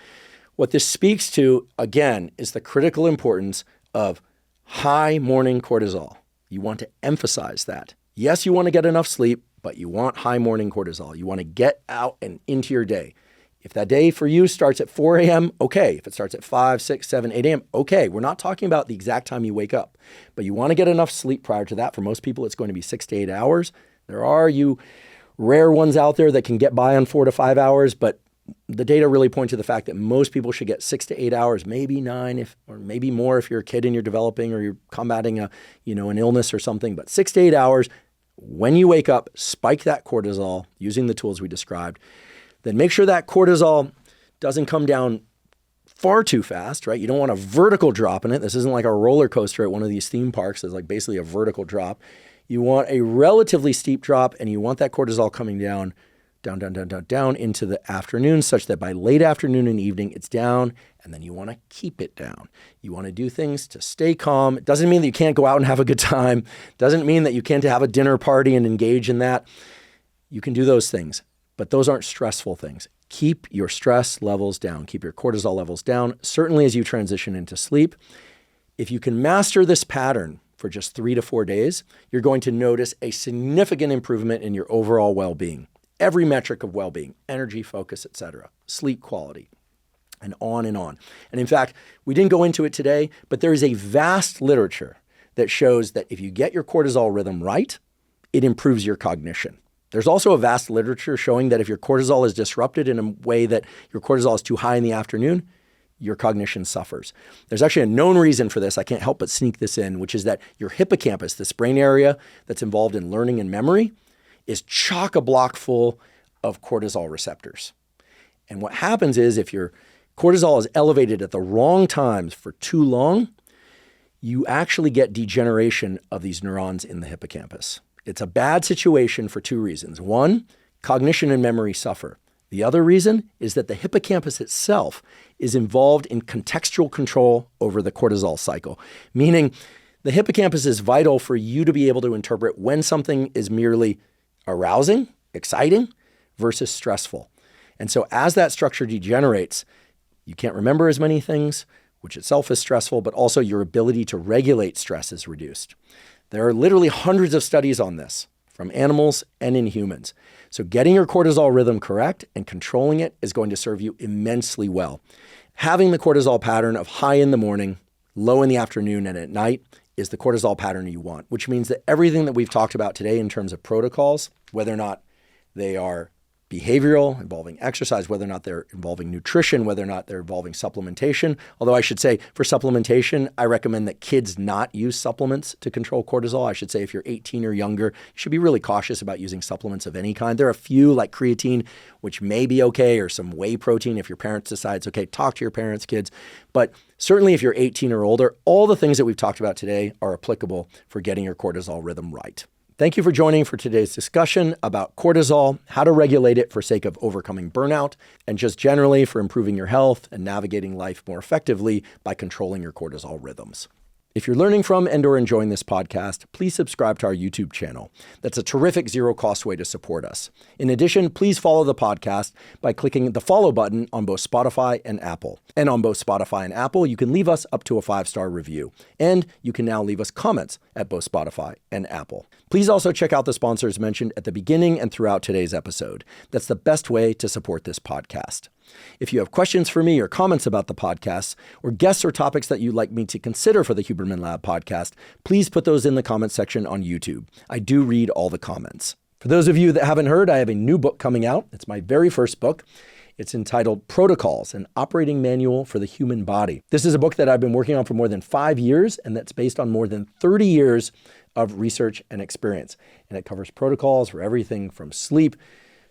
Speaker 1: What this speaks to, again, is the critical importance of high morning cortisol. You want to emphasize that. Yes, you want to get enough sleep, but you want high morning cortisol. You want to get out and into your day. If that day for you starts at 4 a.m., okay. If it starts at 5, 6, 7, 8 a.m., okay. We're not talking about the exact time you wake up, but you want to get enough sleep prior to that. For most people, it's going to be 6 to 8 hours. There are you rare ones out there that can get by on 4 to 5 hours, but the data really point to the fact that most people should get 6 to 8 hours, maybe 9, or maybe more if you're a kid and you're developing or you're combating an illness or something, but 6 to 8 hours. When you wake up, spike that cortisol using the tools we described. Then make sure that cortisol doesn't come down far too fast, right? You don't want a vertical drop in it. This isn't like a roller coaster at one of these theme parks. It's like basically a vertical drop. You want a relatively steep drop, and you want that cortisol coming down into the afternoon, such that by late afternoon and evening, it's down, and then you want to keep it down. You want to do things to stay calm. It doesn't mean that you can't go out and have a good time. Doesn't mean that you can't have a dinner party and engage in that. You can do those things, but those aren't stressful things. Keep your stress levels down. Keep your cortisol levels down, certainly as you transition into sleep. If you can master this pattern for just 3 to 4 days, you're going to notice a significant improvement in your overall well-being. Every metric of well-being, energy, focus, etc., sleep quality, and on and on. And in fact, we didn't go into it today, but there is a vast literature that shows that if you get your cortisol rhythm right, it improves your cognition. There's also a vast literature showing that if your cortisol is disrupted in a way that your cortisol is too high in the afternoon, your cognition suffers. There's actually a known reason for this. I can't help but sneak this in, which is that your hippocampus, this brain area that's involved in learning and memory, is chock-a-block full of cortisol receptors. And what happens is if your cortisol is elevated at the wrong times for too long, you actually get degeneration of these neurons in the hippocampus. It's a bad situation for 2 reasons. 1, cognition and memory suffer. The other reason is that the hippocampus itself is involved in contextual control over the cortisol cycle, meaning the hippocampus is vital for you to be able to interpret when something is merely arousing, exciting, versus stressful. And so as that structure degenerates, you can't remember as many things, which itself is stressful, but also your ability to regulate stress is reduced. There are literally hundreds of studies on this from animals and in humans. So getting your cortisol rhythm correct and controlling it is going to serve you immensely well. Having the cortisol pattern of high in the morning, low in the afternoon, and at night is the cortisol pattern you want, which means that everything that we've talked about today in terms of protocols, whether or not they are behavioral, involving exercise, whether or not they're involving nutrition, whether or not they're involving supplementation. Although I should say for supplementation, I recommend that kids not use supplements to control cortisol. I should say if you're 18 or younger, you should be really cautious about using supplements of any kind. There are a few like creatine, which may be okay, or some whey protein if your parents decide it's okay. Talk to your parents, kids. But certainly if you're 18 or older, all the things that we've talked about today are applicable for getting your cortisol rhythm right. Thank you for joining for today's discussion about cortisol, how to regulate it for sake of overcoming burnout, and just generally for improving your health and navigating life more effectively by controlling your cortisol rhythms. If you're learning from and or enjoying this podcast, please subscribe to our YouTube channel. That's a terrific zero-cost way to support us. In addition, please follow the podcast by clicking the follow button on both Spotify and Apple. And on both Spotify and Apple, you can leave us up to a 5-star review. And you can now leave us comments at both Spotify and Apple. Please also check out the sponsors mentioned at the beginning and throughout today's episode. That's the best way to support this podcast. If you have questions for me or comments about the podcast, or guests or topics that you'd like me to consider for the Huberman Lab podcast, please put those in the comments section on YouTube. I do read all the comments. For those of you that haven't heard, I have a new book coming out. It's my very first book. It's entitled Protocols, an Operating Manual for the Human Body. This is a book that I've been working on for more than 5 years, and that's based on more than 30 years of research and experience. And it covers protocols for everything from sleep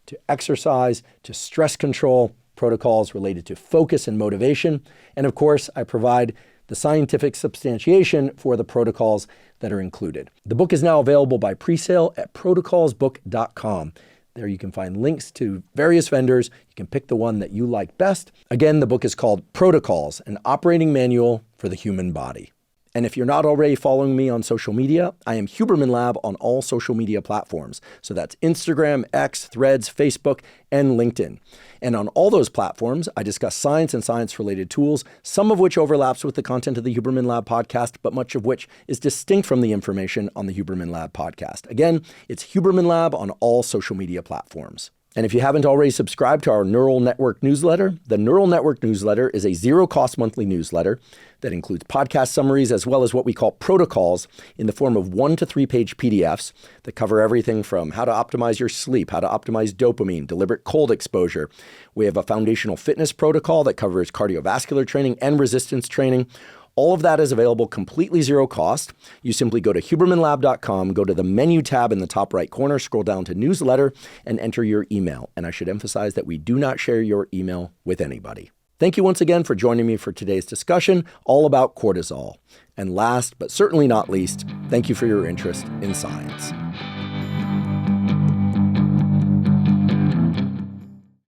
Speaker 1: to exercise to stress control, protocols related to focus and motivation. And of course, I provide the scientific substantiation for the protocols that are included. The book is now available by pre-sale at protocolsbook.com. There you can find links to various vendors. You can pick the one that you like best. Again, the book is called Protocols, an Operating Manual for the Human Body. And if you're not already following me on social media, I am Huberman Lab on all social media platforms. So that's Instagram, X, Threads, Facebook, and LinkedIn. And on all those platforms, I discuss science and science-related tools, some of which overlaps with the content of the Huberman Lab podcast, but much of which is distinct from the information on the Huberman Lab podcast. Again, it's Huberman Lab on all social media platforms. And if you haven't already subscribed to our Neural Network newsletter, the Neural Network newsletter is a zero-cost monthly newsletter that includes podcast summaries as well as what we call protocols in the form of 1 to 3 page PDFs that cover everything from how to optimize your sleep, how to optimize dopamine, deliberate cold exposure. We have a foundational fitness protocol that covers cardiovascular training and resistance training. All of that is available completely zero cost. You simply go to hubermanlab.com, go to the menu tab in the top right corner, scroll down to newsletter, and enter your email. And I should emphasize that we do not share your email with anybody. Thank you once again for joining me for today's discussion all about cortisol. And last, but certainly not least, thank you for your interest in science.